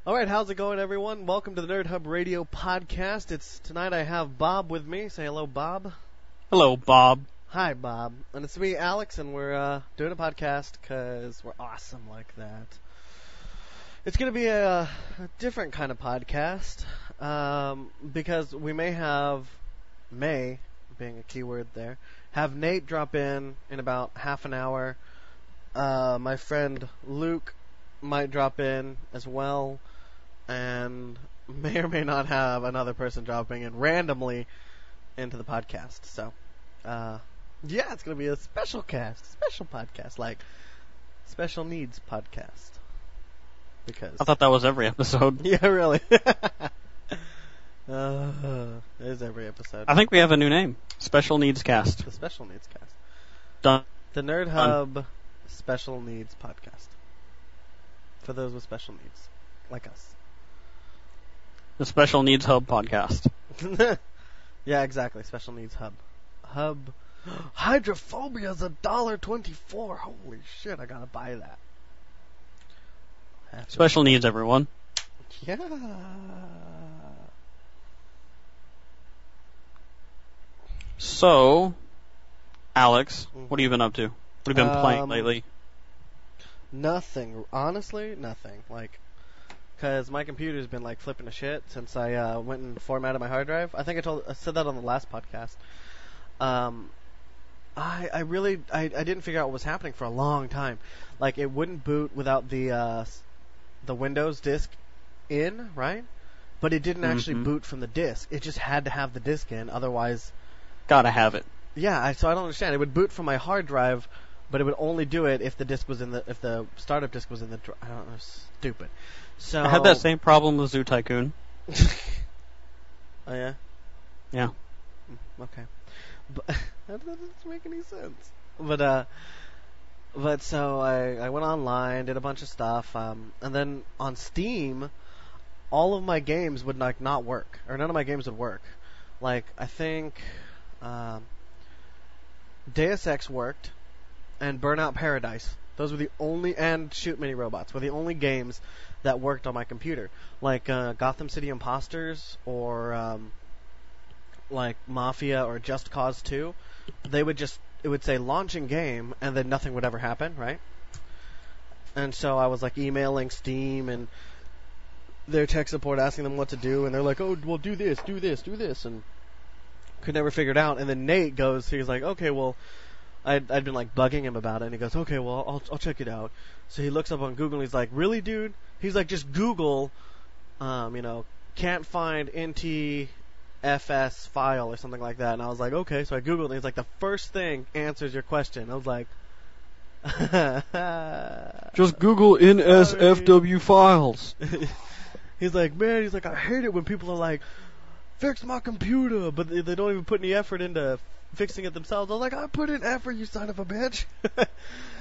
All right, how's it going, everyone? Welcome to the Nerd Hub Radio podcast. Tonight I have Bob with me. Say hello, Bob. Hello, Bob. Hi, Bob. And it's me, Alex, and we're doing a podcast because we're awesome like that. It's going to be a different kind of podcast because we may, being a keyword there, have Nate drop in about half an hour. My friend Luke might drop in as well, and may or may not have another person dropping in randomly into the podcast. So, yeah, it's going to be a special podcast, like special needs podcast. Because I thought that was every episode. Yeah, really. It is every episode. I think we have a new name. Special Needs Cast. The Special Needs Cast. Done. The Nerd Hub Special Needs Podcast. For those with special needs, like us. The Special Needs Hub Podcast. Yeah, exactly. Special Needs Hub. Hydrophobia's $1.24. Holy shit, I gotta buy that. Special needs, everyone. Yeah. So, Alex, what have you been up to? What have you been playing lately? Nothing. Honestly, nothing. Because my computer's been, flipping to shit since I went and formatted my hard drive. I think I said that on the last podcast. I didn't figure out what was happening for a long time. It wouldn't boot without the Windows disk in, right? But it didn't actually boot from the disk. It just had to have the disk in, otherwise... Gotta have it. Yeah, so I don't understand. It would boot from my hard drive, but it would only do it if the disk was if the startup disk was in the I don't know, stupid. So I had that same problem with Zoo Tycoon. Oh yeah? Yeah. Okay. But that doesn't make any sense. But so I went online, did a bunch of stuff, and then on Steam, all of my games would not work, or none of my games would work. I think Deus Ex worked, and Burnout Paradise. Those were the only, and Shoot Mini Robots were the only games that worked on my computer. Gotham City Imposters, or Mafia, or Just Cause 2. It would say launching game, and then nothing would ever happen, right? And so I was emailing Steam and their tech support, asking them what to do, and they're like, oh, well, do this, and could never figure it out. And then Nate goes, he's like, okay, well, I'd been bugging him about it, and he goes, okay, well, I'll check it out. So he looks up on Google, and he's like, really, dude? He's like, just Google, can't find NTFS file or something like that. And I was like, okay. So I Googled it, and he's like, the first thing answers your question. I was like, just Google NSFW files. He's like, man, I hate it when people are like, fix my computer, but they don't even put any effort into fixing it themselves. I was like, I put in effort, you son of a bitch.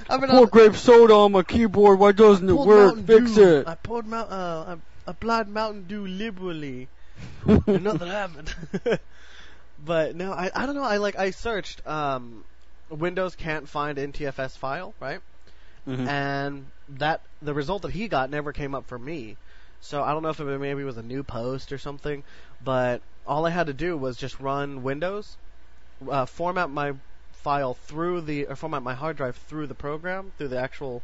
I poured grape soda on my keyboard. Why doesn't it work? Fix it. I poured I applied Mountain Dew liberally, and nothing happened. But no, I don't know. I searched. Windows can't find NTFS file, right? Mm-hmm. And the result that he got never came up for me. So I don't know if maybe it was a new post or something, but all I had to do was just run Windows, format my file format my hard drive through the program, through the actual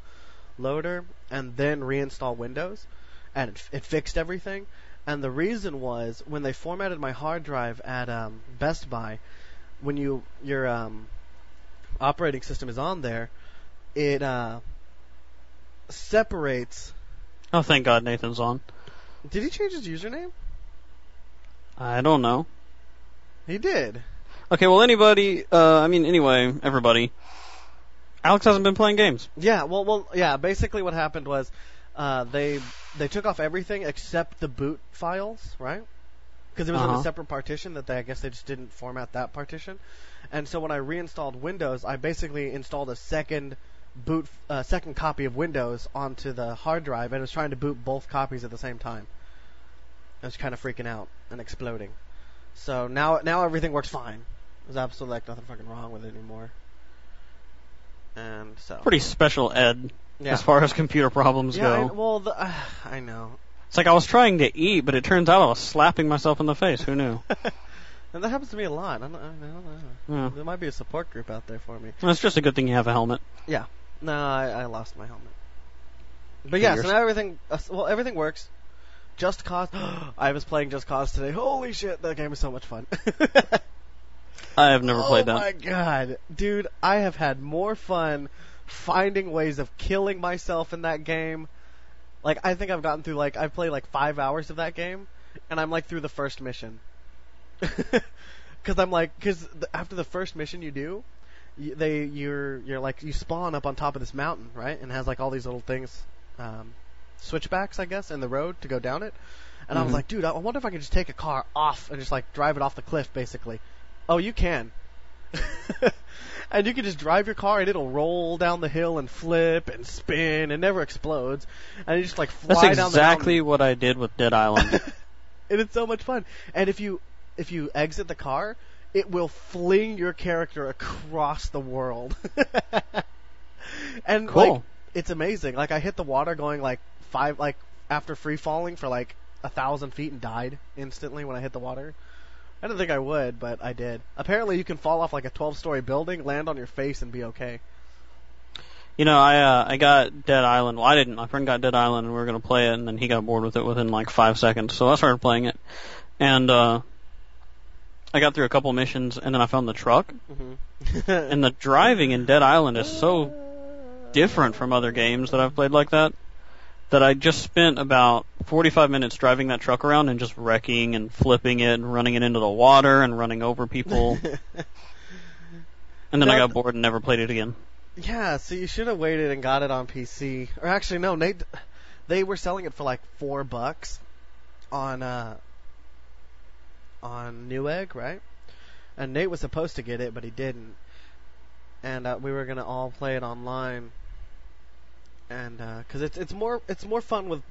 loader, and then reinstall Windows, and it fixed everything. And the reason was, when they formatted my hard drive at Best Buy, when your operating system is on there, it separates. Oh, thank God Nathan's on. Did he change his username? I don't know. He did. Okay, well, anyway, everybody. Alex hasn't been playing games. Yeah, yeah. Basically, what happened was, they took off everything except the boot files, right? Because it was in a separate partition that I guess they just didn't format that partition. And so when I reinstalled Windows, I basically installed a second copy of Windows onto the hard drive, and was trying to boot both copies at the same time. I was kind of freaking out and exploding. So now everything works fine. There's absolutely nothing fucking wrong with it anymore. And so pretty special ed as far as computer problems go. I know. It's like I was trying to eat, but it turns out I was slapping myself in the face. Who knew? And that happens to me a lot. I don't know. Yeah. There might be a support group out there for me. Well, it's just a good thing you have a helmet. Yeah. No, I lost my helmet. But yeah, so now everything works. Just Cause. I was playing Just Cause today. Holy shit, that game is so much fun. I have never played that. Oh my god. Dude, I have had more fun finding ways of killing myself in that game. Like, I think I've gotten through, like, I've played like 5 hours of that game, and I'm like through the first mission. Because after the first mission you do, you're like, you spawn up on top of this mountain, right? And it has like all these little things, switchbacks, I guess, in the road to go down it. And I was like, dude, I wonder if I could just take a car off and just like drive it off the cliff, basically. Oh, you can. And you can just drive your car and it'll roll down the hill and flip and spin and never explodes. And you just like fly down the mountain. That's exactly what I did with Dead Island. And it's so much fun. And if you exit the car, it will fling your character across the world. And cool. Like, it's amazing. Like, I hit the water going like after free falling for like 1,000 feet and died instantly when I hit the water. I didn't think I would, but I did. Apparently you can fall off like a 12-story building, land on your face, and be okay. You know, I got Dead Island. Well, I didn't. My friend got Dead Island, and we were going to play it, and then he got bored with it within like 5 seconds. So I started playing it. And I got through a couple missions, and then I found the truck. Mm-hmm. And the driving in Dead Island is so different from other games that I've played like that I just spent about 45 minutes driving that truck around and just wrecking and flipping it and running it into the water and running over people. And then I got bored and never played it again. Yeah, so you should have waited and got it on PC. Or actually, no, they were selling it for like $4 on Newegg, right? And Nate was supposed to get it, but he didn't. And we were gonna all play it online. And because it's more fun with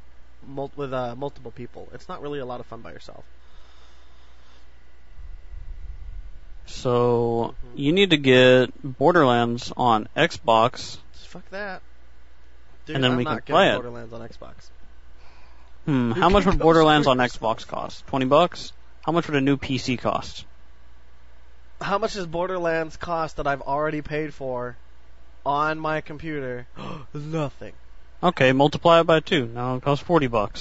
multiple people. It's not really a lot of fun by yourself. So you need to get Borderlands on Xbox. Fuck that. Dude, and then I'm we not can play it. Borderlands on Xbox. How much would Borderlands on Xbox cost? $20? How much would a new PC cost? How much does Borderlands cost that I've already paid for on my computer? Nothing. Okay, multiply it by 2. Now it costs $40.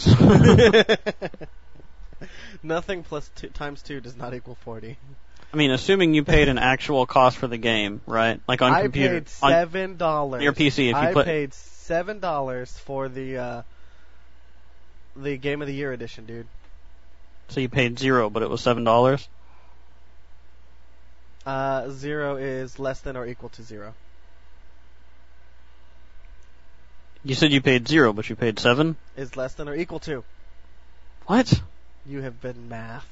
Nothing plus times 2 does not equal 40. I mean, assuming you paid an actual cost for the game, right? Like on computer. I paid $7. On your PC, if you I paid $7 for the Game of the Year edition, dude. So you paid $0, but it was $7? 0 is less than or equal to 0. You said you paid 0, but you paid 7? Is less than or equal to. What? You have been mathed.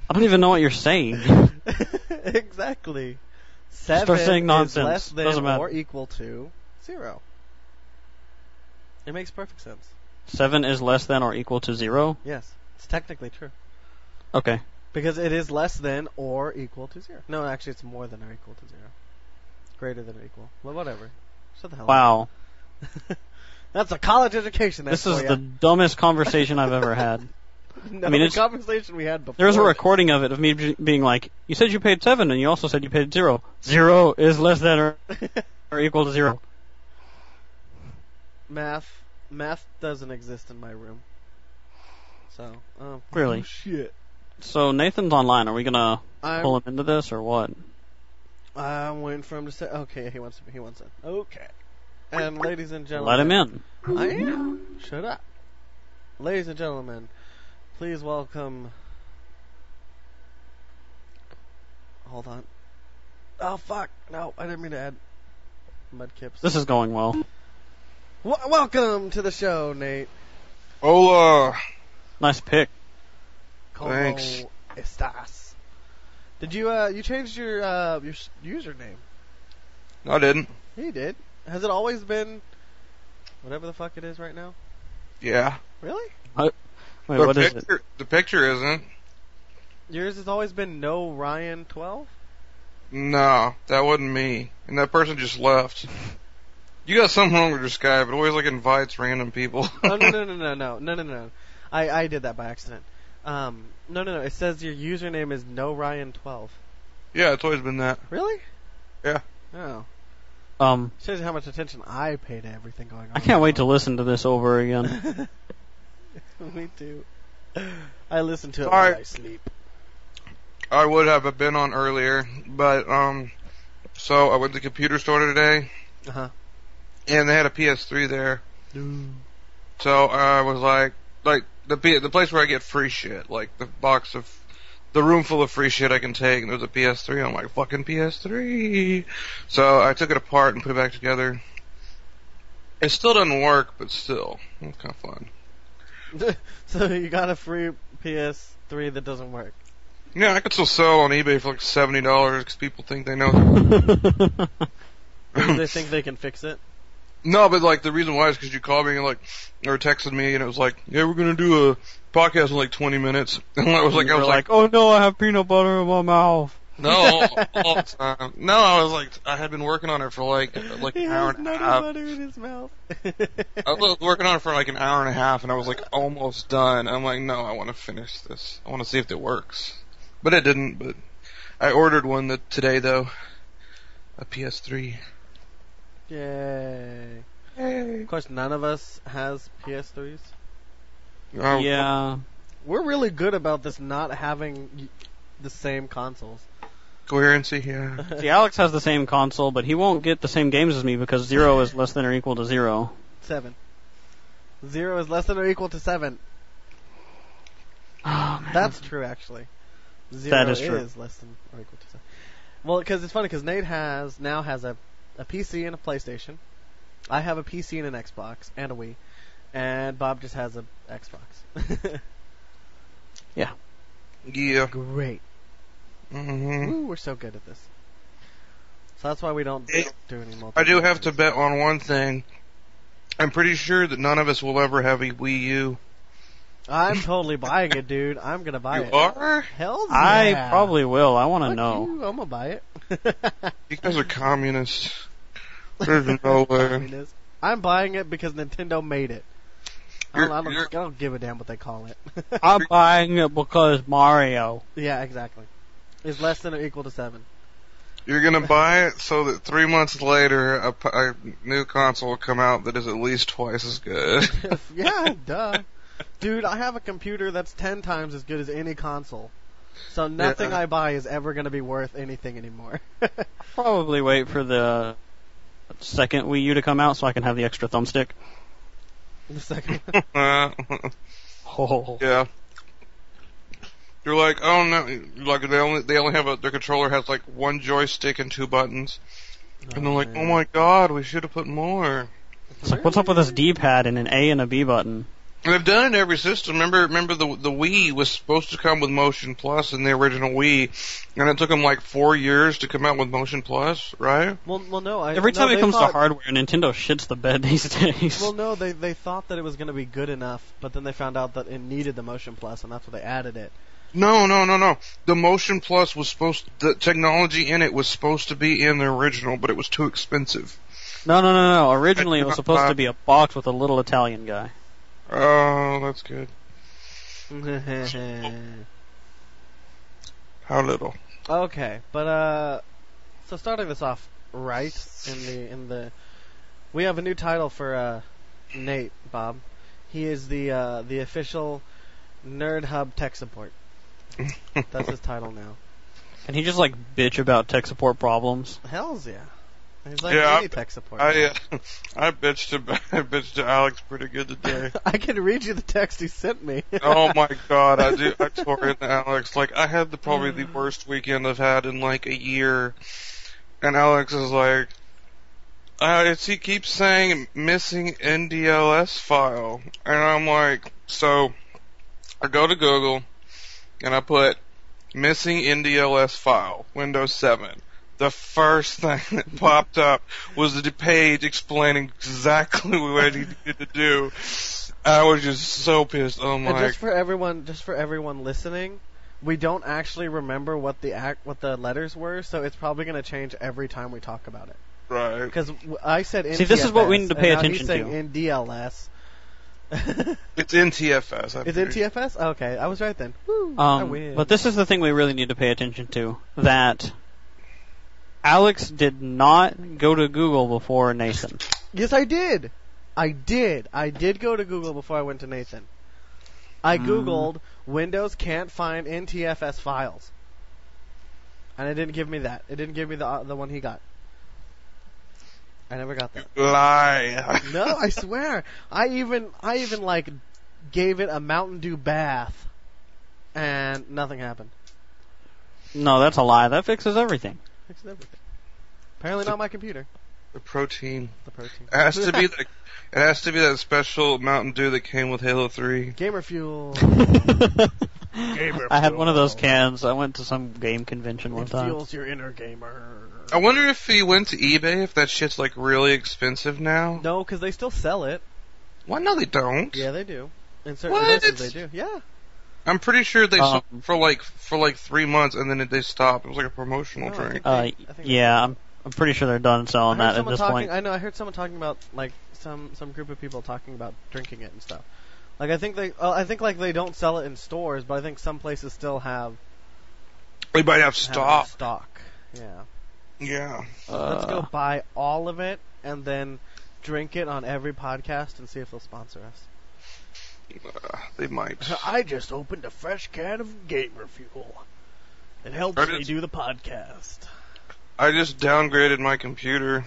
I don't even know what you're saying. Exactly. 7 Start saying nonsense. is less than Doesn't matter. or equal to 0. It makes perfect sense. 7 is less than or equal to 0? Yes. It's technically true. Okay. Because it is less than or equal to 0. No, actually it's more than or equal to 0. Greater than or equal. Well, whatever. Shut the hell up. Wow. That's a college education. This is the dumbest conversation I've ever had. No, I mean, it's a conversation we had before. There was a recording of it of me being like, you said you paid 7 and you also said you paid 0. 0 is less than or equal to 0. Math doesn't exist in my room. So, clearly. Oh, shit. So Nathan's online. Are we gonna pull him into this or what? I'm waiting for him to say. Okay, he wants it. Okay. And ladies and gentlemen, let him in. I am. Shut up. Ladies and gentlemen, please welcome. Hold on. Oh fuck! No, I didn't mean to add Mudkips. This is going well. Welcome to the show, Nate. Hola. Nice pick. Como Thanks. estás? Did you changed your username? No, I didn't. He did. Has it always been whatever the fuck it is right now? Yeah. Really? Wait, what is it? The picture isn't. Yours has always been No Ryan 12? No, that wasn't me. And that person just left. You got something wrong with your Skype. It always like invites random people. Oh, no. I did that by accident. No. It says your username is NoRyan12. Yeah, it's always been that. Really? Yeah. Oh. Um, Shows you how much attention I pay to everything going on. I can't wait to listen to this over again. Me too. I listen to it Alright. while I sleep. I would have been on earlier, but so I went to the computer store today, Uh-huh. and they had a PS3 there. So I was like the place where I get free shit, like the room full of free shit I can take, and there's a PS3. I'm like, fucking PS3. So I took it apart and put it back together. It still doesn't work, but still, it's kind of fun. So you got a free PS3 that doesn't work. Yeah, I could still sell on eBay for like $70 because people think they know. Do they think they can fix it? No, but like the reason why is because you called me and or texted me and it was like, yeah, we're gonna do a podcast in like 20 minutes. And I was like, oh no, I have peanut butter in my mouth. no, all the time. No, I had been working on it for like He an hour has and a nut half. butter in his mouth. I was working on it for like an hour and a half, and I was like almost done. I'm like, no, I want to finish this. I want to see if it works. But it didn't. But I ordered one today though, a PS3. Yay. Hey. Of course, none of us has PS3s. Yeah. We're really good about this not having the same consoles. Coherency, yeah. See, Alex has the same console, but he won't get the same games as me because 0 is less than or equal to 0. 7. 0 is less than or equal to 7. Oh, man. That's true, actually. 0 That is true. less than or equal to 7. Well, because it's funny, because Nate now has a PC and a PlayStation. I have a PC and an Xbox and a Wii. And Bob just has a Xbox. Yeah. Yeah. Great. Mm-hmm. Ooh, we're so good at this. So that's why we don't do any multiplayer. I do have to bet on one thing. I'm pretty sure that none of us will ever have a Wii U. I'm totally buying it, dude. I'm gonna buy it. You are? Hell yeah. I probably will. I want to Fuck know. you, I'm gonna buy it. You guys are communists. There's no way. I'm buying it because Nintendo made it. I You're- don't give a damn what they call it. I'm buying it because Mario. Yeah, exactly. It's less than or equal to 7. You're gonna buy it so that 3 months later a new console will come out that is at least twice as good. Yeah, duh. Dude, I have a computer that's 10 times as good as any console. So nothing Yeah. I buy is ever going to be worth anything anymore. Probably wait for the second Wii U to come out so I can have the extra thumbstick. The second Oh. Yeah. You're like, oh no, like they only have their controller has like one joystick and 2 buttons. And they're like, oh my god, we should have put more. It's like, what's up with this D-pad and an A and a B button? And they've done it in every system. Remember the Wii was supposed to come with Motion Plus in the original Wii, and it took them like 4 years to come out with Motion Plus, right? Well, no. Every time they it comes thought, to hardware, Nintendo shits the bed these days. Well, no, they thought that it was going to be good enough, but then they found out that it needed the Motion Plus, and that's why they added it. No. The Motion Plus the technology in it was supposed to be in the original, but it was too expensive. No. Originally, it was supposed to be a box with a little Italian guy. Oh, that's good. How little? Okay, but so starting this off right in the we have a new title for Nate, Bob. He is the official Nerd Hub tech support. That's his title now. And he just like bitch about tech support problems. Hells yeah. He's like Yeah, any tech support. I bitched to Alex pretty good today. I can read you the text he sent me. Oh my god, I tore into Alex. Like, I had probably the worst weekend I've had in like a year. And Alex is like, he keeps saying missing NDLS file. And I'm like, so, I go to Google, and I put missing NDLS file, Windows 7. The first thing that popped up was the page explaining exactly what I needed to do. I was just so pissed. Oh my! And just for everyone listening, we don't actually remember what the letters were, so it's probably going to change every time we talk about it. Right. Because I said NTFS. See, this is what we need to pay and now attention he's saying to. NDLS. It's NTFS. Is it TFS? Okay, I was right then. Woo, I win. But this is the thing we really need to pay attention to. That Alex did not go to Google before Nathan. Yes, I did. I did go to Google before I went to Nathan. I Googled Windows can't find NTFS files. And it didn't give me that. It didn't give me the one he got. I never got that. Lie. No, I swear. I even like gave it a Mountain Dew bath, and nothing happened. No, that's a lie. That fixes everything. Fixed everything. Apparently not my computer. The protein. The protein. It has to be the. It has to be that special Mountain Dew that came with Halo 3. Gamer Fuel. I had one of those cans. I went to some game convention one It time. fuels your inner gamer. I wonder if he went to eBay, if that shit's like really expensive now. No, because they still sell it. Why? No, they don't. Yeah, they do. In certain What? places they do. Yeah. I'm pretty sure they sold for like 3 months and then they stopped. It was like a promotional No, I drink. think Yeah, I'm pretty sure they're done selling that at this point. I know. I heard someone talking about like some group of people talking about drinking it and stuff. Like I think they don't sell it in stores, but I think some places still have. They might have stock. Stock. Yeah. Yeah. Let's go buy all of it and then drink it on every podcast and see if they'll sponsor us. They might. I just opened a fresh can of Gamer Fuel. It helps me do the podcast. I just downgraded my computer.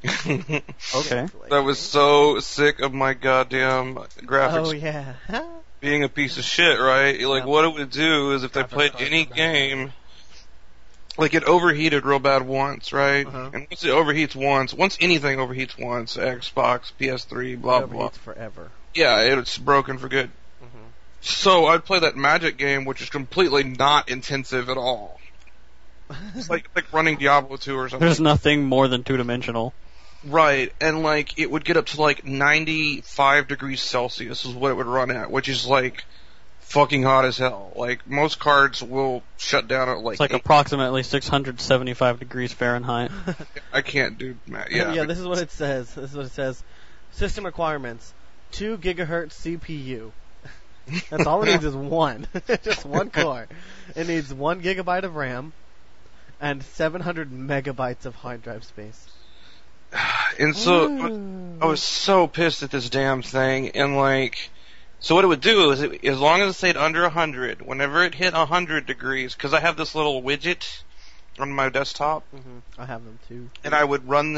Okay. I was so sick of my goddamn graphics Oh yeah. being a piece of shit, right? Like, Yep. what it would do is if I Graphics played cards any are bad. game, like it overheated real bad once, right? Uh-huh. And once it overheats once anything overheats once, Xbox, PS3, blah, It blah. overheats forever. Yeah, it's broken for good. Mhm. So I'd play that Magic game, which is completely not intensive at all. It's like running Diablo 2 or something. There's nothing more than two-dimensional. Right, and like it would get up to like 95 degrees Celsius is what it would run at, which is like fucking hot as hell. Like most cards will shut down at like. It's like 8. approximately 675 degrees Fahrenheit. I can't do math. Yeah. This is what it says. This is what it says. System requirements: 2 gigahertz CPU. That's all it needs is one. Just one core. It needs 1 gigabyte of RAM and 700 megabytes of hard drive space. And so I was so pissed at this damn thing, and like, so what it would do is, as long as it stayed under 100, whenever it hit 100 degrees, because I have this little widget on my desktop, I have them too. and I would run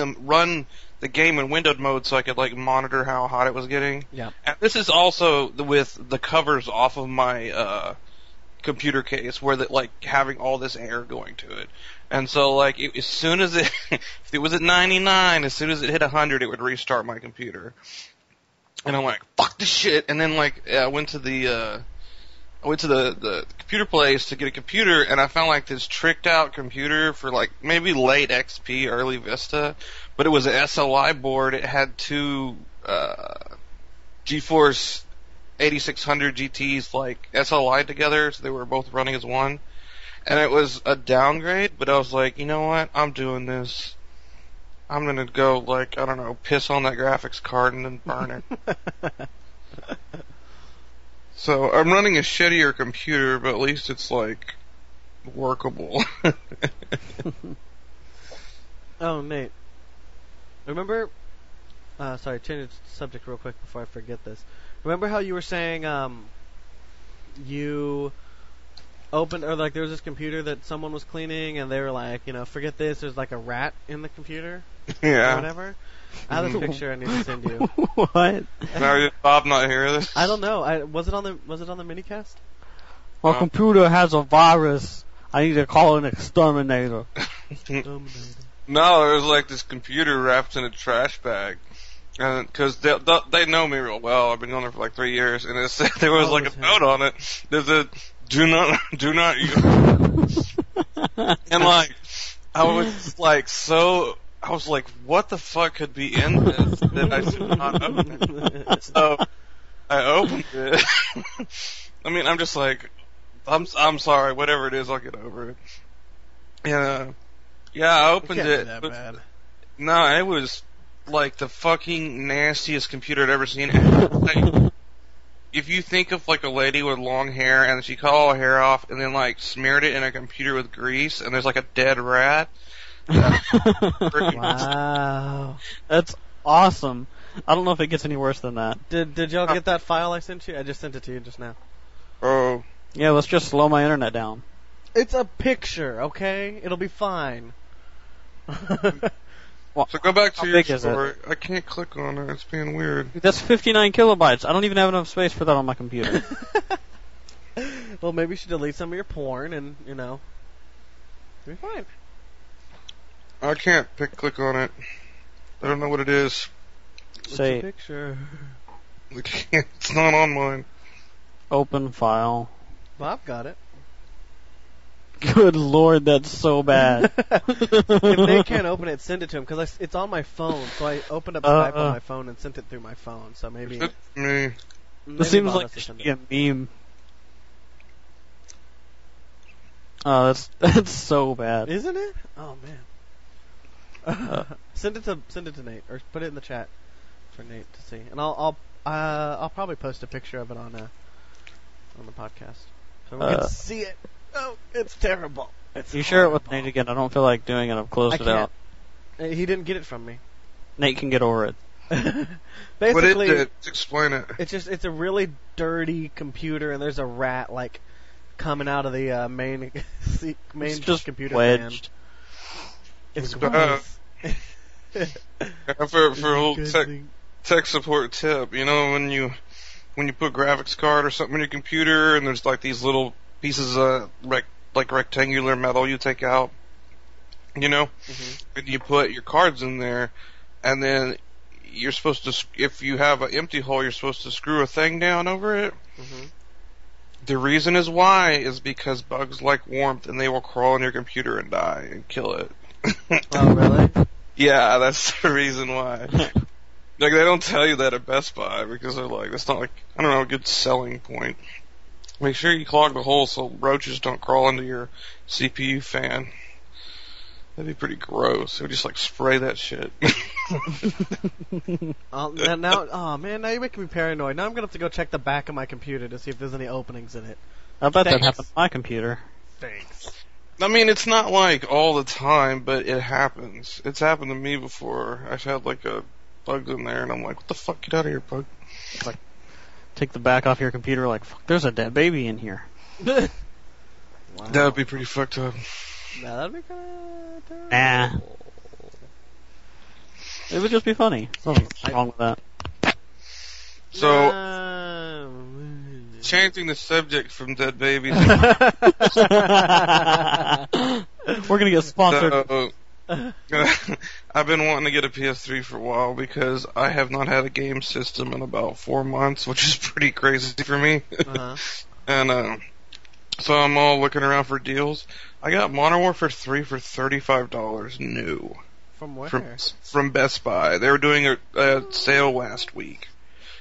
the game in windowed mode so I could like monitor how hot it was getting. Yeah. And this is also with the covers off of my computer case, where like having all this air going to it. And so, like, as soon as if it was at 99, as soon as it hit 100, it would restart my computer. And I'm like, fuck this shit. And then, like, I went to the computer place to get a computer, and I found, like, this tricked out computer for, like, maybe late XP, early Vista. But it was an SLI board. It had 2, GeForce 8600 GTs, like, SLI together, so they were both running as one. And it was a downgrade, but I was like, you know what? I'm doing this. I'm gonna go, like, I don't know, piss on that graphics card and then burn it. So I'm running a shittier computer, but at least it's, like, workable. Oh, Nate. Remember? Sorry, change the subject real quick before I forget this. Remember how you were saying, you opened, or like there was this computer that someone was cleaning, and they were like, forget this. There's like a rat in the computer, Yeah. or whatever. I have a picture I need to send you. What? Now, did Bob not hear this? I don't know. Was it on the minicast? My computer has a virus. I need to call an exterminator. No, there was like this computer wrapped in a trash bag. And because they know me real well, I've been on there for like 3 years, and it said there was like a note on it. There's a do not use. And like, I was like what the fuck could be in this that I should not open it? So I opened it. I mean, I'm just like, I'm sorry, whatever it is, I'll get over it. Yeah, I opened Can't it. be that bad. No, it was like the fucking nastiest computer I'd ever seen. Like, if you think of like a lady with long hair and she cut all her hair off and then like smeared it in a computer with grease and there's like a dead rat. Wow. That's awesome. I don't know if it gets any worse than that. Did y'all get that file I sent you? I just sent it to you just now. Oh. Yeah, let's just slow my internet down. It's a picture, okay? It'll be fine. Well, So go back to how your big is story. I can't click on it. It's being weird. that's 59 kilobytes. I don't even have enough space for that on my computer. Well, maybe you should delete some of your porn and, it'll be fine. I can't click on it. I don't know what it is. Say It's a picture. I can't. It's not on mine. open file. Bob got it. Good lord, that's so bad. If they can't open it, send it to him, because it's on my phone, so I opened up Skype on my phone and sent it through my phone, so maybe... It's me. This seems Bob like has to it should send be a meme. Oh, that's so bad. Isn't it? Oh, man. Send it to Nate, or put it in the chat for Nate to see, and I'll probably post a picture of it on the podcast, so we can see it. Oh, it's terrible. It's You share it with horrible. Nate again. I don't feel like doing it. I've closed I it out. can't. He didn't get it from me. Nate can get over it. Basically, What is it? Explain it. it's a really dirty computer, and there's a rat like coming out of the main It's just computer wedged. fan. It's gross. For a little Good tech support tip, when you put graphics card or something in your computer and there's like these little pieces of like rectangular metal you take out, Mm-hmm. and you put your cards in there, and then you're supposed to, if you have an empty hole, you're supposed to screw a thing down over it. Mm-hmm. The reason is why is because bugs like warmth and they will crawl on your computer and die and kill it. Oh, really? Yeah, that's the reason why. Like, they don't tell you that at Best Buy because they're like, that's not like, I don't know, a good selling point. Make sure you clog the hole so roaches don't crawl into your CPU fan. That'd be pretty gross. It would just like spray that shit. Now, oh man, now you're making me paranoid. Now I'm gonna have to go check the back of my computer to see if there's any openings in it. I bet that Thanks. happened on my computer. Thanks. I mean, it's not like all the time, but it happens. It's happened to me before. I've had like a bug in there, and I'm like, what the fuck? Get out of here, bug. Take the back off your computer like, fuck, there's a dead baby in here. Wow. That would be pretty fucked up. Nah, that'd be kind of terrible. Nah. It would just be funny. Nothing's wrong with that. So, changing the subject from dead babies. We're gonna get sponsored. So, I've been wanting to get a PS3 for a while because I have not had a game system in about 4 months, which is pretty crazy for me. Uh-huh. And so I'm all looking around for deals. I got Modern Warfare 3 for $35 new From where? from Best Buy. They were doing a sale last week.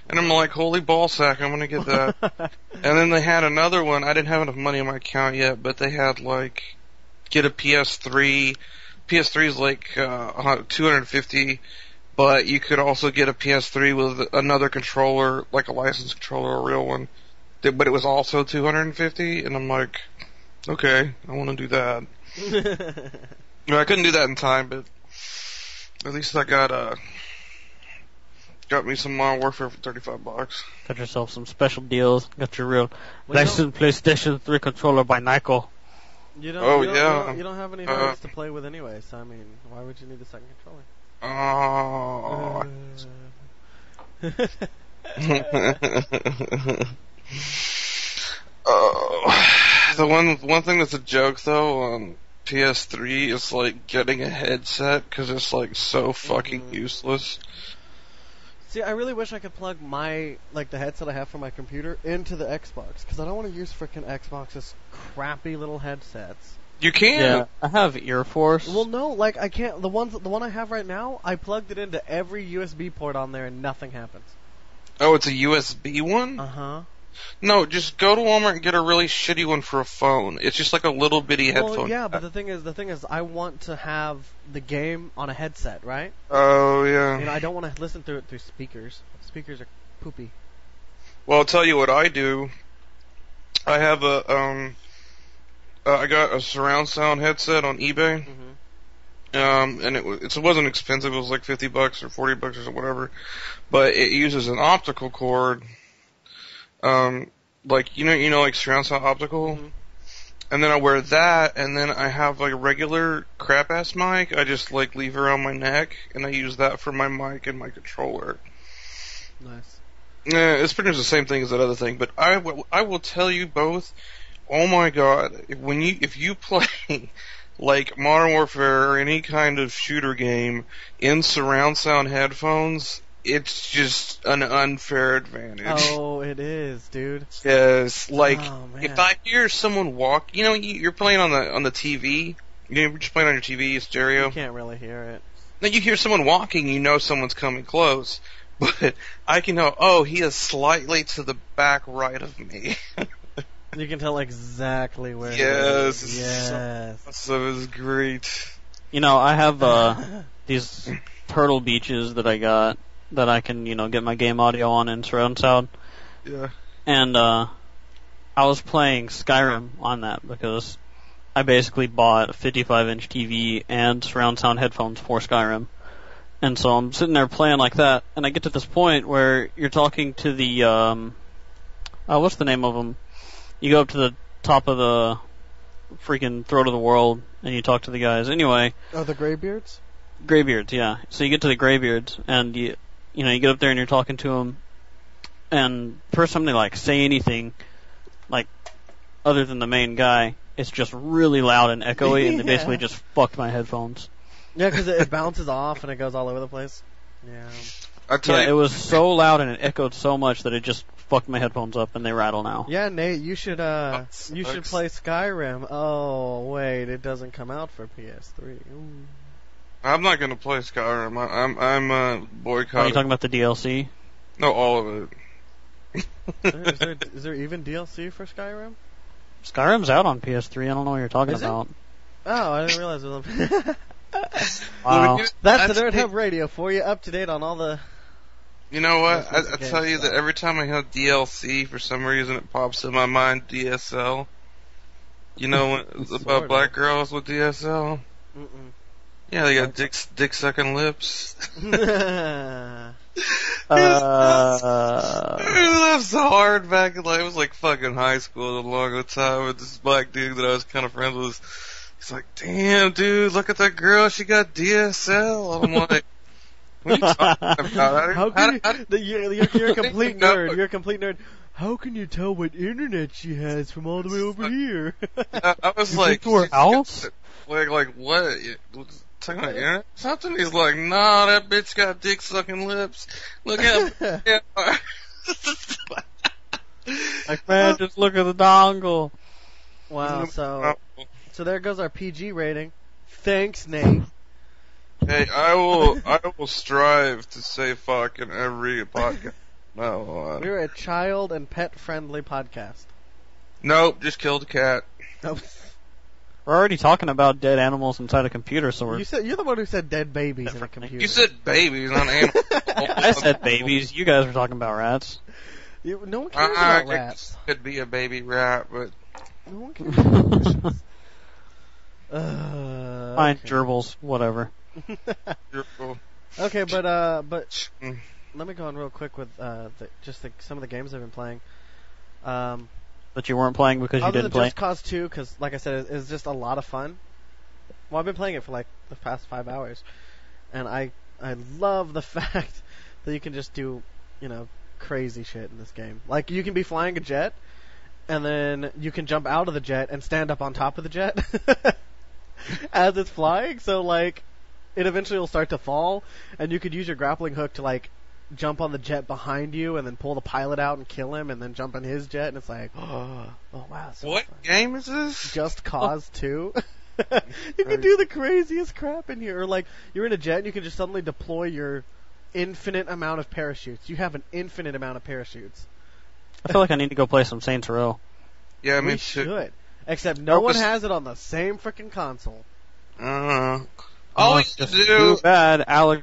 And I'm like, holy ballsack, I'm gonna get that. And then they had another one. I didn't have enough money in my account yet, but they had like, get a PS3. PS3 is like $250, but you could also get a PS3 with another controller, like a licensed controller, a real one. But it was also $250, and I'm like, okay, I want to do that. I couldn't do that in time, but at least I got me some Modern Warfare for $35. Got yourself some special deals. Got your real Well, licensed PlayStation 3 controller by Nyko. You don't, Oh, you don't, yeah. You don't have any modes to play with anyway, so I mean, why would you need a second Oh. controller? The one thing that's a joke though on PS3 is like getting a headset because it's like so fucking useless. See, I really wish I could plug the headset I have for my computer into the Xbox, because I don't want to use frickin' Xbox's crappy little headsets. You can. Yeah, I have Ear Force. Well, no, like I can't. The one I have right now, I plugged it into every USB port on there, and nothing happens. Oh, it's a USB one? Uh huh. No, just go to Walmart and get a really shitty one for a phone. It's just like a little bitty headphone. Well, yeah, but the thing is, I want to have the game on a headset, right? Oh, yeah. You know, I don't want to listen through it through speakers. Speakers are poopy. Well, I'll tell you what I do. I have I got a surround sound headset on eBay. Mm-hmm. And it wasn't expensive. It was like $50 or $40 or whatever. But it uses an optical cord. Like, like surround sound optical. Mm-hmm. And then I wear that, and then I have like a regular crap ass mic. I just like leave around my neck, and I use that for my mic and my controller. Nice. Yeah, it's pretty much the same thing as that other thing. But I will tell you both. Oh my God, if you play like Modern Warfare or any kind of shooter game in surround sound headphones, it's just an unfair advantage. Oh, it is, dude. Yes, like Oh, man. if I hear someone walk, you're playing on the TV. You're just playing on your TV stereo. You can't really hear it. Then you hear someone walking, you know someone's coming close. But I can know, oh, he is slightly to the back right of me. You can tell exactly where Yes. it is. Yes. So it's great. You know, I have these Turtle Beaches that I got that I can, get my game audio on in surround sound. Yeah. And I was playing Skyrim on that because I basically bought a 55-inch TV and surround sound headphones for Skyrim. And so I'm sitting there playing like that, and I get to this point where you're talking to the, what's the name of them? You go up to the top of the freaking throat of the world, and you talk to the guys. Anyway. Oh, the Greybeards? Greybeards, yeah. So you get to the Greybeards, and you get up there and you're talking to them, and first time they like say anything, like other than the main guy, it's just really loud and echoey, and they basically just fucked my headphones. Yeah, because it bounces off and it goes all over the place. Yeah. I tell It you, was so loud and it echoed so much that it just fucked my headphones up, and they rattle now. Yeah, Nate, you should sucks. play Skyrim. Oh, wait, it doesn't come out for PS3. Ooh. I'm not gonna play Skyrim. I'm boycotting. Are you talking about the DLC? No, all of it. Is there even DLC for Skyrim? Skyrim's out on PS3. I don't know what you're talking Is it? about. Oh, I didn't realize it was Wow. That's the Nerd Hub Radio for you, up to date on all the... You know what? That's I tell you that every time I hear DLC, for some reason it pops in my mind DSL. You know about black girls with DSL? Mm-mm. Yeah, they got dick sucking lips. Uh, I laughed so hard back in it was like fucking high school a long time with this black dude that I was kind of friends with. He's like, damn, dude, look at that girl. She got DSL. I'm like, what are you talking about? How can you're a complete nerd. You're a complete nerd. How can you tell what internet she has from all the way over here? I was You like, think we're owls? like what? Talking about internet? Something? He's like, nah, that bitch got dick sucking lips. Look at him. Like, man, just look at the dongle. Wow, so there goes our PG rating. Thanks, Nate. Hey, I will strive to say fuck in every podcast. No, We're a child and pet friendly podcast. nope, just killed a cat. Oh, We're already talking about dead animals inside a computer, so we're... you're the one who said dead babies in a computer. You said babies, not animals. I said babies. You guys were talking about rats. No one cares about rats. Could be a baby rat, but No one cares about fishes. Fine, Okay. gerbils, whatever. you're cool. Okay, but Mm. let me go on real quick with some of the games I've been playing. That you weren't playing because you Other didn't than play. Just Cause 2, because like I said, it's just a lot of fun. Well, I've been playing it for like the past 5 hours, and I love the fact that you can just do, crazy shit in this game. Like, you can be flying a jet, and then you can jump out of the jet and stand up on top of the jet as it's flying. So, like, it eventually will start to fall, and you could use your grappling hook to, like, jump on the jet behind you and then pull the pilot out and kill him and then jump on his jet, and it's like, oh wow. So What fun. game is this? Just Cause 2. You can do the craziest crap in here. Or, like, you're in a jet and you can just suddenly deploy your infinite amount of parachutes. You have an infinite amount of parachutes. I feel like I need to go play some Saints Row. Yeah, We me too. should. Except no one was- has it on the same freaking console. All it's you just do, too bad Alex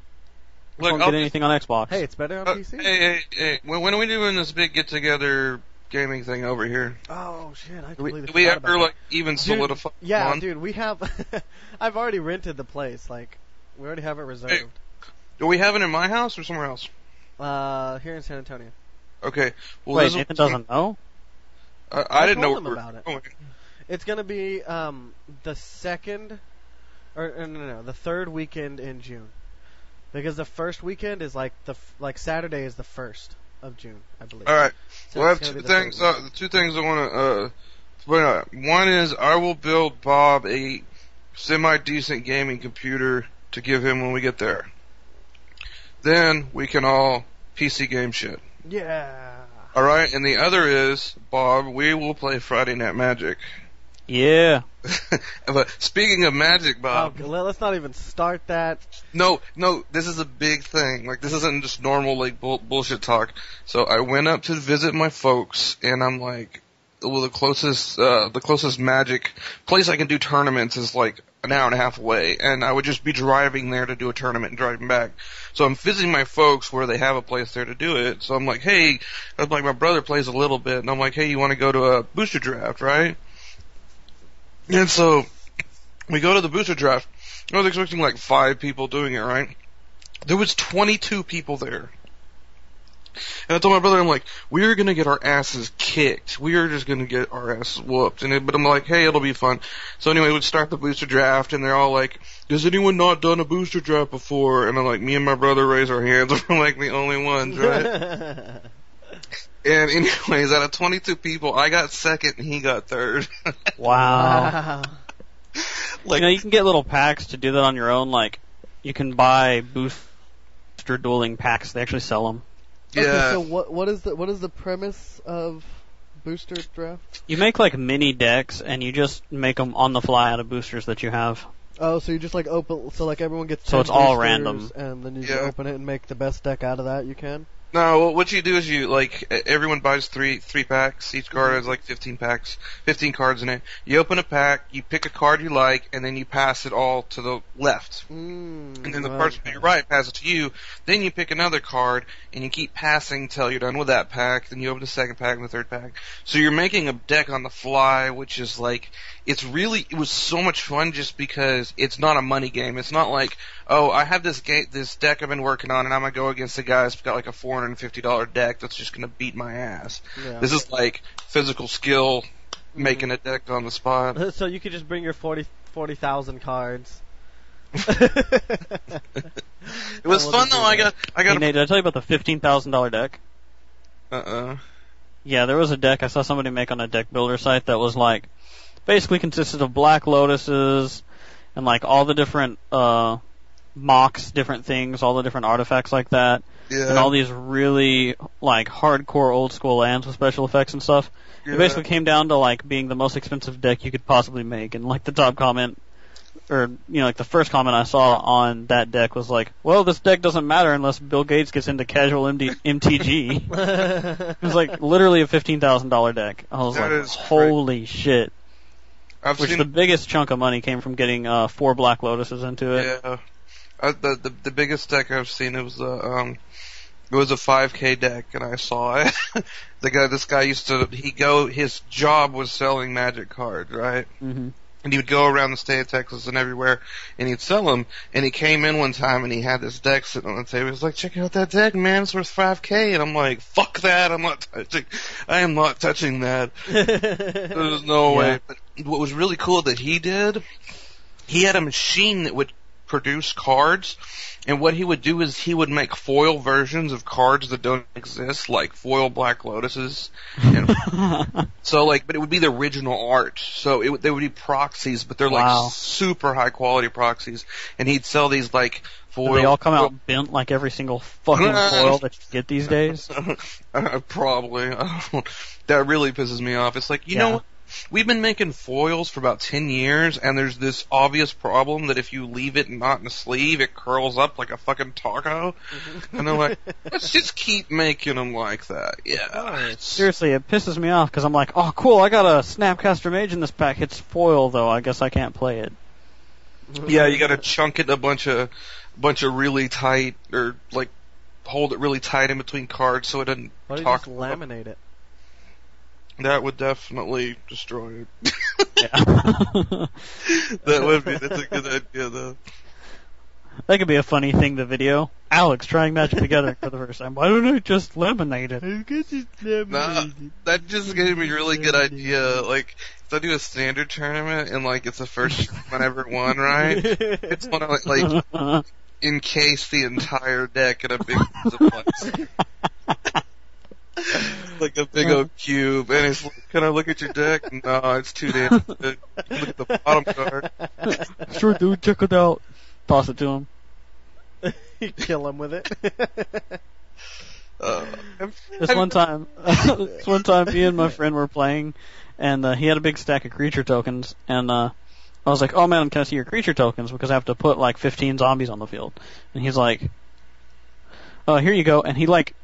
look, won't I'll get anything on Xbox. Hey, it's better on PC. hey, when are we doing this big get-together gaming thing over here? Oh shit! I Do we, completely do we forgot ever, about like, even that. solidify Yeah, one? dude, we have. I've already rented the place. Like, we already have it reserved. Do we have it in my house or somewhere else? Here in San Antonio. Okay. Well, Wait, this is- Nathan doesn't know? I didn't know told him where about it. going. It's gonna be the second, or no, the third weekend in June, because the first weekend is like Saturday is the 1st of June, I believe. All right. So Well, I it's have gonna two be the things. third The two things I want to point out. One is I will build Bob a semi-decent gaming computer to give him when we get there. Then we can all PC game shit. Yeah. All right. And the other is, Bob, we will play Friday Night Magic. Yeah. But speaking of Magic, Bob. Oh, let's not even start that. No, this is a big thing. Like, this isn't just normal, like, bullshit talk. So I went up to visit my folks, and I'm like, well, the closest Magic place I can do tournaments is like an hour and a half away, and I would just be driving there to do a tournament and driving back. So I'm visiting my folks where they have a place there to do it. So I'm like, hey, my brother plays a little bit, and I'm like, hey, you want to go to a booster draft, right? And so we go to the booster draft. I was expecting like 5 people doing it, right? There was 22 people there. And I told my brother, I'm like, we're gonna get our asses kicked. We are just gonna get our asses whooped. But I'm like, hey, it'll be fun. So anyway, we'd start the booster draft, and they're all like, does anyone not done a booster draft before? And I'm like, me and my brother raise our hands. We're like the only ones, right? And anyways, out of 22 people, I got second and he got third. Wow. Like, You can get little packs to do that on your own. Like, you can buy booster dueling packs. They actually sell them. yeah. Okay, so what is the premise of booster draft? You make like mini decks, and you just make them on the fly out of boosters that you have. Oh, so you just like open, so like everyone gets. So 10 it's all boosters, random. and then you Yeah. just open it and make the best deck out of that you can. No, what you do is you, like, everyone buys three packs. Each card has like 15 cards in it. You open a pack, you pick a card you like, and then you pass it all to the left. And then the person to your right passes it to you. Then you pick another card, and you keep passing till you're done with that pack. Then you open the second pack and the third pack. So you're making a deck on the fly, which is like, it was so much fun just because it's not a money game. It's not like, oh, I have this deck I've been working on, and I'm gonna go against a guy who's got like a $450 deck that's just gonna beat my ass. Yeah. This is like physical skill, making a deck on the spot. So you could just bring your 40,000 cards. It was fun though. I got Hey, Nate, did I tell you about the $15,000 deck? Yeah, there was a deck I saw somebody make on a deck builder site that was like, basically consisted of Black Lotuses and like all the different mocks, different things, all the different artifacts like that, and all these really like hardcore old school lands with special effects and stuff. It basically came down to like being the most expensive deck you could possibly make, and like the top comment, or like the first comment I saw on that deck was like, well, this deck doesn't matter unless Bill Gates gets into casual MTG. It was like literally a $15,000 deck. I was That like, is holy shit. I've Which seen the biggest chunk of money came from getting 4 Black Lotuses into it. Yeah. The biggest deck I've seen, it was a 5K deck, and I saw it. This guy his job was selling Magic cards, right? Mm-hmm. And he would go around the state of Texas and everywhere, and he'd sell them. And he came in one time, and he had this deck sitting on the table. He was like, check out that deck, man, it's worth 5K. And I'm like, fuck that, I am not touching that. There's no way. But what was really cool that he did, he had a machine that would produce cards, and what he would do is he would make foil versions of cards that don't exist, like foil Black Lotuses. And so but it would be the original art. So they would be proxies, but they're like super high quality proxies. And he'd sell these like foil. Do they all come out bent like every single fucking foil that you get these days? Probably. That really pisses me off. It's like, you know what? we've been making foils for about 10 years, and there's this obvious problem that if you leave it not in a sleeve, it curls up like a fucking taco. And they're like, let's just keep making them like that. Yeah. Seriously, it pisses me off because I'm like, oh, cool, I got a Snapcaster Mage in this pack. It's foil, though. I guess I can't play it. Yeah, you gotta chunk it a bunch of really tight, or like hold it really tight in between cards so it doesn't Why don't you talk. just laminate it? That would definitely destroy it. Yeah. That's a good idea though. That could be a funny thing, the video. Alex trying Magic together for the first time. Why don't I just laminate it? Nah, that just gave me a really good idea. Like, if I do a standard tournament and like it's the first one I ever won, right? It's one of like encase the entire deck in a big piece of plastic. Like a big old cube, and it's like, can I look at your deck? No, it's too damn big. Look at the bottom card. Sure, dude, check it out. Toss it to him. You kill him with it. This one time, me and my friend were playing, and he had a big stack of creature tokens, and I was like, oh man, can I see your creature tokens? Because I have to put like 15 zombies on the field. And he's like, oh, here you go. And he like,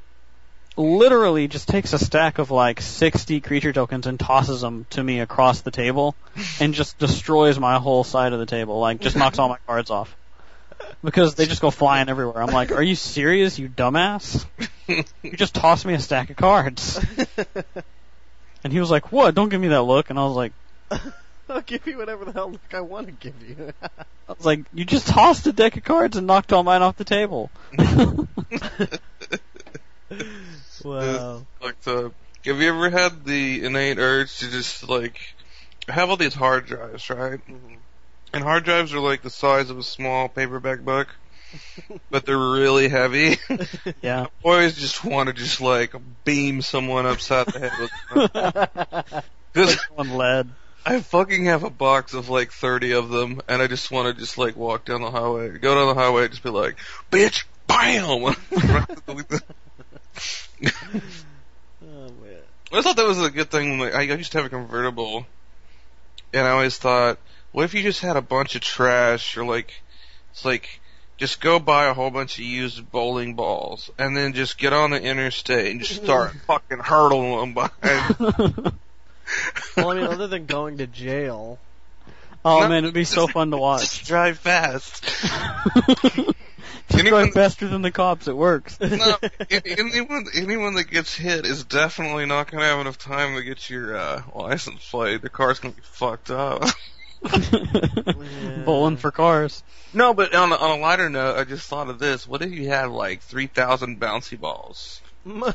literally just takes a stack of like 60 creature tokens and tosses them to me across the table, and just destroys my whole side of the table. Like, just knocks all my cards off. Because they just go flying everywhere. I'm like, are you serious, you dumbass? You just tossed me a stack of cards. And he was like, what? Don't give me that look. And I was like, I'll give you whatever the hell look I want to give you. I was like, you just tossed a deck of cards and knocked all mine off the table. Wow. Like have you ever had the innate urge to just like have all these hard drives, right? Mm-hmm. And hard drives are like the size of a small paperback book, but they're really heavy. Yeah. I always just want to just like beam someone upside the head with them. Like one lead. I fucking have a box of like 30 of them, and I just want to just like walk down the highway, go down the highway, and just be like, bitch, bam! Oh man. I thought that was a good thing. Like, I used to have a convertible, and I always thought, what if you just had a bunch of trash, or like, it's like, just go buy a whole bunch of used bowling balls, and then just get on the interstate and just start fucking hurtling them by. Well, I mean, other than going to jail. Oh man, it'd be so fun to watch. Just drive fast. Just going faster than the cops, it works. No, anyone that gets hit is definitely not going to have enough time to get your license plate. The car's going to be fucked up. Yeah. Bowling for cars. No, but on a lighter note, I just thought of this. What if you had like 3,000 bouncy balls? Wow.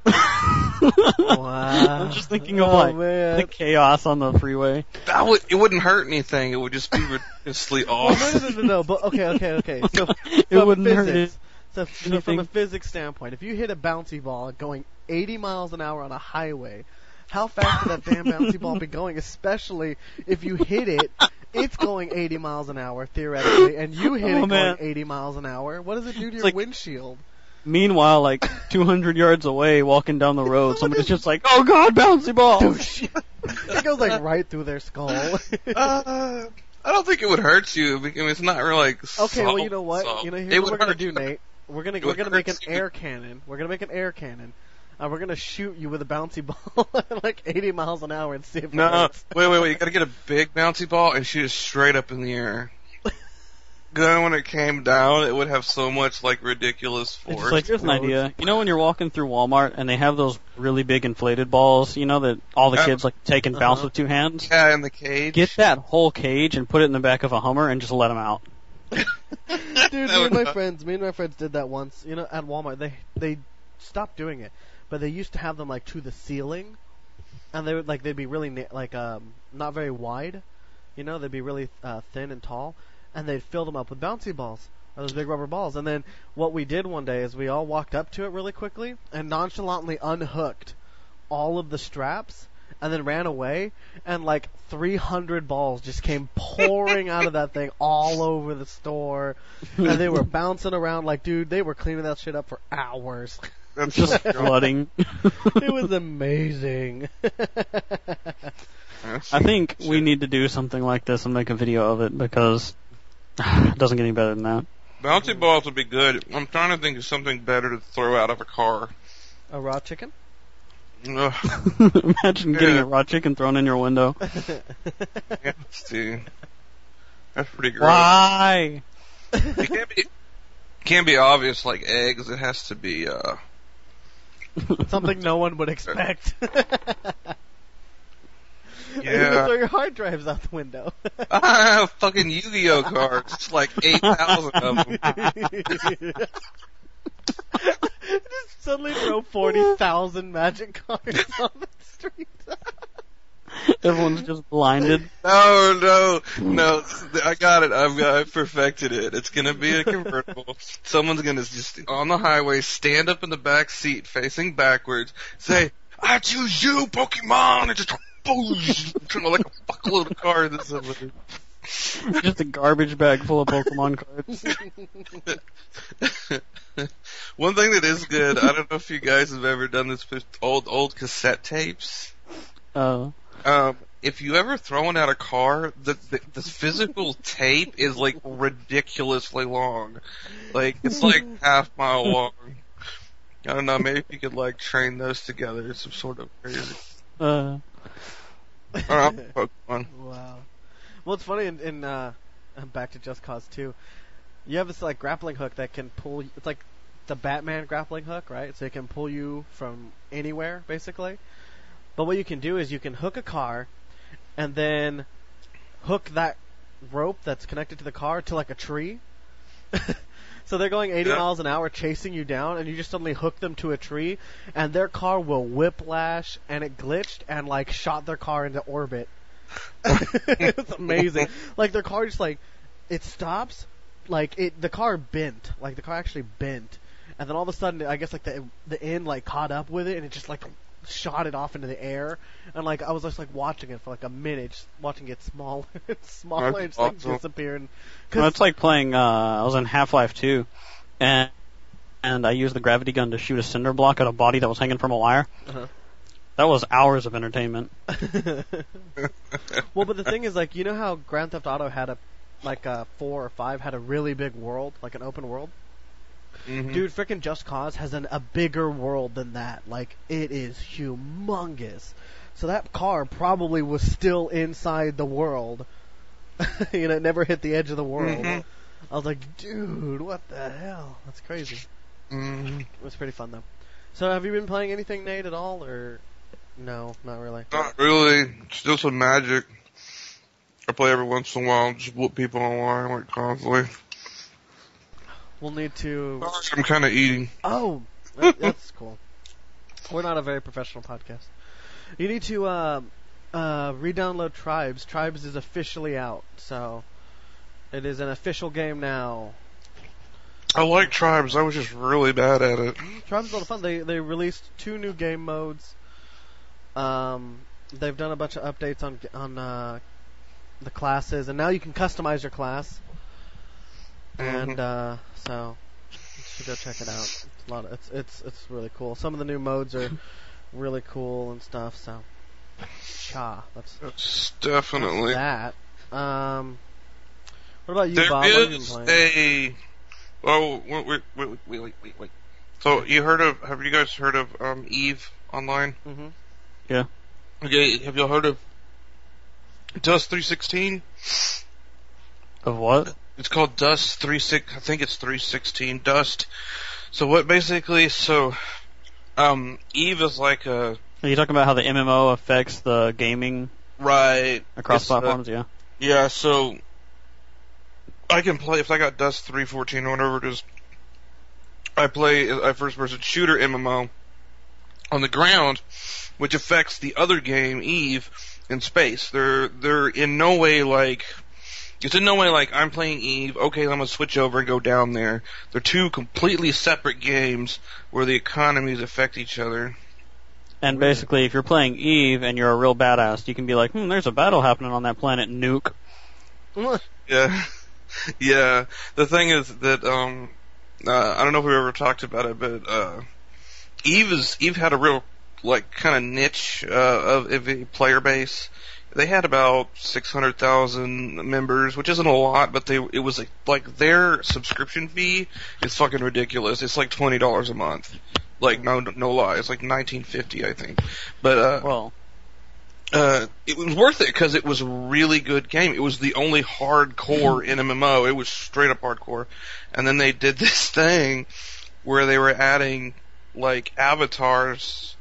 I'm just thinking of like the chaos on the freeway. It wouldn't hurt anything. It would just be ridiculously awesome. No. But okay. So It wouldn't hurt it. So from a physics standpoint, if you hit a bouncy ball going 80 miles an hour on a highway, how fast would that damn bouncy ball be going? Especially if you hit it, it's going 80 miles an hour theoretically, and you hit it going 80 miles an hour. What does it do to your windshield? Meanwhile, like 200 yards away, walking down the road, somebody's just like, "Oh God, bouncy ball!" It goes like right through their skull. I don't think it would hurt you. Because it's not really like. Okay, well, you know what? Salt. Here's what we're gonna do, Nate. We're gonna make an air cannon. We're gonna make an air cannon. We're gonna shoot you with a bouncy ball at like 80 miles an hour and see if it works. Wait. You gotta get a big bouncy ball and shoot it straight up in the air. Then when it came down, it would have so much like ridiculous force. It's like, here's an idea. You know when you're walking through Walmart and they have those really big inflated balls, you know, that all the kids like take and bounce with two hands? Yeah, in the cage. Get that whole cage and put it in the back of a Hummer and just let them out. Dude, me and my friends did that once. You know, at Walmart, they stopped doing it, but they used to have them like to the ceiling, and they'd be really not very wide. You know, they'd be really thin and tall. And they'd fill them up with bouncy balls, or those big rubber balls. And then what we did one day is we all walked up to it really quickly and nonchalantly unhooked all of the straps and then ran away. And like 300 balls just came pouring out of that thing all over the store. And they were bouncing around like, dude, they were cleaning that shit up for hours. That's Just flooding. It was amazing. I think we need to do something like this and make a video of it because it doesn't get any better than that. Bouncy balls would be good. I'm trying to think of something better to throw out of a car. A raw chicken? Ugh. Imagine getting a raw chicken thrown in your window. Yeah, see. That's pretty gross. Why? It can't be obvious like eggs. It has to be Something no one would expect. Yeah. Throw your hard drives out the window. I have fucking Yu-Gi-Oh cards. It's like 8,000 of them. Just suddenly throw 40,000 magic cards on the street. Everyone's just blinded. No. I got it. I've perfected it. It's gonna be a convertible. Someone's gonna just on the highway stand up in the back seat, facing backwards, say, "I choose you, Pokemon," and just boom, like a fuckload of cards. Just a garbage bag full of Pokemon cards. One thing that is good, I don't know if you guys have ever done this with old cassette tapes. If you ever thrown out a car, the physical tape is like ridiculously long. Like it's like half-mile long. I don't know, maybe if you could like train those together, some sort of crazy. Pokemon. Wow. Well, it's funny in back to Just Cause 2. You have this like grappling hook that can pull. It's like the Batman grappling hook, right? So it can pull you from anywhere, basically. But what you can do is you can hook a car, and then hook that rope that's connected to the car to like a tree. So they're going 80 miles an hour chasing you down, and you just suddenly hook them to a tree, and their car will whiplash, and it glitched and like shot their car into orbit. It's amazing. Like their car just like it stops, like the car bent, like the car actually bent, and then all of a sudden I guess like the end like caught up with it, and it just like shot it off into the air, and like I was just like watching it for like a minute, just watching it smaller and smaller, and just like disappearing. Well, it's like playing. I was in Half-Life 2, and I used the gravity gun to shoot a cinder block at a body that was hanging from a wire. Uh-huh. That was hours of entertainment. Well, but the thing is, like, you know how Grand Theft Auto had a 4 or 5 had a really big world, like an open world? Mm-hmm. Dude, frickin' Just Cause has a bigger world than that. Like, it is humongous. So that car probably was still inside the world. You know, it never hit the edge of the world. Mm-hmm. I was like, dude, what the hell? That's crazy. Mm-hmm. It was pretty fun, though. So have you been playing anything, Nate, at all, or no, not really? Not really. Still some Magic. I play every once in a while, just whoop people online, like constantly. We'll need to... I'm kind of eating. Oh, that's cool. We're not a very professional podcast. You need to re-download Tribes. Tribes is officially out, so it is an official game now. I like Tribes. I was just really bad at it. Tribes is a lot of fun. They released 2 new game modes. They've done a bunch of updates on the classes, and now you can customize your class. And so you should go check it out. It's really cool. Some of the new modes are really cool and stuff. So, that's definitely that. What about you, there Bob? What have you been is playing? wait. So have you guys heard of Eve Online? Mm-hmm. Yeah. Okay, have y'all heard of Dust 316? Of what? It's called Dust 36. I think it's 316 Dust. So what basically? Eve is like a. Are you talking about how the MMO affects the gaming Right across platforms? Yeah. Yeah. So I can play if I got Dust 314 or whatever it is. I play a first-person shooter MMO on the ground, which affects the other game, Eve, in space. They're in no way like. It's in no way like, I'm playing Eve, okay, I'm gonna switch over and go down there. They're 2 completely separate games where the economies affect each other. And basically, if you're playing Eve and you're a real badass, you can be like, there's a battle happening on that planet, nuke. Yeah. Yeah. The thing is that, I don't know if we ever talked about it, but, Eve had a real, like, kind of niche, of a player base. they had about 600,000 members, which isn't a lot, but it was like their subscription fee is fucking ridiculous. It's like $20 a month. Like no lie, it's like $19.50 I think. But it was worth it because it was a really good game. It was the only hardcore MMO. It was straight up hardcore. And then they did this thing where they were adding like avatars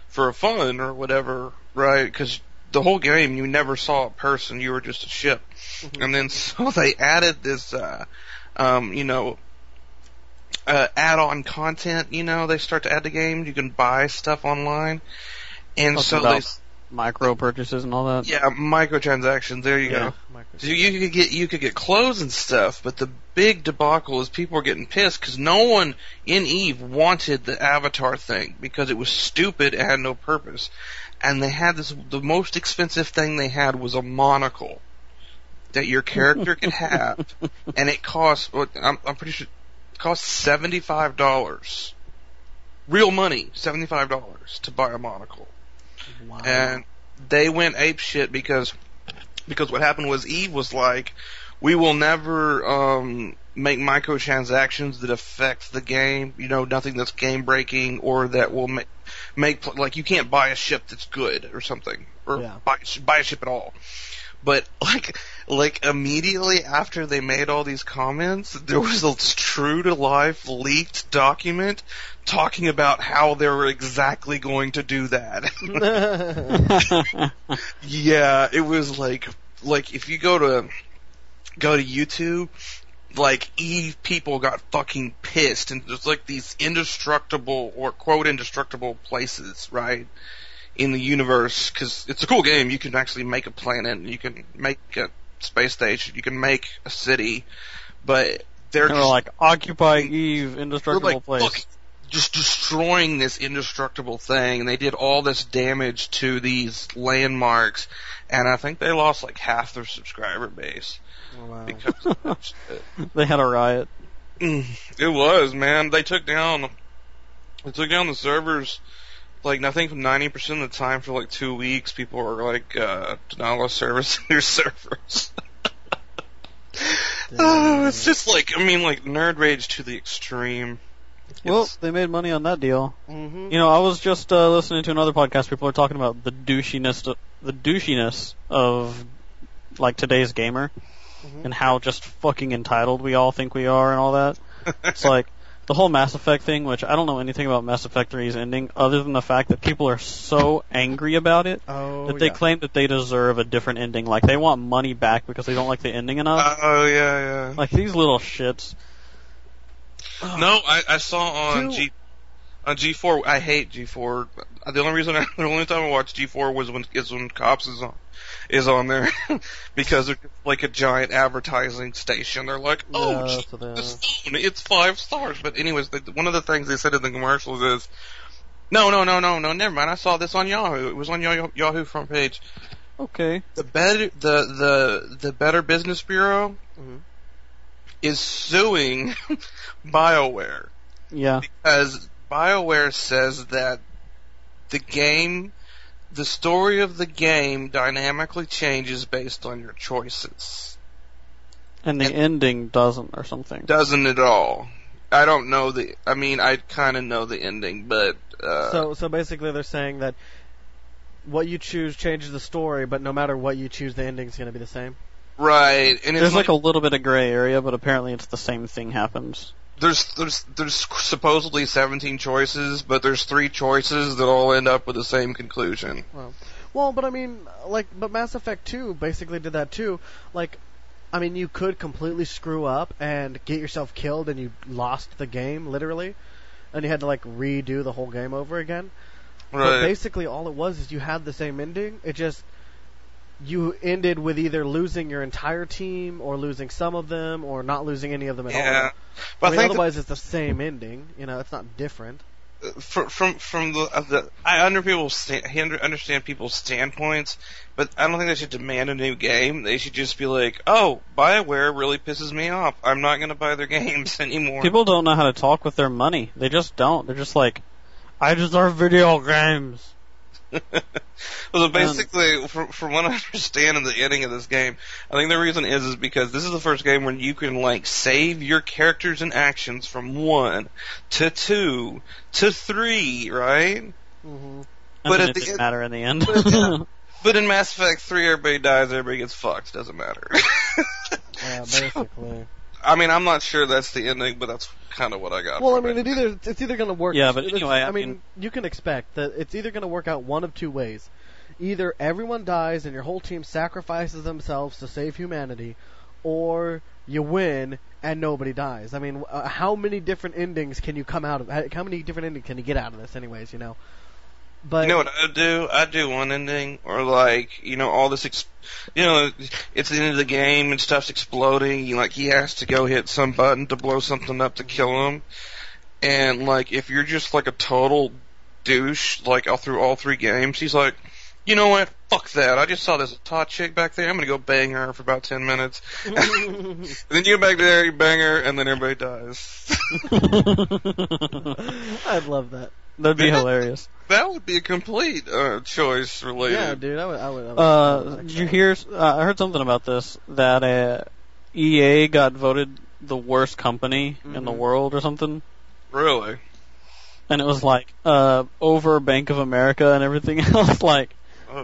for fun or whatever, right? Because the whole game you never saw a person, you were just a ship. Mm-hmm. And then so they added this, add-on content. They start to add the game. You can buy stuff online, and so they micro purchases and all that. Yeah, microtransactions. There you go. So you could get clothes and stuff, but the big debacle is people were getting pissed because no one in EVE wanted the avatar thing because it was stupid and had no purpose. And they had the most expensive thing they had was a monocle that your character could have, and it cost, I'm pretty sure, it cost $75. Real money, $75 to buy a monocle. Wow. And they went apeshit because what happened was EVE was like, we will never make microtransactions that affect the game, nothing that's game breaking or that will make like you can't buy a ship that's good or something, or buy a ship at all. But like immediately after they made all these comments, there was a true to life leaked document talking about how they were exactly going to do that. Yeah, it was like if you go to YouTube, like EVE people got fucking pissed, and there's like these indestructible or quote indestructible places, right, in the universe, because it's a cool game. You can actually make a planet, you can make a space station, you can make a city, but they're just like occupy EVE, indestructible place. Look, just destroying this indestructible thing, and they did all this damage to these landmarks, and I think they lost like half their subscriber base. Oh, wow. Because of that shit. They had a riot. It was, man. They took down the servers, like, I think 90% of the time for like 2 weeks. People were like, denial of service in their servers. It's just like, like nerd rage to the extreme. Well, they made money on that deal. Mm-hmm. I was just listening to another podcast. People are talking about the douchiness of like today's gamer, and how just fucking entitled we all think we are and all that. It's like the whole Mass Effect thing, which I don't know anything about Mass Effect 3's ending other than the fact that people are so angry about it that they claim that they deserve a different ending. Like they want money back because they don't like the ending enough. Oh yeah. Like these little shits. No, I saw on G4. I hate G4. The only time I watch G4 was when Cops is on there because they're like a giant advertising station. They're like, this phone, it's 5 stars. But anyways, one of the things they said in the commercials is, no, never mind. I saw this on Yahoo. It was on Yahoo front page. Okay. The Better Business Bureau is suing BioWare. Yeah. Because BioWare says that the story of the game dynamically changes based on your choices. And the ending doesn't, or something. Doesn't at all. I don't know I kind of know the ending, but... So basically they're saying that what you choose changes the story, but no matter what you choose, the ending's going to be the same? Right. And there's like a little bit of gray area, but apparently it's the same thing happens. There's supposedly 17 choices, but there's 3 choices that all end up with the same conclusion. Well, but but Mass Effect 2 basically did that too. You could completely screw up and get yourself killed and you lost the game, literally. And you had to, redo the whole game over again. Right. But basically all it was is you had the same ending. It just... You ended with either losing your entire team, or losing some of them, or not losing any of them at all. Yeah, but otherwise it's the same ending. It's not different. From I understand people's standpoints, but I don't think they should demand a new game. They should just be like, "Oh, BioWare really pisses me off. I'm not going to buy their games anymore." People don't know how to talk with their money. They just don't. They're just like, "I deserve video games." Well, so basically, from what I understand of the ending of this game, I think the reason is because this is the first game where you can, like, save your characters and actions from 1 to 2 to 3, right? Mm-hmm. But it didn't matter in the end. But in Mass Effect 3, everybody dies, everybody gets fucked. Doesn't matter. Yeah, basically. I mean, I'm not sure that's the ending, but that's kind of what I got. Well, I from mean, it's either going to work. Yeah, but anyway, I mean, you can expect that it's either going to work out one of two ways. Either everyone dies and your whole team sacrifices themselves to save humanity, or you win and nobody dies. I mean, how many different endings can you come out of? How many different endings can you get out of this, anyways? You know. But you know what I'd do? I'd do one ending, or like, you know, all this, it's the end of the game and stuff's exploding. Like, he has to go hit some button to blow something up to kill him. And like, if you're just like a total douche, like all through all 3 games, he's like, you know what? Fuck that. I just saw this hot chick back there. I'm gonna go bang her for about 10 minutes. And then you go back there, you bang her, and then everybody dies. I'd love that. That'd be hilarious. That would be a complete choice related. Yeah, dude, I would Did you hear? I heard something about this, that EA got voted the worst company in the world or something. Really? And it was like over Bank of America and everything else. Like,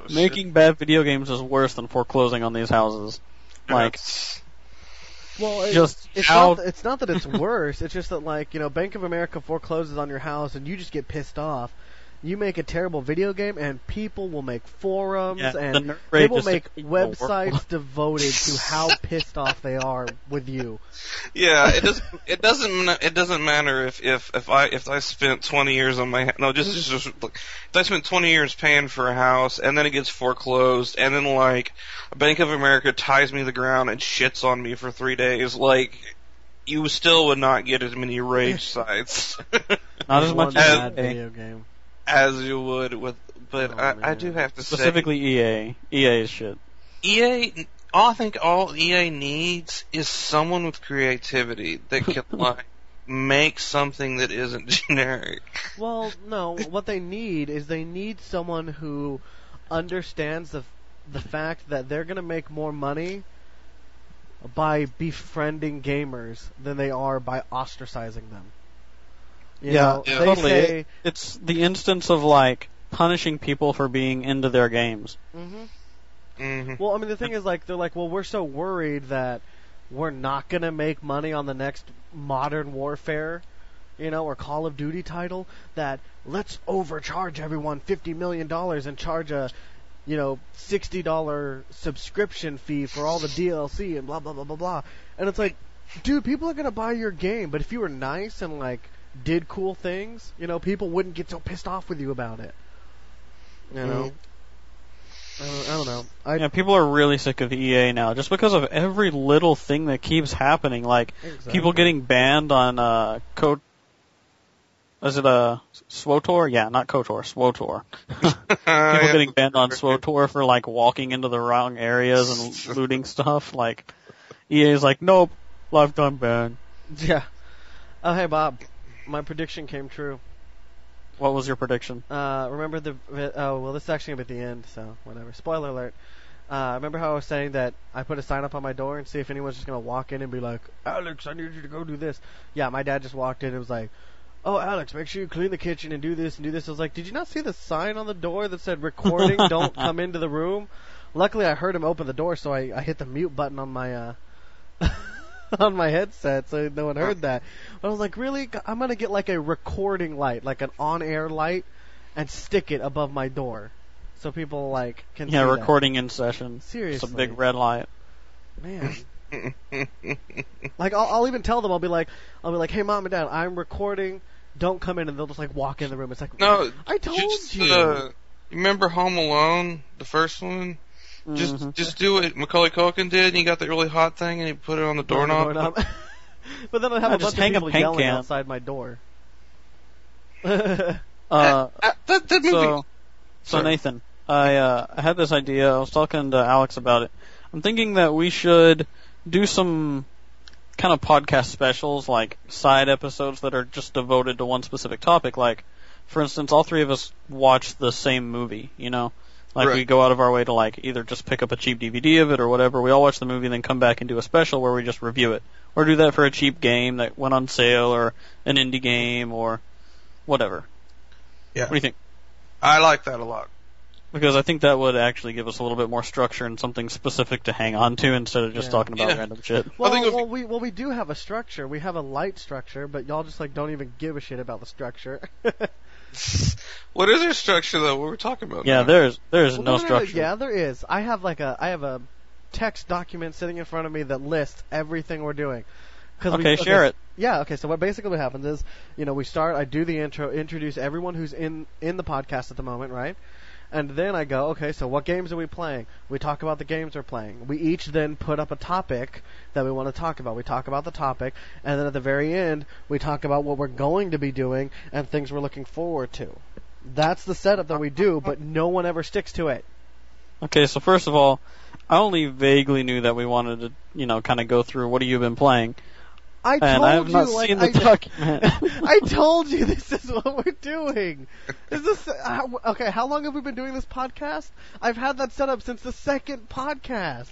making bad video games is worse than foreclosing on these houses. Like, well, it's not that it's worse. It's just that, like, you know, Bank of America forecloses on your house and you just get pissed off. You make a terrible video game, and people will make forums, and they will make websites devoted to how pissed off they are with you. Yeah, it doesn't matter if I spent 20 years on my just if I spent 20 years paying for a house, and then it gets foreclosed, and then like Bank of America ties me to the ground and shits on me for 3 days, like, you still would not get as many rage sites. Not as much as a video game. As you would with, but I do have to say, specifically EA. EA is shit. I think all EA needs is someone with creativity that can like make something that isn't generic. Well, no, what they need is someone who understands the fact that they're going to make more money by befriending gamers than they are by ostracizing them. You know, totally. It's the instance of, like, punishing people for being into their games. Mm-hmm. Mm-hmm. Well, I mean, the thing is, like, they're like, well, we're so worried that we're not going to make money on the next Modern Warfare, you know, or Call of Duty title, that let's overcharge everyone $50 million and charge a, you know, $60 subscription fee for all the DLC and blah, blah, blah, blah, blah. And it's like, dude, people are going to buy your game, but if you were nice and, like, did cool things, you know, people wouldn't get so pissed off with you about it. You know? I don't know. Yeah, people are really sick of EA now, just because of every little thing that keeps happening. Like, people getting banned on, is it SWTOR? Yeah, not KOTOR, SWTOR. People getting banned on SWTOR for, like, walking into the wrong areas and looting stuff. Like, EA's like, nope, lifetime ban. Yeah. Oh, hey, Bob. My prediction came true. What was your prediction? Remember this is actually going to be at the end, so whatever. Spoiler alert. Remember how I was saying that I put a sign up on my door and see if anyone's just going to walk in and be like, Alex, I need you to go do this. Yeah, my dad just walked in and was like, oh, Alex, make sure you clean the kitchen and do this and do this. I was like, did you not see the sign on the door that said recording, don't come into the room? Luckily, I heard him open the door, so I hit the mute button on my on my headset, so no one heard that. But I was like, really? I'm going to get like a recording light, like an on-air light, and stick it above my door so people like can see recording that. In session. Seriously. It's a big red light. Man. Like, I'll even tell them, I'll be like, hey, Mom and Dad, I'm recording, don't come in, and they'll just like walk in the room. It's like, no, I told you. You remember Home Alone, the first one? Just do what Macaulay Culkin did, and he got that really hot thing, and he put it on the doorknob. But then I'd have a bunch of people yelling outside my door. That movie. So Nathan, I had this idea. I was talking to Alex about it. I'm thinking that we should do some kind of podcast specials, like side episodes that are just devoted to one specific topic, like for instance, all three of us watch the same movie, you know? Like, Right. we go out of our way to, like, either just pick up a cheap DVD of it or whatever. We all watch the movie and then come back and do a special where we just review it. Or do that for a cheap game that went on sale or an indie game or whatever. Yeah. What do you think? I like that a lot. Because I think that would actually give us a little bit more structure and something specific to hang on to instead of just Yeah. talking about Yeah. random shit. Well, think it would we do have a structure. We have a light structure, but y'all just like don't even give a shit about the structure. What is your structure though? What we're talking about? Yeah, now? there's Well, no structure. Yeah, there is. I have a text document sitting in front of me that lists everything we're doing. Okay, share it. Yeah, okay, so what basically happens is, we start, I do the intro, introduce everyone who's in the podcast at the moment, right? And then I go, okay, so what games are we playing? We talk about the games we're playing. We each then put up a topic that we want to talk about. We talk about the topic, and then at the very end, we talk about what we're going to be doing and things we're looking forward to. That's the setup that we do, but no one ever sticks to it. Okay, so first of all, I only vaguely knew that we wanted to, kind of go through what have you been playing. I And told I have you, not like, seen the document. I told you this is what we're doing. Is this okay? How long have we been doing this podcast? I've had that set up since the second podcast.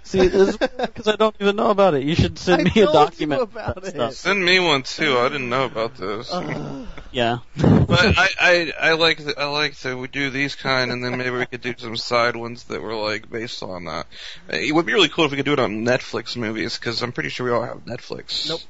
See, this is because I don't even know about it. You should send I me a told you document about that it. stuff. Send me one too. I didn't know about this. Yeah. But I like that we do these kind, and then maybe we could do some side ones that were like based on that. It would be really cool if we could do it on Netflix movies, because I'm pretty sure we all have Netflix. Nope.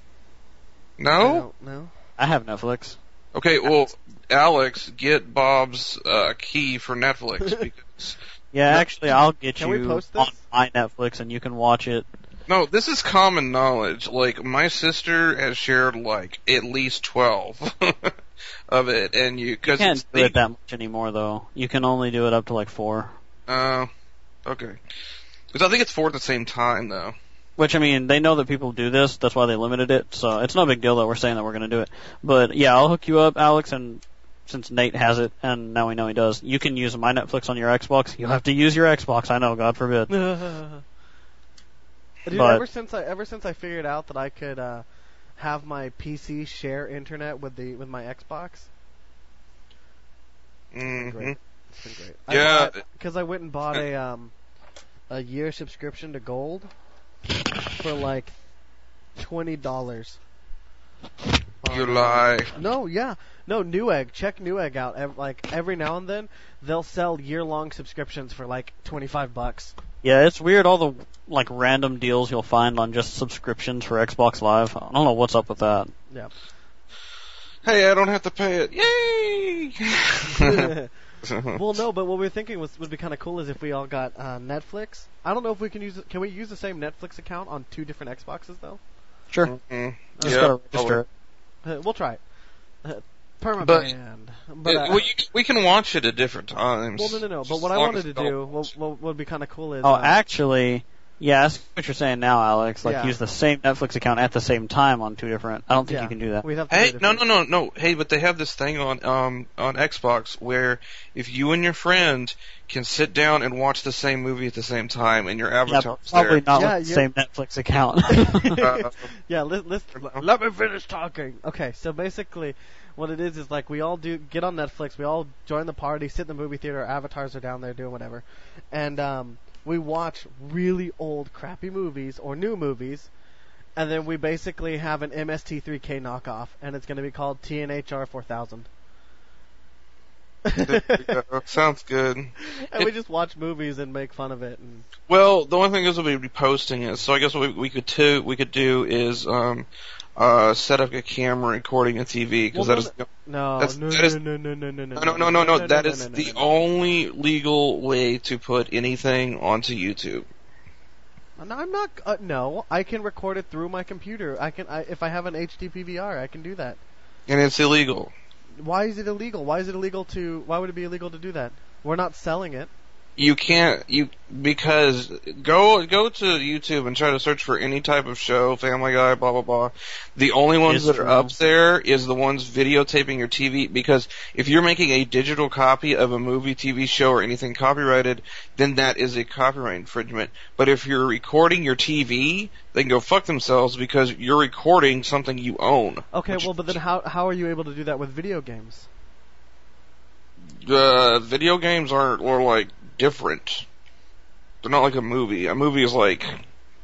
No? No. I have Netflix. Okay, well, Alex, get Bob's key for Netflix, because Yeah, actually, I'll get Can we you post this? on my Netflix and you can watch it. no, this is common knowledge. Like, my sister has shared like at least 12 of it, and You can't do it that much anymore, though. You can only do it up to like 4. Okay. Because I think it's 4 at the same time, though. Which, I mean, they know that people do this. That's why they limited it. So it's no big deal that we're saying that we're going to do it. But, yeah, I'll hook you up, Alex, and since Nate has it, and now we know he does, you can use my Netflix on your Xbox. You'll have to use your Xbox. I know, God forbid. Dude, But- ever since I figured out that I could have my PC share internet with my Xbox, it's been great. It's been great. Yeah. Because I went and bought a year subscription to Gold for like $20. You lie. No, yeah. No, Newegg. Check Newegg out. Every now and then, they'll sell year-long subscriptions for like $25. Yeah, it's weird all the like random deals you'll find on just subscriptions for Xbox Live. I don't know what's up with that. Yeah. Hey, I don't have to pay it. Yay! Well, no, but what we were thinking would be kind of cool is if we all got Netflix. I don't know if we can use. Can we use the same Netflix account on 2 different Xboxes though? Sure. Mm, Just yeah, gotta register it. We'll try it. Permaband. But we can watch it at different times. well, no. But Just what as I long wanted as to it do, don't- what would be kind of cool is. Oh, actually, yeah, that's what you're saying now, Alex. Like, Yeah. use the same Netflix account at the same time on 2 different. I don't think yeah, you can do that. We'd have to Hey, do no. different- Hey, but they have this thing on Xbox where if you and your friend can sit down and watch the same movie at the same time, and your Yeah, avatar's but probably not Yeah, with the you're- same Netflix account. there. Yeah, let me finish talking. Okay, so basically, what it is like we all get on Netflix, we all join the party, sit in the movie theater, our avatars are down there doing whatever, and we watch really old, crappy movies or new movies, and then we basically have an MST3K knockoff, and it's going to be called TNHR 4000. There we go. Sounds good. And we just watch movies and make fun of it. And Well, the only thing is we'll be posting it. So I guess what we could do is set up a camera recording a TV, because that is no. That is the only legal way to put anything onto YouTube. No, I'm not. No, I can record it through my computer. If I have an HD PVR, I can do that. And it's illegal. Why is it illegal? Why would it be illegal to do that? We're not selling it. You can't, because go to YouTube and try to search for any type of show, Family Guy, blah, blah, blah. The only ones that are up there is the ones videotaping your TV, because if you're making a digital copy of a movie, TV show, or anything copyrighted, then that is a copyright infringement. But if you're recording your TV, they can go fuck themselves, because you're recording something you own. Okay, well, but then how are you able to do that with video games? video games are like different. They're not like a movie. A movie is like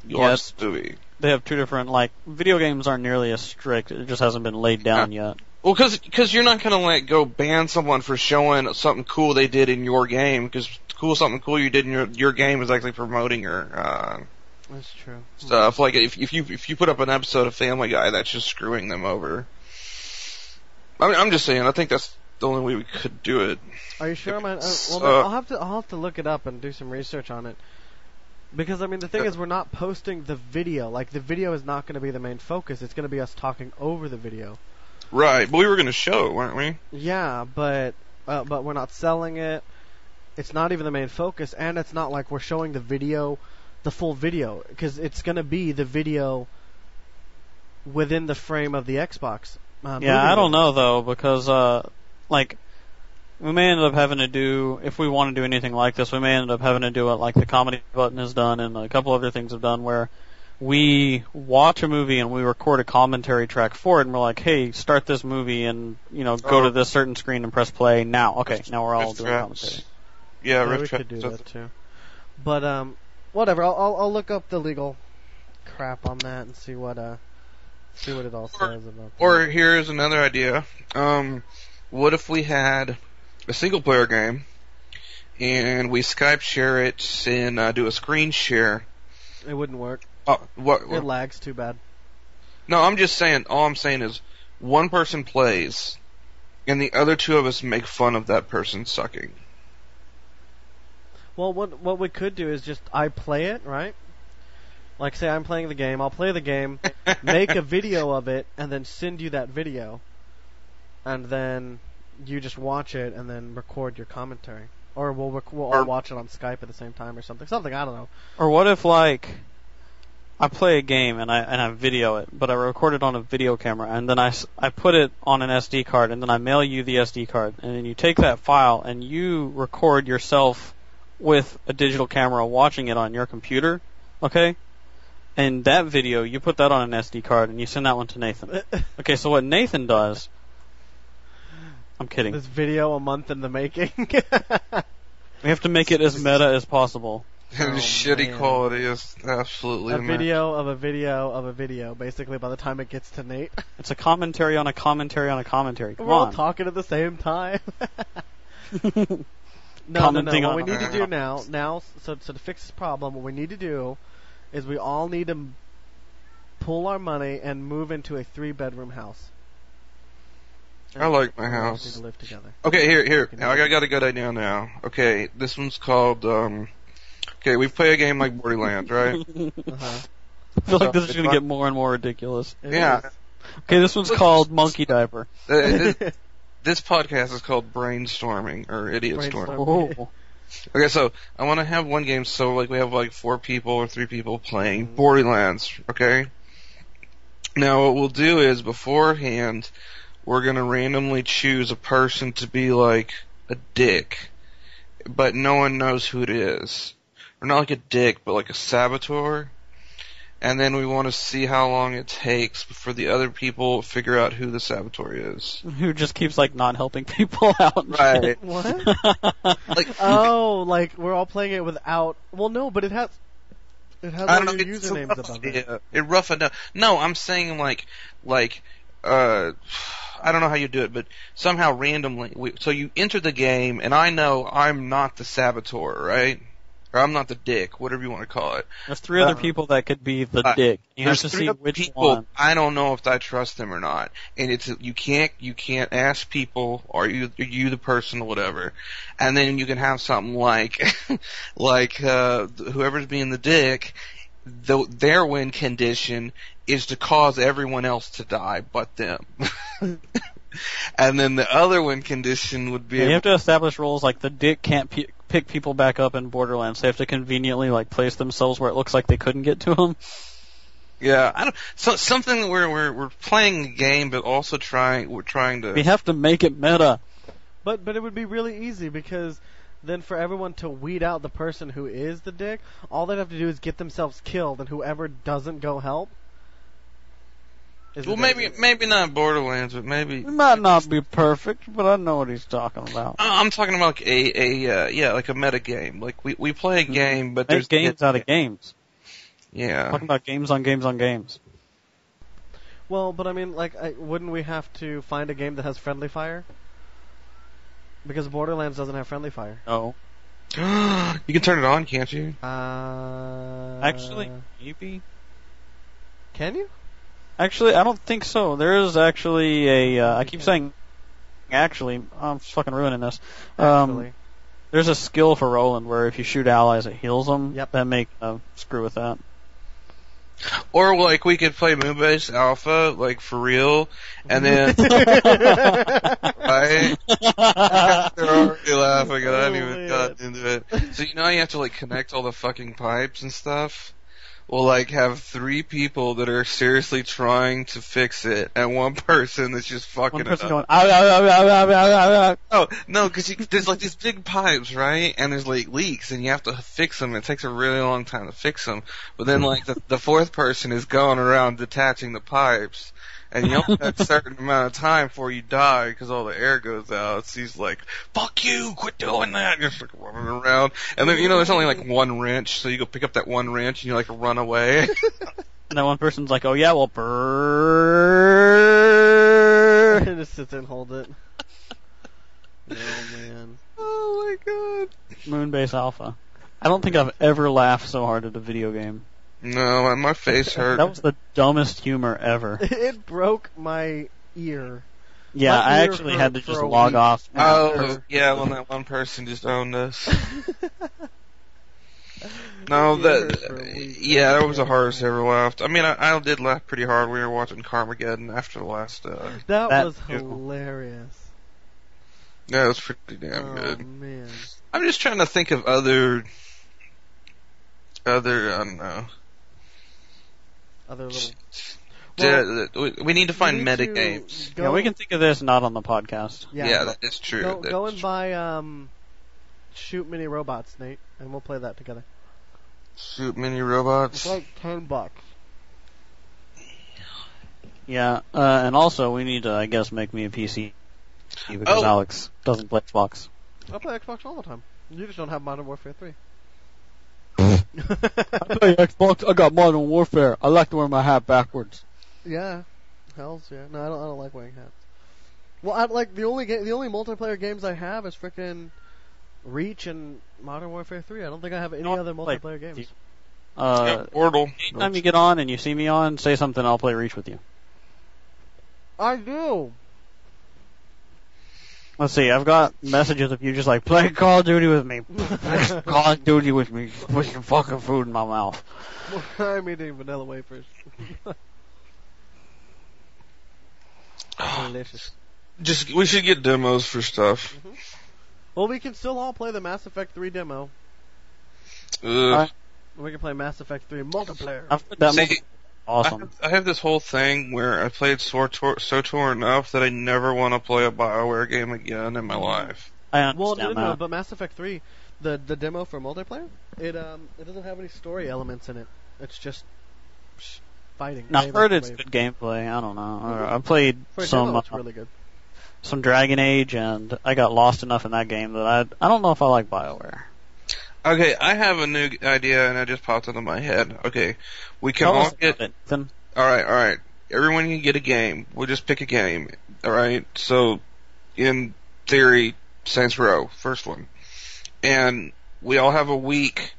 you watch the movie. They have two different, like, video games aren't nearly as strict. It just hasn't been laid down yet. Well, because you're not gonna like go ban someone for showing something cool they did in your game, because something cool you did in your game is actually promoting your That's true. stuff. Like if you put up an episode of Family Guy, that's just screwing them over. I mean, I'm just saying. I think that's the only way we could do it. Are you sure, man? I'll have to look it up and do some research on it. Because, I mean, the thing is, we're not posting the video. Like, the video is not going to be the main focus. It's going to be us talking over the video. Right, but we were going to show it, weren't we? Yeah, but we're not selling it. It's not even the main focus, and it's not like we're showing the video, the full video, because it's going to be the video within the frame of the Xbox. Yeah, I don't know, though, because, like, we may end up having to do, if we want to do anything like this, we may end up having to do it like the Comedy Button has done and a couple other things have done, where we watch a movie and we record a commentary track for it, and we're like, hey, start this movie and, go to this certain screen and press play now. Okay, now we're all doing commentary. Yeah, we could do that too. But, whatever, I'll look up the legal crap on that and see what it all says about that. Or here's another idea. What if we had a single player game and we Skype share it and do a screen share? It wouldn't work. What? It lags too bad. No, I'm just saying, all I'm saying is one person plays and the other two of us make fun of that person sucking. Well, what we could do is just I play it, right? Like, say I'm playing the game, I'll play the game, make a video of it, and then send you that video. And then you just watch it and then record your commentary. Or we'll all watch it on Skype at the same time or something. Something, I don't know. Or what if, like, I play a game and I video it, but I record it on a video camera, and then I put it on an SD card, and then I mail you the SD card, and then you take that file and you record yourself with a digital camera watching it on your computer, okay? And that video, you put that on an SD card and you send that one to Nathan. Okay, so what Nathan does... I'm kidding. This video a month in the making. We have to make it as meta as possible. And shitty quality is absolutely a video of a video of a video, basically, by the time it gets to Nate. It's a commentary on a commentary on a commentary. Come We're all on. talking at the same time. No. What we need to do now, so to fix this problem, what we need to do is we all need to pull our money and move into a 3-bedroom house. I like my house. Need to live together. Okay, here. I got a good idea now. Okay, this one's called, okay, we play a game like Borderlands, right? Uh-huh. I feel like this is going to get more and more ridiculous. Yeah. Okay, this one's called Monkey Diaper. This podcast is called Brainstorming, or Idiot Storm. Oh. Okay, so I want to have one game, so like we have like 4 people or 3 people playing Borderlands, okay? Now what we'll do is, beforehand, we're going to randomly choose a person to be like a dick, but no one knows who it is. Or not like a dick, but like a saboteur. And then we want to see how long it takes for the other people to figure out who the saboteur is. Who just keeps, like, not helping people out. Right. What? Like, we're all playing it without... Well, no, but it has all your usernames above it. It rough enough. No, I'm saying like, I don't know how you do it, but somehow randomly. So you enter the game, and I know I'm not the saboteur, right? Or I'm not the dick, whatever you want to call it. There's 3 other people that could be the dick. You have to see which people, one. I don't know if I trust them or not. And you can't ask people, are you the person or whatever. And then you can have something like, whoever's being the dick, their win condition is to cause everyone else to die but them. And then the other win condition would be... Yeah, you have to establish rules like the dick can't pick people back up in Borderlands. They have to conveniently like place themselves where it looks like they couldn't get to them. Yeah, something where we're playing a game, but also we're trying to... We have to make it meta. But it would be really easy, because then for everyone to weed out the person who is the dick, all they'd have to do is get themselves killed, and whoever doesn't go help... Is Well, it- maybe not Borderlands, but maybe. It might not be perfect, but I know what he's talking about. I'm talking about like like a meta game. Like we play a game, but there's Make games out of games. Yeah. Talking about games on games on games. Well, but I mean, like, wouldn't we have to find a game that has friendly fire? Because Borderlands doesn't have friendly fire. No. You can turn it on, can't you? Actually, maybe. Can you? Actually, I don't think so. There is actually a. I keep saying, actually, I'm fucking ruining this. Actually. There's a skill for Roland where if you shoot allies, it heals them. Yep. That make screw with that. Or like we could play Moonbase Alpha, like for real, and then right? They're already laughing, and I haven't even gotten into it. So you know you have to like connect all the fucking pipes and stuff. We'll like have 3 people that are seriously trying to fix it, and one person that's just fucking One it person up. going, ow, ow, ow, ow, ow, ow, ow. Oh, no, because there's like these big pipes, right? And there's like leaks, and you have to fix them. It takes a really long time to fix them. But then like the 4th person is going around detaching the pipes, and you only have a certain amount of time before you die because all the air goes out. So he's like, "Fuck you! Quit doing that!" You're just like running around, and then there's only like one wrench, so you go pick up that one wrench and you like run away. And then one person's like, oh yeah, well, brrrr. Just sit there and hold it. Oh man. Oh my god. Moonbase Alpha. I don't think I've ever laughed so hard at a video game. No, my face hurt. That was the dumbest humor ever. It broke my ear. Yeah, My I ear actually hurt had to for just a log week. off. Oh, yeah, when that one person just owned us. No, For a week. yeah, that was the hardest I ever laughed. I mean, I did laugh pretty hard when we were watching Carmageddon after the last, That That- was hilarious. yeah, it was pretty damn Oh good. man. I'm just trying to think of other, I don't know. Other little. We need to find need meta to games. Go, Yeah, we can think of this not on the podcast. Yeah, that is true. Go, That go is and true. buy Shoot Mini Robots, Nate, and we'll play that together. Shoot mini robots. It's like $10. Yeah, and also we need to, I guess, make me a PC because Oh. Alex doesn't play Xbox. I play Xbox all the time. You just don't have Modern Warfare 3. I play Xbox. I got Modern Warfare. I like to wear my hat backwards. Yeah. Hells yeah. No, I don't like wearing hats. Well, I like the only multiplayer games I have is frickin' Reach and Modern Warfare 3. I don't think I have any don't other play multiplayer games. Yeah, Portal. Anytime you get on and you see me on, say something. I'll play Reach with you. I do. Let's see. I've got messages of you just like play Call of Duty with me. Play Call of Duty with me. Put your fucking food in my mouth. I'm eating vanilla wafers. Delicious. We should get demos for stuff. Well, we can still all play the Mass Effect 3 demo. Ugh. We can play Mass Effect 3 multiplayer. I've heard that See, movie. Awesome. I have this whole thing where I played SWTOR enough that I never want to play a BioWare game again in my life. I Well, understand no, that. but Mass Effect 3, the demo for multiplayer, it doesn't have any story elements in it. It's just fighting. I've wave heard after it's wave. good gameplay. I don't know. I played For a some demo, it's really good. some Dragon Age, and I got lost enough in that game that I don't know if I like BioWare. Okay, I have a new idea and it just popped into my head. Okay, we can Tell all us get. about it, Ethan. Alright. Everyone can get a game. We'll just pick a game. Alright? So, in theory, Saints Row, first one. And we all have a week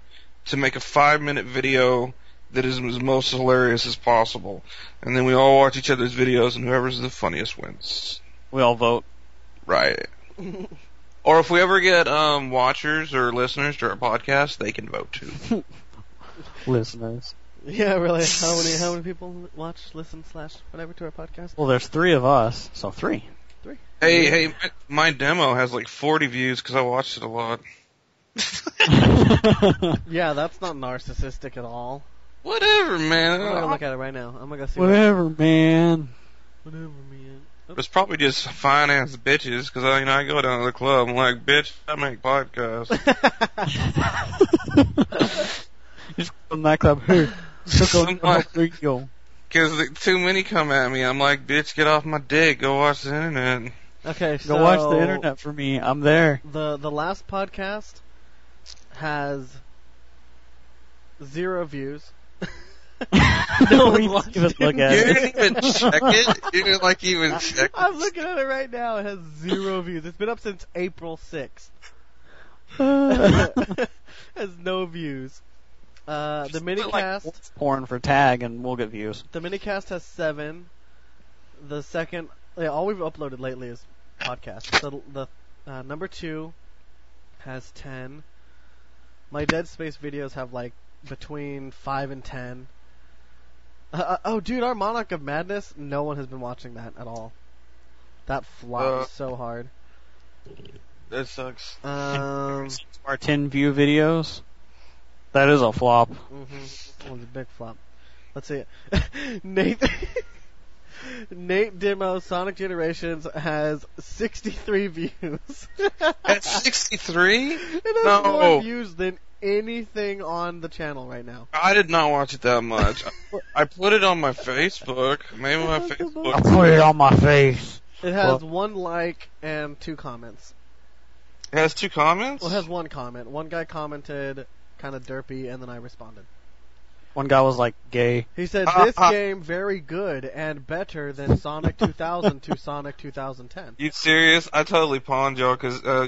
to make a 5-minute video that is as most hilarious as possible. And then we all watch each other's videos and whoever's the funniest wins. We all vote. Right. Or if we ever get watchers or listeners to our podcast, they can vote too. Listeners. Yeah, really. How many people watch, listen, / whatever to our podcast? Well, there's 3 of us, so 3. Hey, my demo has like 40 views because I watched it a lot. Yeah, that's not narcissistic at all. Whatever, man. I'm gonna look at it right now. I'm gonna go see. Whatever, man. Whatever, man. It's probably just fine ass bitches because I go down to the club. I'm like, bitch, I make podcasts. Just go to the nightclub. Hey, check out Come on. radio. because too many come at me. I'm like, bitch, get off my dick. Go watch the internet. Okay, so Go watch the internet for me. I'm there. The last podcast has 0 views. No one watched even it. look at You it. didn't even check it. You didn't like even check it. I'm looking at it right now. It has 0 views. It's been up since April 6th. Has no views. The minicast. Porn for tag and we'll get views. The minicast has 7. The second, all we've uploaded lately is podcasts. So the number 2 has 10. My Dead Space videos have like between 5 and 10. Oh, dude, our Monarch of Madness. No one has been watching that at all. That flopped so hard. That sucks. Our 10 view videos. That is a flop. It was a big flop. Let's see it. Nate Demo Sonic Generations has 63 views. At 63? It has No. more views than anything on the channel right now. I did not watch it that much. I put it on my Facebook. Maybe my Facebook. put it on my face. It has 1 like and 2 comments. It has 2 comments? Well, it has 1 comment. One guy commented kind of derpy, and then I responded. One guy was like gay. He said, this game very good and better than Sonic 2000 to Sonic 2010. You serious? I totally pawned y'all because, I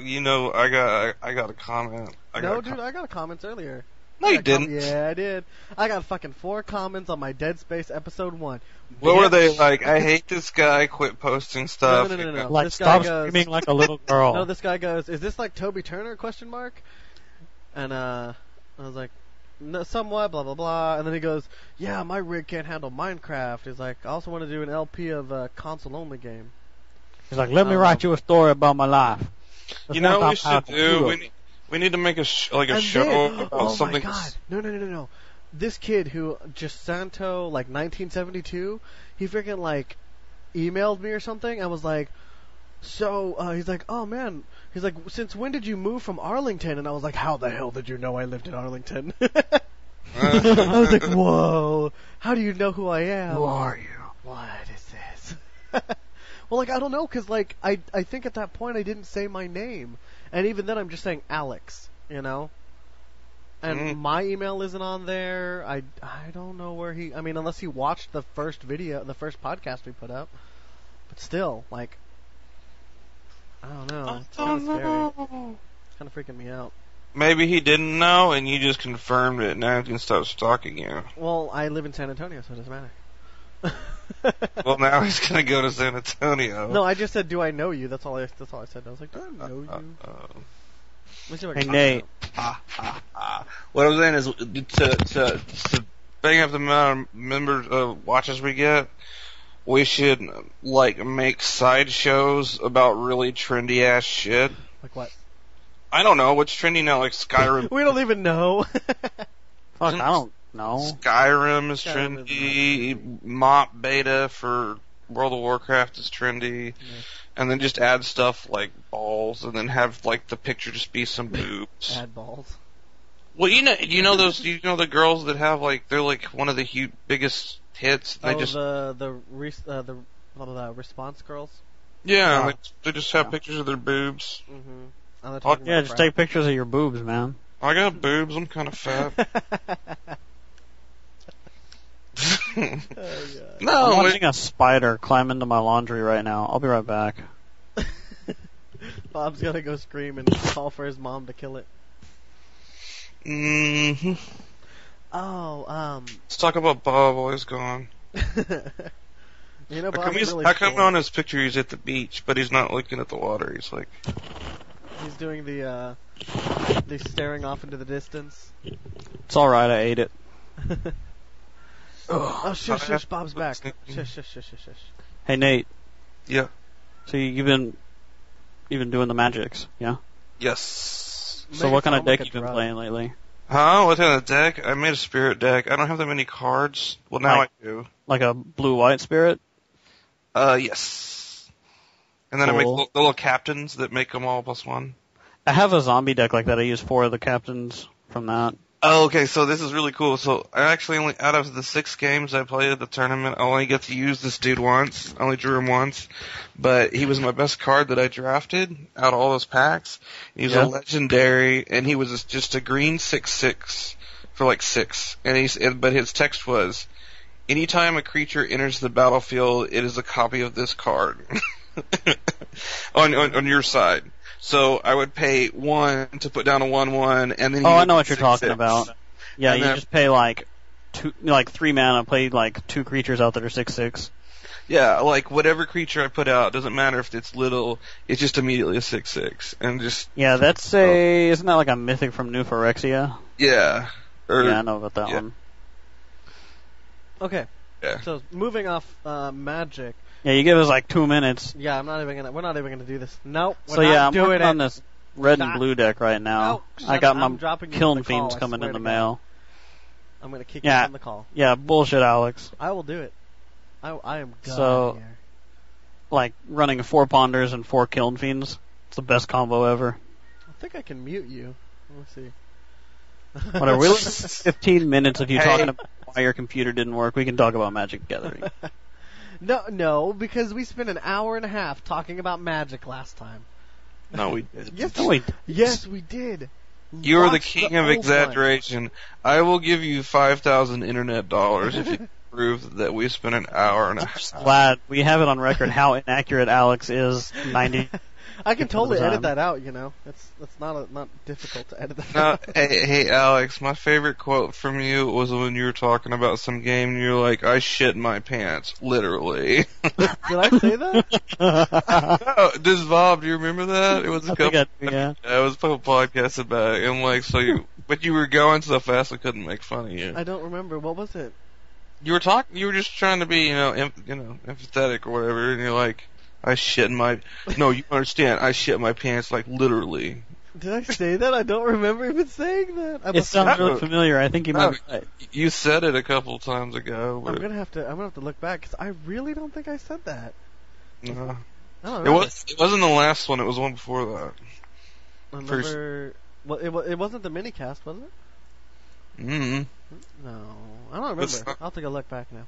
got a comment. I got comments earlier. No, you didn't. Yeah, I did. I got fucking 4 comments on my Dead Space episode 1. What were they like? I hate this guy. Quit posting stuff. No. Like, This guy stop goes- screaming like a little girl. No, this guy goes, is this like Toby Turner, question mark? And, I was like, no, somewhat, blah, blah, blah. And then he goes, yeah, my rig can't handle Minecraft. He's like, I also want to do an LP of a console-only game. He's like, let me write you a story about my life. You know what we should do? We need to make a show Then, about something. my god. No. This kid who, Gisanto, like 1972, he freaking, like, emailed me or something and was like, he's like, oh man, he's like, since when did you move from Arlington? And I was like, how the hell did you know I lived in Arlington? I was like, whoa, how do you know who I am? Who are you? What is this? Well, like, I don't know, because, like, I think at that point I didn't say my name. And even then I'm just saying Alex, you know? And my email isn't on there. I don't know where I mean, unless he watched the first podcast we put up. But still, like, I don't know. It's kind of scary. It's kind of freaking me out. Maybe he didn't know, and you just confirmed it. Now he can stop stalking you. Well, I live in San Antonio, so it doesn't matter. Well, now he's gonna go to San Antonio. No, I just said, do I know you? That's all I said. I was like, do I know you? Let me see if I Hey, can Nate. What I'm saying is to bang up the amount of members, watches we get, we should, like, make side shows about really trendy ass shit. Like what? I don't know, what's trendy now, like Skyrim. We don't even know. Fuck, I don't know. Skyrim is Skyrim trendy, Mop Beta for World of Warcraft is trendy, and then just add stuff like balls, and then have, like, the picture just be some boobs. Add balls. Well, you know the girls that have, like, they're like one of the biggest hits. They just the response girls. yeah, they just have pictures of their boobs. Mm-hmm. Yeah, just take pictures of your boobs, man. I got boobs. I'm kind of fat. Oh, No, I'm watching a spider climb into my laundry right now. I'll be right back. Bob's gonna go scream and call for his mom to kill it. mm-hmm. Oh, Let's talk about Bob while he's gone. you know, How Bob's really come cool. on his picture he's at the beach, but he's not looking at the water? He's like, He's doing the staring off into the distance. It's alright, I ate it. Oh, shush, Bob's back. Shush. Hey, Nate. yeah, So you've been doing the magics, yeah? yes. So Make what it kind of sound like deck a you been drug. playing lately? Huh? What kind of deck? I made a spirit deck. I don't have that many cards. Well, now Like- I do. Like a blue-white spirit? Yes. And then I make Cool. the little captains that make them all +1. I have a zombie deck like that. I use 4 of the captains from that. Oh, okay, so this is really cool. So I actually only, out of the 6 games I played at the tournament, I only get to use this dude once. I only drew him once. But he was my best card that I drafted out of all those packs. He was a legendary, and he was just a green 6/6 for like 6. But his text was, anytime a creature enters the battlefield, it is a copy of this card. on your side. So I would pay 1 to put down a 1/1, and then. I know what you're talking about. Yeah, and you just pay like 3 mana, play like 2 creatures out that are 6/6. Yeah, like whatever creature I put out, doesn't matter if it's little, it's just immediately a 6/6, and just. Yeah, that's isn't that like a mythic from New Phyrexia? Yeah. Yeah, I know about that one. Okay. Yeah. So moving off Magic. Yeah, you give us like 2 minutes. Yeah, we're not even gonna do this. Nope. So yeah, I'm working on this red and blue deck right now. No, I got my Kiln Fiends coming in the mail. I'm gonna kick you in the call. Yeah, bullshit, Alex. I will do it. I am gone so, here. Like running 4 Ponders and 4 Kiln Fiends. It's the best combo ever. I think I can mute you. Let's see. Whatever. We listen to 15 minutes of you talking about why your computer didn't work. We can talk about Magic Gathering. No, because we spent an hour and a half talking about Magic last time. No, we did. Yes, we did. You're the king of exaggeration. I will give you $5,000 internet dollars if you prove that we spent an hour and a half. Glad we have it on record how inaccurate Alex is. 90. I can totally edit that out. It's not difficult to edit that out. Hey, Alex, my favorite quote from you was when you were talking about some game and you're like, I shit my pants, literally. Did I say that? No, this Bob, do you remember that? It was a couple. Yeah. It was a couple podcasts about it, and like, but you were going so fast I couldn't make fun of you. I don't remember. What was it? You were just trying to be, empathetic or whatever, and you're like, no, you understand, I shit my pants, like, literally. Did I say that? I don't remember even saying that. It sounds really familiar. I think you might be right. You said it a couple times ago. But I'm gonna have to look back, because I really don't think I said that. No. I don't know. It wasn't the last one, it was one before that. I remember, well, it wasn't the mini cast, was it? Mm-hmm. No, I don't remember. I'll take a look back now.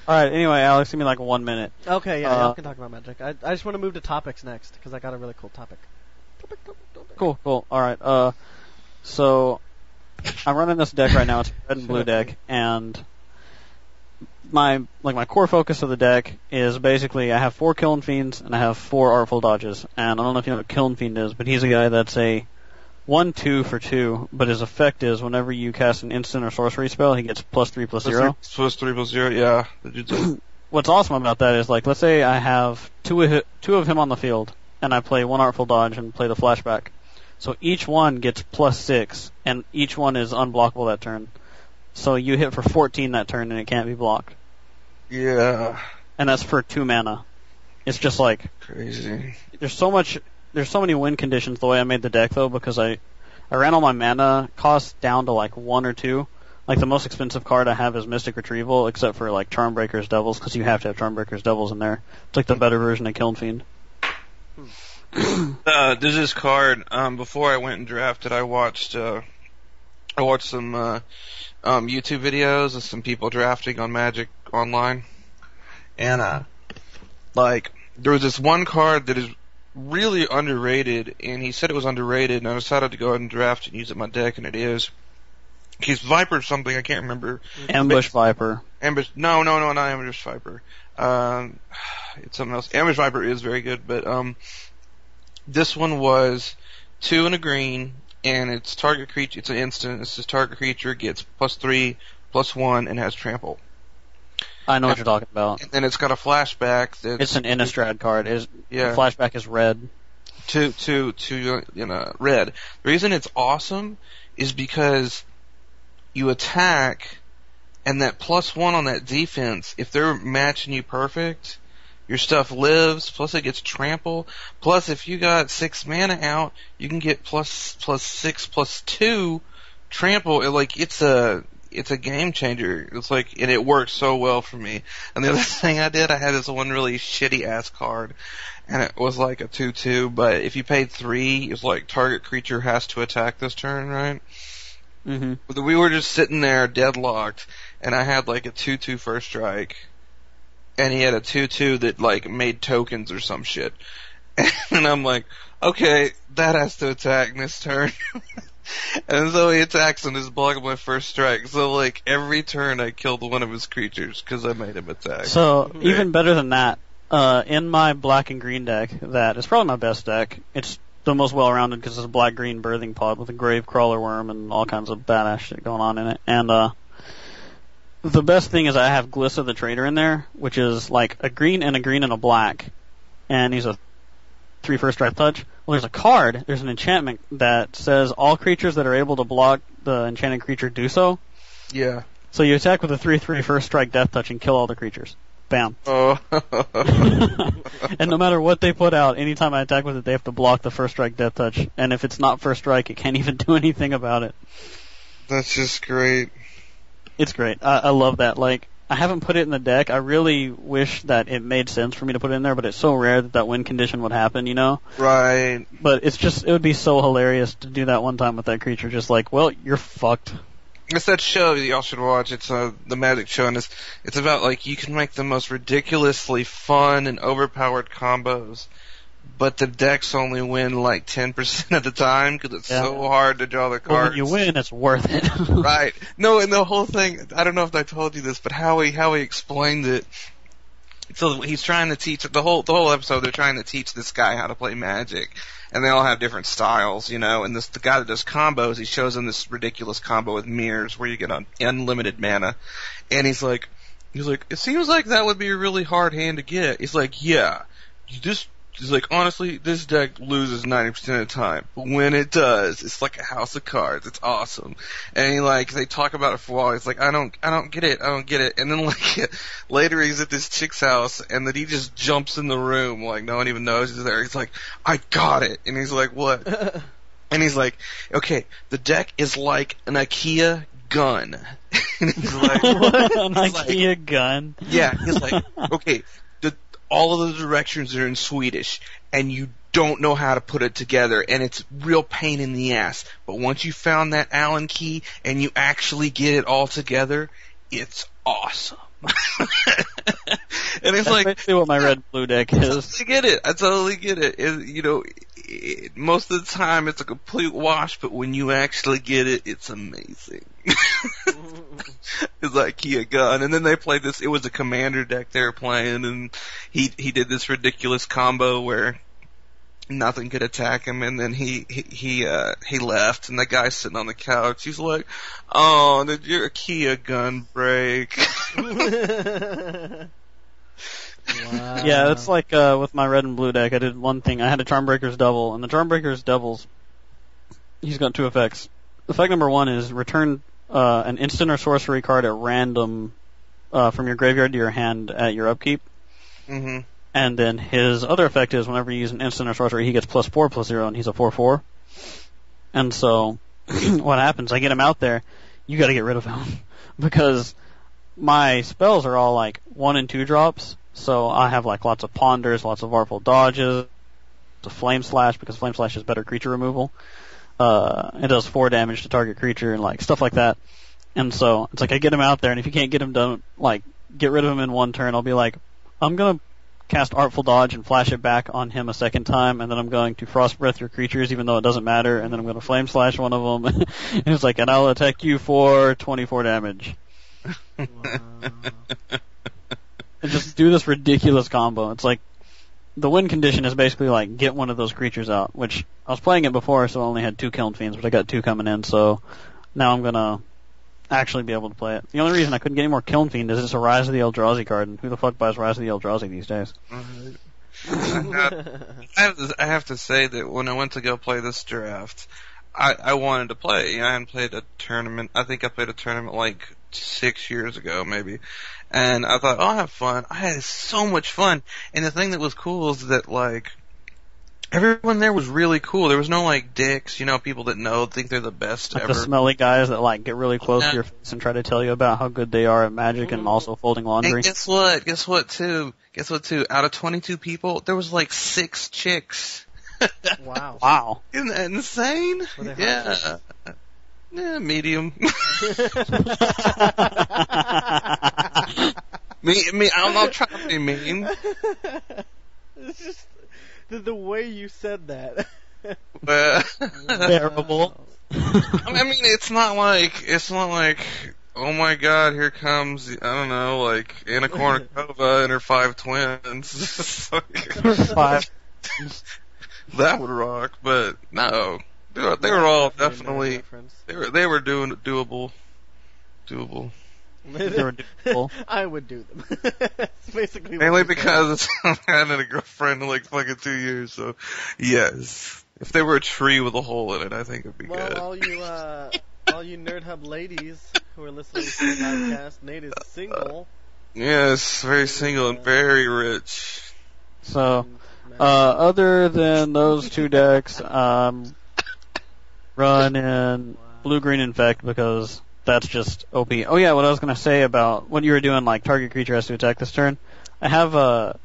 Alright, anyway, Alex, give me like 1 minute. Okay, yeah, I can talk about Magic. I just want to move to topics next, because I got a really cool topic. Cool. Alright, so I'm running this deck right now. It's a red and blue deck, and my core focus of the deck is basically I have 4 Kiln Fiends and I have 4 Artful Dodges. And I don't know if you know what Kiln Fiend is, but he's a guy that's a 1/2 for 2, but his effect is whenever you cast an instant or sorcery spell, he gets +3/+0. +3/+0, yeah. What's awesome about that is, like, let's say I have two of him on the field, and I play 1 Artful Dodge and play the flashback. So each one gets +6, and each one is unblockable that turn. So you hit for 14 that turn, and it can't be blocked. Yeah. And that's for 2 mana. It's just like crazy. There's so many win conditions the way I made the deck, though, because I ran all my mana costs down to like 1 or 2. Like, the most expensive card I have is Mystic Retrieval, except for like Charmbreaker's Devils, because you have to have Charmbreaker's Devils in there. It's like the better version of Kiln Fiend. There's this card. Before I went and drafted, I watched some YouTube videos of some people drafting on Magic Online, and there was this one card that is really underrated, and he said it was underrated, and I decided to go ahead and draft it and use it in my deck, and it is. He's Viper something, I can't remember. Ambush Viper. No, not Ambush Viper. It's something else. Ambush Viper is very good, but this one was 2 and a green, and it's target creature. It's an instant. It's this target creature gets +3/+1 and has trample. I know what you're talking about. And then it's got a flashback. It's an Innistrad card. The flashback is red. To red. The reason it's awesome is because you attack, and that +1 on that defense, if they're matching you perfect, your stuff lives, plus it gets trample, plus if you got 6 mana out, you can get +6/+2 trample. It's a game changer. It's like, and it works so well for me. And the other thing I did, I had this one really shitty ass card, and it was like a 2/2, but if you paid 3, it was like target creature has to attack this turn, right? Mm-hmm. We were just sitting there deadlocked, and I had like a 2/2 first strike, and he had a 2/2 that like made tokens or some shit. And I'm like, okay, that has to attack this turn. And so he attacks and is blocking my first strike. So like every turn I killed one of his creatures because I made him attack. So even better than that, in my black and green deck, that is probably my best deck. It's the most well-rounded because it's a black-green birthing pod with a grave crawler worm and all kinds of badass shit going on in it. And the best thing is I have Glissa the Trader in there, which is like a green and a black, and he's a 3 first strike touch. Well, there's a card, there's an enchantment that says all creatures that are able to block the enchanted creature do so. Yeah. So you attack with a 3/3 first strike death touch and kill all the creatures. Bam. Oh. And no matter what they put out, anytime I attack with it, they have to block the first strike death touch. And if it's not first strike, it can't even do anything about it. That's just great. It's great. I love that. Like, I haven't put it in the deck. I really wish that it made sense for me to put it in there, but it's so rare that that win condition would happen, you know? Right. But it's just, it would be so hilarious to do that one time with that creature. Just like, well, you're fucked. It's that show that y'all should watch. It's the Magic Show, and it's about like you can make the most ridiculously fun and overpowered combos, but the decks only win like 10% of the time because it's so hard to draw the cards. Well, when you win, it's worth it. Right. No, and the whole thing, I don't know if I told you this, but how he explained it. So he's trying to teach the whole episode. They're trying to teach this guy how to play Magic, and they all have different styles, you know. And the guy that does combos, he shows him this ridiculous combo with mirrors where you get unlimited mana, and he's like, it seems like that would be a really hard hand to get. He's like, yeah, he's like, honestly, this deck loses 90% of the time, but when it does, it's like a house of cards. It's awesome. And they talk about it for a while. He's like, I don't get it. And then like later he's at this chick's house, and then he just jumps in the room like no one even knows he's there. He's like, I got it. And he's like, what? And he's like, okay, the deck is like an IKEA gun. And he's like, what? An IKEA gun? Yeah. He's like, okay. All of the directions are in Swedish, and you don't know how to put it together, and it's real pain in the ass. But once you found that Allen key and you actually get it all together, it's awesome. And it's That's like, basically what my red and blue deck is. I totally get it. Most of the time it's a complete wash, but when you actually get it, it's amazing. It's like IKEA gun. And then they played this, it was a commander deck they were playing, and he did this ridiculous combo where nothing could attack him, and then he left, and the guy's sitting on the couch. He's like, oh, did your IKEA gun break? Wow. Yeah, it's like with my red and blue deck, I did one thing. I had a Charmbreaker's Devil, and the Charmbreaker's Devil's, he's got 2 effects. Effect number 1 is return an instant or sorcery card at random from your graveyard to your hand at your upkeep. Mm-hmm. And then his other effect is whenever you use an instant or sorcery, he gets +4/+0, and he's a 4/4. And so what happens, I get him out there, you gotta get rid of him. Because my spells are all like 1 and 2 drops. So I have like lots of ponders, lots of artful dodges, a flame slash because flame slash is better creature removal. It does 4 damage to target creature and like stuff like that. And so it's like I get him out there, and if you can't get him done, like get rid of him in one turn, I'll be like, I'm gonna cast Artful Dodge and flash it back on him a second time, and then I'm going to Frost Breath your creatures even though it doesn't matter, and then I'm going to Flame Slash one of them. And it's like, and I'll attack you for 24 damage. Wow. And just do this ridiculous combo. It's like, the win condition is basically like, get one of those creatures out, which I was playing it before, so I only had 2 Kiln Fiends, but I got 2 coming in, so now I'm gonna actually be able to play it. The only reason I couldn't get any more Kiln Fiend is it's a Rise of the Eldrazi card, and who the fuck buys Rise of the Eldrazi these days? I have to say that when I went to go play this draft, I wanted to play. I hadn't played a tournament. I think I played a tournament like 6 years ago, maybe. And I thought, I'll have fun. I had so much fun. And the thing that was cool is that, like, everyone there was really cool. There was no, like, dicks, people that think they're the best like ever. The smelly guys that, like, get really close to your face and try to tell you about how good they are at Magic and also folding laundry. And guess what? Guess what, too? Out of 22 people, there was, like, 6 chicks. Wow. Wow. Isn't that insane? Were they hot Yeah. chicks? Medium. me, I'm not trying to be mean. It's just the way you said that. Terrible. I mean, it's not like, oh my God, here comes, I don't know, like Anna Kournikova and her 5 twins. Five. That would rock, but no, they were all definitely, they were doable. They were doable. I would do them. It's basically Mainly because I haven't had a girlfriend in like fucking 2 years, so yes. If they were a tree with a hole in it, I think it'd be good. Well, all you Nerd Hub ladies who are listening to the podcast, Nate is single. Yes, very single and very rich. So, other than those 2 decks, run in Blue Green Infect because that's just OP. Oh yeah, what I was gonna say about what you were doing, like target creature has to attack this turn. I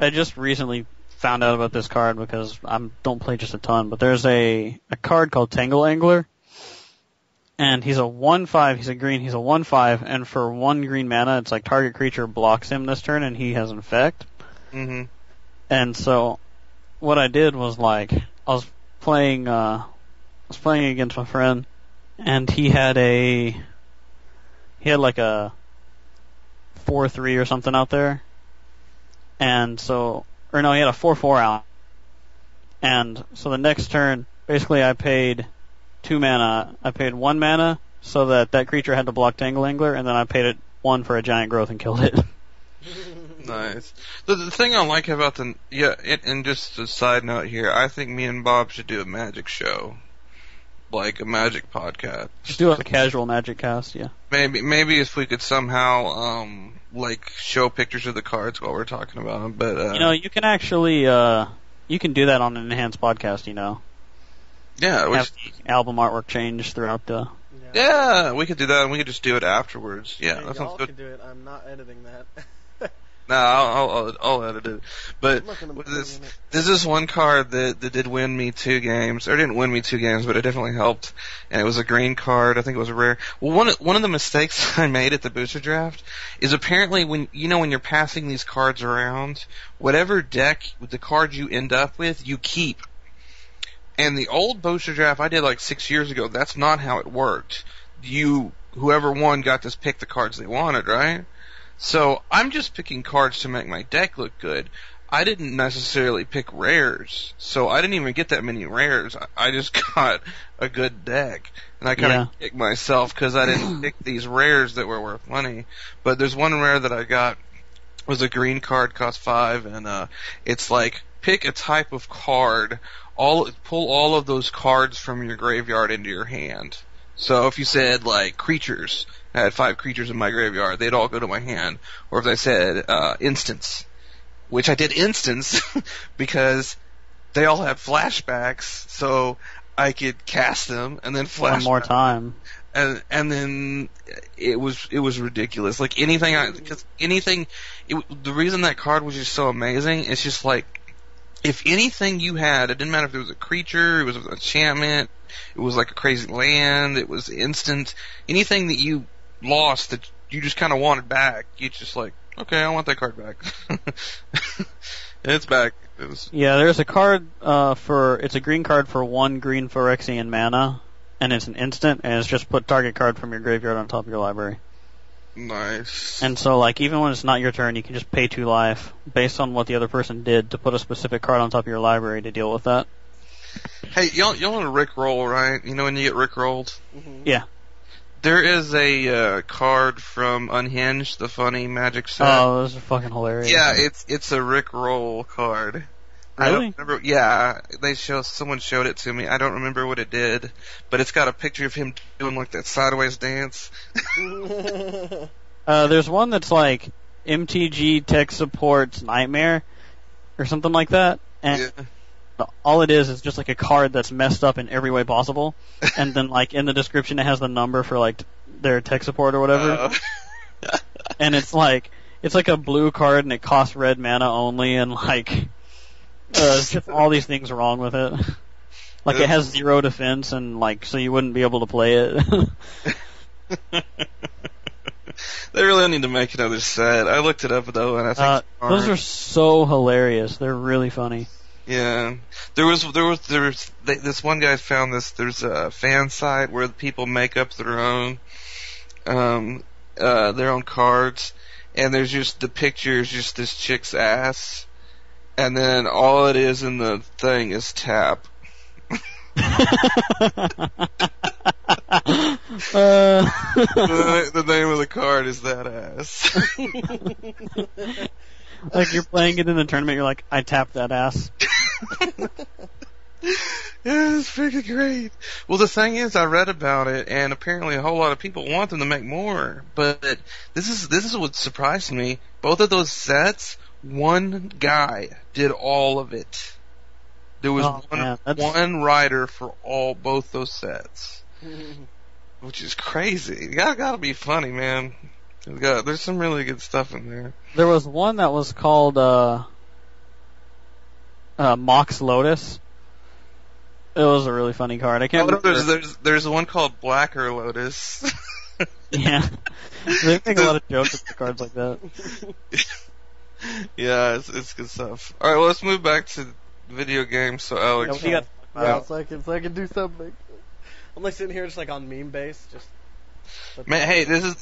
just recently found out about this card because I don't play just a ton, but there's a card called Tangle Angler, and he's a 1/5, he's a green, he's a 1/5, and for 1 green mana, it's like target creature blocks him this turn and he has an effect. Mm-hmm. And so, what I did was like, I was playing against my friend, and he had like a 4/3 or something out there, and so, or no, he had a 4/4 out. And so the next turn, basically I paid 2 mana. I paid 1 mana so that creature had to block Tangle Angler, and then I paid it 1 for a giant growth and killed it. Nice. The thing I like about and just a side note here, I think me and Bob should do a Magic show. Like a Magic podcast. Just do a casual Magic cast, yeah. Maybe if we could somehow, like show pictures of the cards while we're talking about them, but, you can actually, you can do that on an enhanced podcast, Yeah, have the album artwork change throughout the... Yeah, we could do that, and we could just do it afterwards. Yeah, that sounds y'all good. can do it. I'm not editing that. No, I'll edit it. But there's this one card that did win me 2 games, or didn't win me 2 games, but it definitely helped. And it was a green card. I think it was a rare. Well, one of the mistakes I made at the booster draft is apparently when you're passing these cards around, whatever deck with the cards you end up with, you keep. And the old booster draft I did like 6 years ago, that's not how it worked. Whoever won got to pick the cards they wanted, right? So I'm just picking cards to make my deck look good. I didn't necessarily pick rares, so I didn't even get that many rares. I just got a good deck, and I kind of kicked myself because I didn't pick these rares that were worth money. But there's one rare that I got was a green card, cost 5, and it's like pick a type of card. Pull all of those cards from your graveyard into your hand. So if you said like creatures. I had 5 creatures in my graveyard. They'd all go to my hand. Or if I said instants, which I did instants because they all have flashbacks, so I could cast them and then flash one more time. And then it was ridiculous. Like the reason that card was just so amazing, it's just like if anything you had, it didn't matter if it was a creature, it was an enchantment, it was like a crazy land, it was instant, anything that you lost that you just kind of wanted back, you just like, okay, I want that card back. It's back. Yeah, there's a card it's a green card for 1 green Phyrexian mana, and it's an instant, and it's just put target card from your graveyard on top of your library. Nice. And so, like, even when it's not your turn, you can just pay 2 life based on what the other person did to put a specific card on top of your library to deal with that. Hey, y'all want to Rickroll, right? You know when you get Rickrolled? Mm-hmm. Yeah. There is a card from Unhinged, the funny Magic set. Oh, those are fucking hilarious. Yeah, it's a Rickroll card. Really? I don't remember. Yeah, someone showed it to me. I don't remember what it did, but it's got a picture of him doing like that sideways dance. There's one that's like MTG Tech Supports Nightmare or something like that, and all it is just like a card that's messed up in every way possible, and then like in the description it has the number for like their tech support or whatever, and it's like a blue card and it costs red mana only, and like just all these things wrong with it. Like it has 0 defense and like so you wouldn't be able to play it. They really need to make another set. I looked it up though, and I think those are so hilarious. They're really funny. Yeah, there was this one guy found this. There's a fan site where people make up their own cards, and there's just the picture is just this chick's ass, and then all it is in the thing is tap. The name of the card is that ass. Like you're playing it in the tournament, you're like, I tapped that ass. Yeah, it's freaking great. Well, the thing is, I read about it, and apparently a whole lot of people want them to make more. But this is what surprised me. Both of those sets, one guy did all of it. There was one writer for both those sets, which is crazy. Gotta be funny, man. There's some really good stuff in there. There was one that was called Mox Lotus. It was a really funny card. I can't remember. There's one called Blacker Lotus. Yeah. They make a lot of jokes with the cards like that. Yeah, it's good stuff. Alright, well, let's move back to video games. So, Alex. So I can do something. I'm like sitting here just like on meme base. Man, hey, this is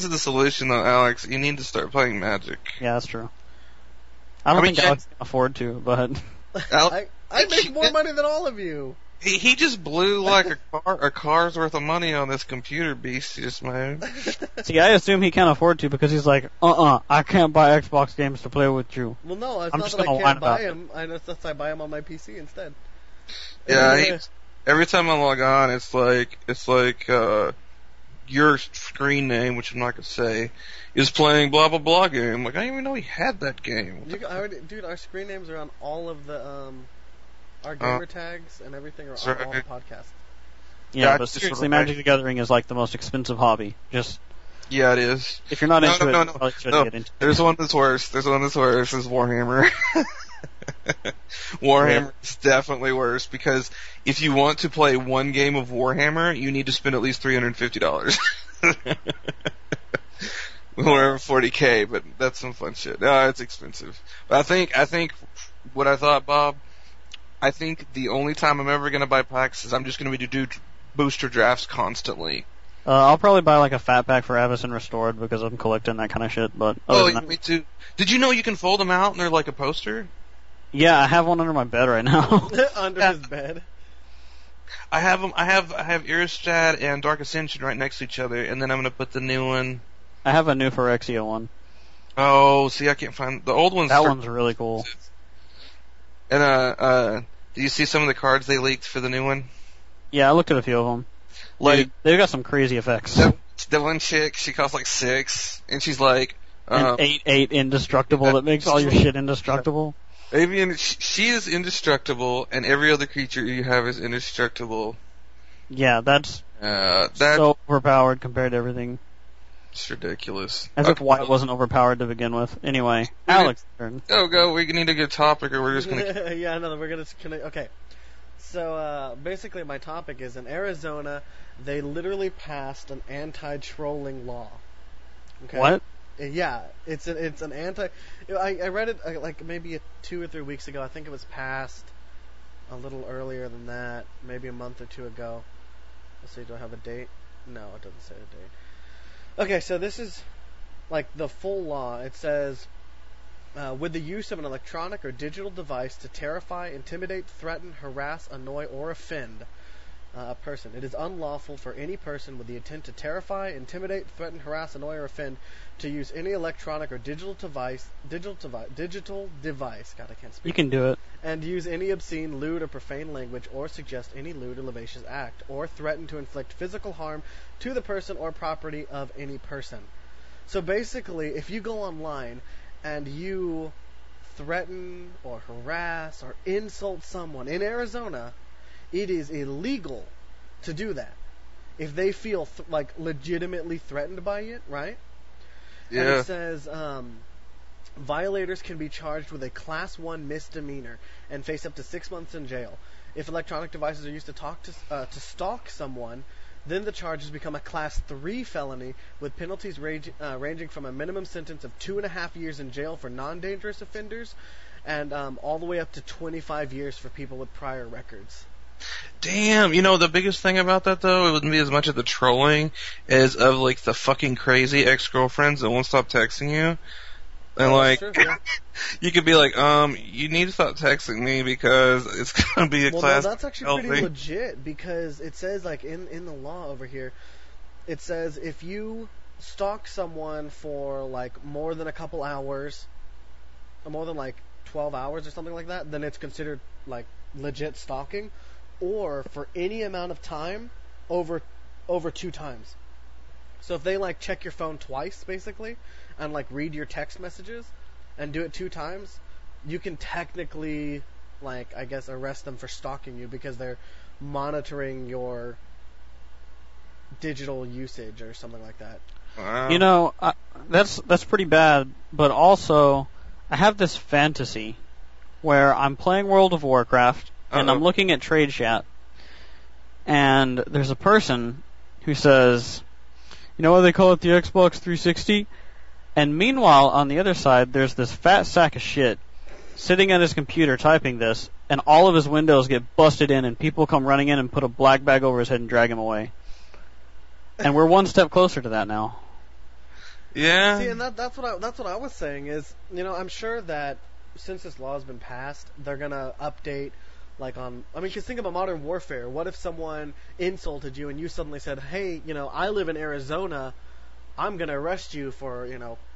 the solution though, Alex. You need to start playing Magic. Yeah, that's true. I don't think Alex can afford to, but I make more money than all of you. He just blew like a car's worth of money on this computer beast he just made. See, I assume he can't afford to because he's like, I can't buy Xbox games to play with you. Well, no, it's not that I can't buy them. I buy them on my PC instead. Yeah, every time I log on, it's like your screen name, which I'm not gonna say, is playing blah blah blah game. Like I didn't even know he had that game. Dude, our screen names are on all of the our gamer tags and everything are on all the podcasts. Yeah, but seriously, Magic the Gathering is like the most expensive hobby. Yeah, it is. If you're not into it, you probably shouldn't get into it. There's one that's worse. It's Warhammer. Warhammer is definitely worse because if you want to play one game of Warhammer, you need to spend at least $350. Or $40K, but that's some fun shit. No, it's expensive. But I think what I thought, Bob, I think the only time I'm ever going to buy packs is I'm just going to be do booster drafts constantly. I'll probably buy like a fat pack for Avacyn Restored because I'm collecting that kind of shit. But me too. Did you know you can fold them out and they're like a poster? Yeah, I have one under my bed right now. Under his bed. I have them. I have Iristad and Dark Ascension right next to each other, and then I'm going to put the new one. I have a new Phyrexia one. Oh, see, I can't find the old ones. That one's really cool. And do you see some of the cards they leaked for the new one? Yeah, I looked at a few of them. Like they've got some crazy effects. The one chick, she costs like 6, and she's like an 8/8 indestructible that makes all your shit indestructible. Avian, she is indestructible, and every other creature you have is indestructible. Yeah, that's so overpowered compared to everything. It's ridiculous. As if White wasn't overpowered to begin with. Anyway, Alex, turn. Go. We need a good topic, or we're just gonna. Yeah, no, we're gonna. Okay. So basically, my topic is in Arizona, they literally passed an anti-trolling law. Okay? What? Yeah, it's an anti. I read it like maybe 2 or 3 weeks ago. I think it was passed a little earlier than that, maybe a month or 2 ago. Let's see, do I have a date? No, it doesn't say a date. Okay, so this is like the full law. It says, with the use of an electronic or digital device to terrify, intimidate, threaten, harass, annoy, or offend a person. It is unlawful for any person with the intent to terrify, intimidate, threaten, harass, annoy, or offend to use any electronic or digital device. God, I can't speak. You can do it. And use any obscene, lewd, or profane language, or suggest any lewd or lascivious act, or threaten to inflict physical harm to the person or property of any person. So basically, if you go online and you threaten or harass or insult someone in Arizona, it is illegal to do that. If they feel like legitimately threatened by it, right? Yeah. And it says violators can be charged with a Class 1 misdemeanor and face up to 6 months in jail. If electronic devices are used to stalk someone, then the charges become a Class 3 felony with penalties ranging from a minimum sentence of 2.5 years in jail for non-dangerous offenders and all the way up to 25 years for people with prior records. Damn, the biggest thing about that though, it wouldn't be as much of the trolling as of like the fucking crazy ex-girlfriends that won't stop texting you. And like, True, yeah. you could be like, you need to stop texting me because it's gonna be a class. No, that's actually pretty legit because it says like in the law over here, it says if you stalk someone for like more than a couple hours, or more than like 12 hours or something like that, then it's considered like legit stalking, or for any amount of time over 2 times. So if they like check your phone twice basically and like read your text messages and do it 2 times, you can technically like I guess arrest them for stalking you because they're monitoring your digital usage or something like that. Wow. That's pretty bad, but also I have this fantasy where I'm playing World of Warcraft and I'm looking at trade chat, and there's a person who says, you know what they call it, the Xbox 360? And meanwhile, on the other side, there's this fat sack of shit sitting at his computer typing this, and all of his windows get busted in, and people come running in and put a black bag over his head and drag him away. And we're one step closer to that now. Yeah. See, and that's what I was saying is, I'm sure that since this law has been passed, they're gonna update. Because think about Modern Warfare. What if someone insulted you and you suddenly said, hey, I live in Arizona, I'm going to arrest you for,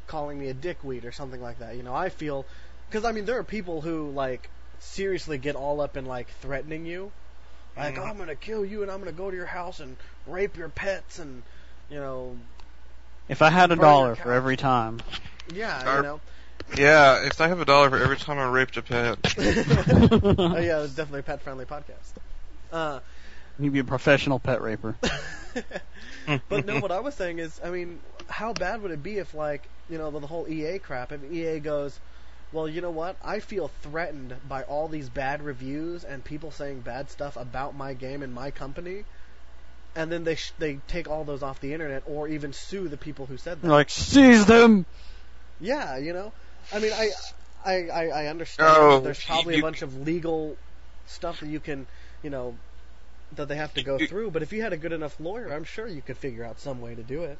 calling me a dickweed or something like that. I feel, because, there are people who, seriously get all up in, threatening you. Like, I'm going to kill you and I'm going to go to your house and rape your pets and, If I had $1 for every time. Yeah, Yeah, if I have $1 for every time I raped a pet. Oh yeah, it's definitely a pet-friendly podcast. You'd be a professional pet raper. But no, what I was saying is, how bad would it be if, the whole EA crap, if EA goes, well, you know what, I feel threatened by all these bad reviews and people saying bad stuff about my game and my company, and then they take all those off the internet or even sue the people who said that. Like, seize them! Yeah, I understand there's probably a bunch of legal stuff that you can, that they have to go through, but if you had a good enough lawyer, I'm sure you could figure out some way to do it.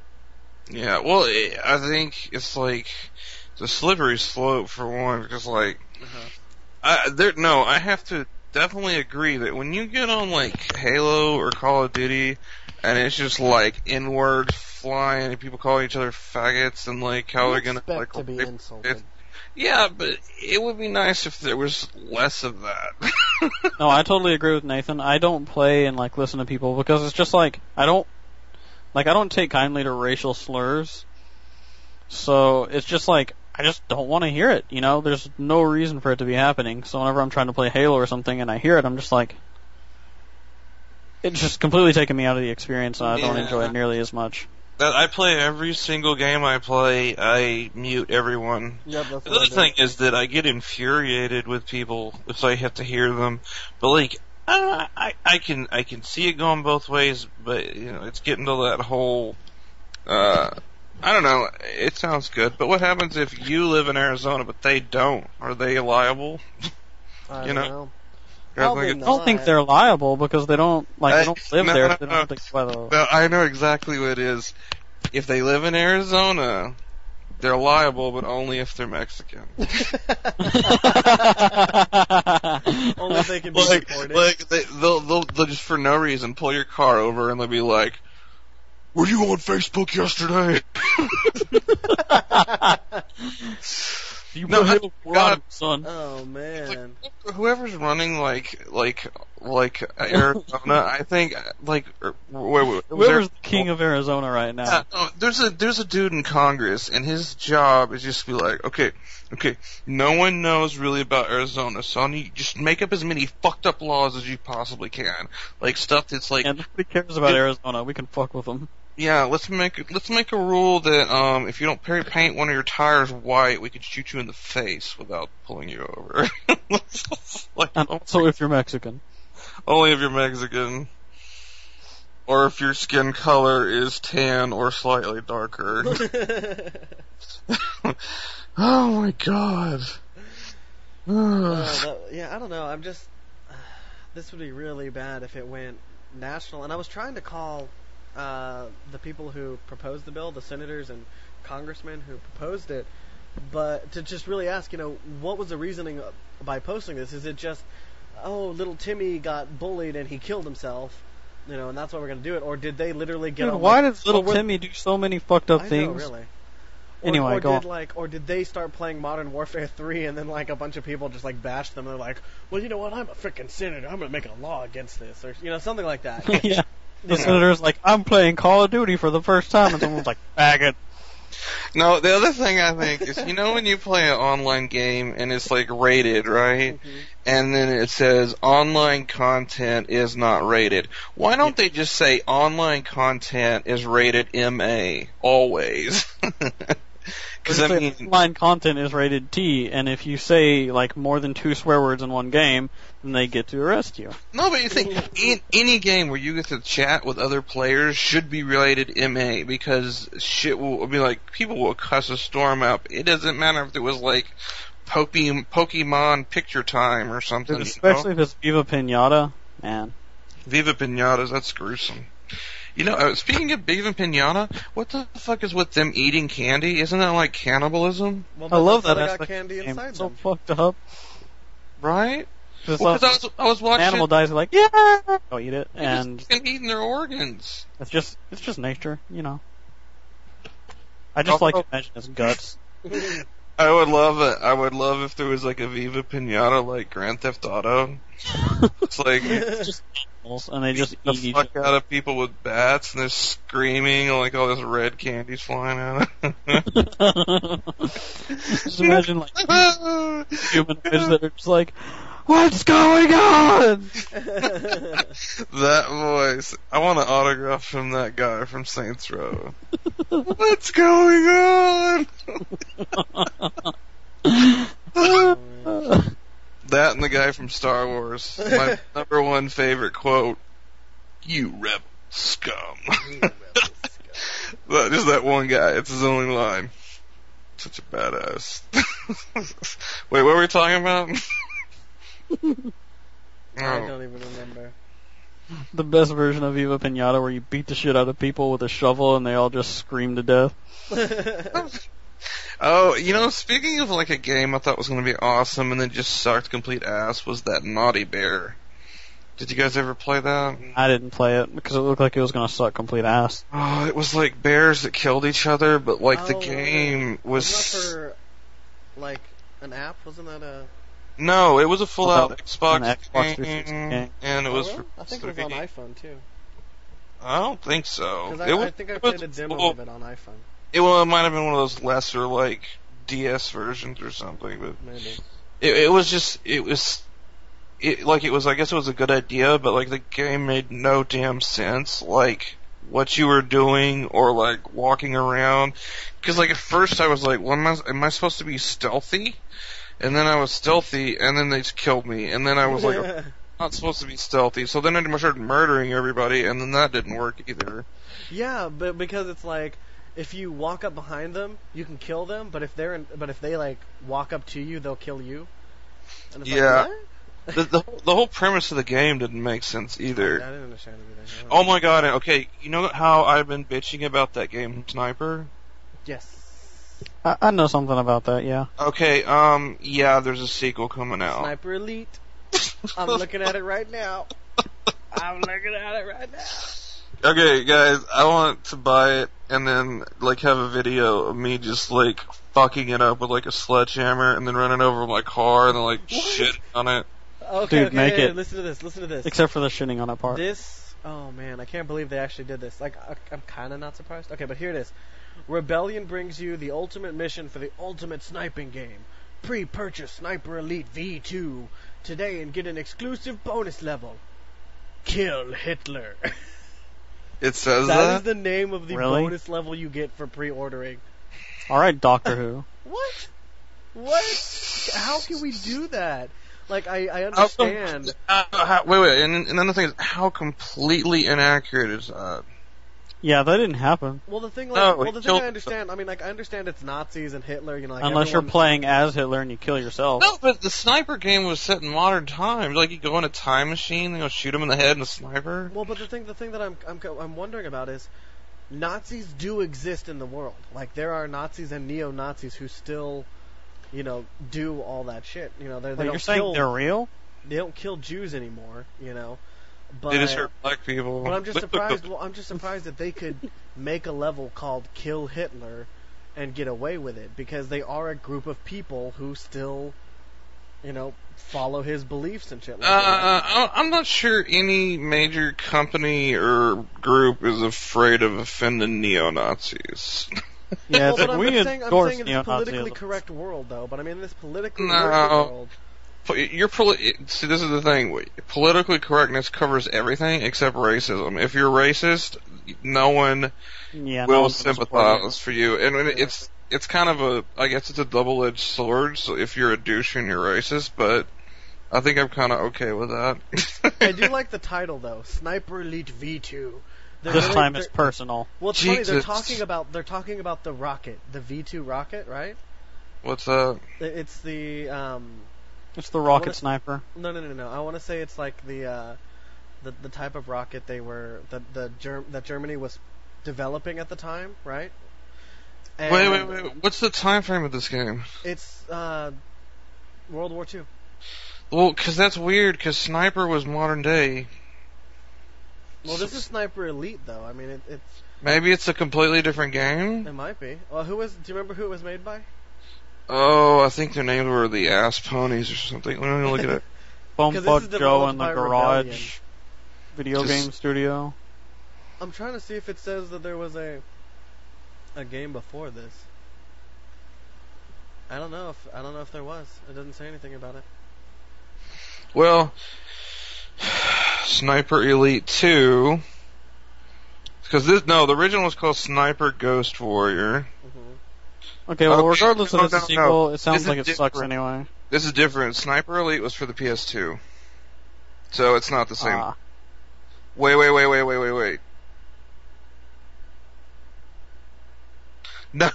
Yeah, well, I think it's like the slippery slope for one, because I have to definitely agree that when you get on Halo or Call of Duty, and it's just N-words flying and people calling each other faggots and how they're gonna to be insulted. Yeah, but it would be nice if there was less of that. No, I totally agree with Nathan. I don't play and listen to people because it's just I don't take kindly to racial slurs. So it's just I just don't want to hear it, There's no reason for it to be happening. So whenever I'm trying to play Halo or something and I hear it, I'm just it's just completely taken me out of the experience, and I don't enjoy it nearly as much. I play every single game I play, I mute everyone. Yep, that's The other thing is that I get infuriated with people if I have to hear them. But I can see it going both ways, but it's getting to that whole I don't know, it sounds good, but what happens if you live in Arizona but they don't? Are they liable? I don't know. I don't think they're liable because they don't they don't live there. They don't think No, I know exactly what it is. If they live in Arizona, they're liable, but only if they're Mexican. Only if they can be deported. They'll just for no reason pull your car over and they'll be like, "Were you on Facebook yesterday?" You No, Halo 4 on him, son. Oh man. Whoever's running Arizona, I think Whoever's the king of Arizona right now. There's a dude in Congress, and his job is just to be okay, no one knows really about Arizona, so just make up as many fucked up laws as you possibly can, stuff that's And nobody cares about Arizona. We can fuck with them. Yeah, let's make a rule that if you don't paint one of your tires white, we can shoot you in the face without pulling you over. And also if you're Mexican. Only if you're Mexican. Or if your skin color is tan or slightly darker. Oh my god. Yeah, I don't know. I'm just... this would be really bad if it went national. And I was trying to call the people who proposed the bill, the senators and congressmen who proposed it, but to just really ask, what was the reasoning by posting this? Is it just, little Timmy got bullied and he killed himself, and that's why we're going to do it? Or did they literally get Dude, on, why does little Timmy do so many fucked up I things? know, really. Anyway, go on. Or did they start playing Modern Warfare 3 and then a bunch of people just bashed them and they're like, well, you know what, I'm a freaking senator, I'm going to make a law against this, or something like that. Yeah. The senator's like, I'm playing Call of Duty for the first time, and someone's like, faggot. No, the other thing I think is, when you play an online game and it's rated, right? Mm-hmm. And then it says online content is not rated. Why don't they just say online content is rated MA always? Because online content is rated T, and if you say more than 2 swear words in one game, then they get to arrest you. No, but you think any game where you get to chat with other players should be rated MA, because shit will be people will cuss a storm up. It doesn't matter if it was Pokemon Picture Time or something. Dude, especially if it's Viva Pinata, man. Viva Pinatas, that's gruesome. Speaking of Viva Pinata, what the fuck is with them eating candy? Isn't that cannibalism? Well, I love that they got aspect candy of the game. inside It's so them. fucked up. Right? Because I was watching. An animal dies, like, yeah, go eat it, and and eating their organs. it's just nature, I just like to imagine his guts. I would love it. I would love if there was a Viva Pinata like Grand Theft Auto. It's It's just animals, and they just the eat each fuck other. out of people with bats, and they're screaming all this red candy's flying out. Just imagine humanoids that are just like, what's going on? That voice. I want an autograph from that guy from Saints Row. What's going on? That and the guy from Star Wars. My number one favorite quote. You rebel scum. Just that one guy. It's his only line. Such a badass. Wait, what were we talking about? I don't even remember. The best version of Viva Pinata, where you beat the shit out of people with a shovel and they all just scream to death. Oh, speaking of a game I thought was going to be awesome and then just sucked complete ass, was that Naughty Bear. Did you guys ever play that? I didn't play it because it looked like it was going to suck complete ass. Oh, it was bears that killed each other, but the game was... Wasn't that for, an app? Wasn't that a... No, it was a full-out Xbox an Xbox 360 game, game. and it was really? for I think it was on iPhone, too. I don't think so. Because I think I played a demo of it on iPhone. It might have been one of those lesser, DS versions or something, but... Maybe. It was, I guess it was a good idea, but, the game made no damn sense, what you were doing, or, walking around. Because, at first I was like, well, am I supposed to be stealthy? And then I was stealthy, and then they killed me, and then I was like, I'm not supposed to be stealthy, so then I started murdering everybody, and then that didn't work either. Yeah, but because it's if you walk up behind them, you can kill them, but if they walk up to you, they'll kill you. And it's Yeah. What? The whole premise of the game didn't make sense either. I didn't understand anything. Oh my god, okay, you know how I've been bitching about that game, Sniper? Yes. I know something about that, yeah. Okay, yeah, there's a sequel coming out. Sniper Elite. I'm looking at it right now. Okay, guys, I want to buy it and then, have a video of me just, fucking it up with, a sledgehammer and then running over my car and then, shit on it. Okay, Dude, make it. Listen to this. Except for the shitting on that part. Oh man, I can't believe they actually did this. I'm kind of not surprised. Okay, but here it is. Rebellion brings you the ultimate mission for the ultimate sniping game. Pre-purchase Sniper Elite V2 today and get an exclusive bonus level. Kill Hitler. It says That is the name of the Really? bonus level you get for pre-ordering. Alright, Doctor Who. What? How can we do that? Like, I understand. Wait, and another thing is, how completely inaccurate is that? Yeah, that didn't happen. Well, the thing, No, the thing I understand. I mean, like, I understand it's Nazis and Hitler. You know, like Unless you're everyone's- playing as Hitler and you kill yourself. No, but the sniper game was set in modern times. Like, you go in a time machine, you know, shoot him in the head and a sniper. Well, but the thing that I'm wondering about is, Nazis do exist in the world. Like, there are Nazis and neo-Nazis who still, you know, do all that shit. You know, they Wait, don't you're saying kill, they're real? they don't kill Jews anymore. You know, but They just hurt black people. But I'm just surprised. Well, I'm just surprised that they could make a level called Kill Hitler and get away with it, because they are a group of people who still, you know, follow his beliefs and shit like that. I'm not sure any major company or group is afraid of offending neo-Nazis. Yeah, Well, it's but like we I'm saying endorse it's a neo-Nazism. politically correct world, though. But I mean, in this politically No. correct world, See, this is the thing. Politically correctness covers everything except racism. If you're racist, no one Yeah, no will one's gonna support you. sympathize for you. And it's kind of I guess it's a double-edged sword. So if you're a douche and you're racist, but I think I'm kind of okay with that. I do like the title though, Sniper Elite V2. This time it's personal. Well, it's funny. They're Jesus. talking about the rocket, the V2 rocket, right? What's that? It's the It's the rocket wanna- sniper. No. I want to say it's like the type of rocket that Germany was developing at the time, right? And Wait. What's the time frame of this game? It's World War II. Well, because that's weird, because Sniper was modern day. Well, this is Sniper Elite, though. I mean, it's Maybe it's a completely different game? it might be. Well, do you remember who it was made by? Oh, I think their names were the Ass Ponies or something. Let me look at it. Because this is Bumfuck Joe developed in the by garage Rebellion. video Just- game studio. I'm trying to see if it says that there was a game before this. I don't know if there was. It doesn't say anything about it. Well, Sniper Elite 2. Because the original was called Sniper Ghost Warrior. Okay, well, Okay, regardless of no, it's no, a sequel, no. it sounds This like is it sucks different. anyway. This is different. Sniper Elite was for the PS2. So it's not the same. Ah. Wait. No.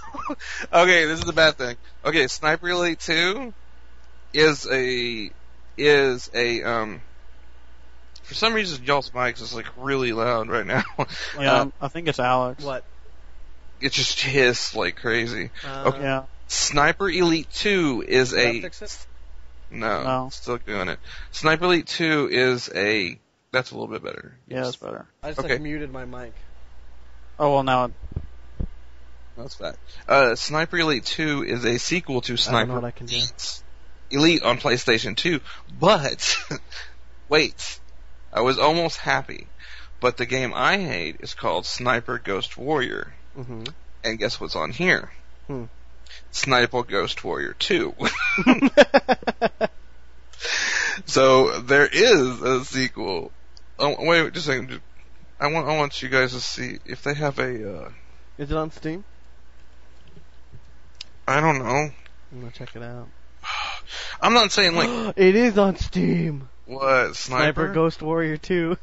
Okay, this is the bad thing. Okay, Sniper Elite 2 is a for some reason y'all's mics is like really loud right now. Yeah, I think it's Alex. What? It just hiss like crazy. Okay. Yeah. Sniper Elite 2 is Did that a fix it? no, still doing it. Sniper Elite 2 is a that's a little bit better. Yeah, it's better. I just Okay. like muted my mic. Oh, well, now That's fact. Sniper Elite 2 is a sequel to I don't know Sniper what I can do. Elite on PlayStation 2. But, wait, I was almost happy. But the game I hate is called Sniper Ghost Warrior. Mm-hmm. And guess what's on here? Hmm. Sniper Ghost Warrior 2. So, there is a sequel. Oh, wait, just a second. I want you guys to see if they have a, Is it on Steam? I don't know. I'm gonna check it out. I'm not saying like, It is on Steam. what, Sniper? Ghost Warrior 2.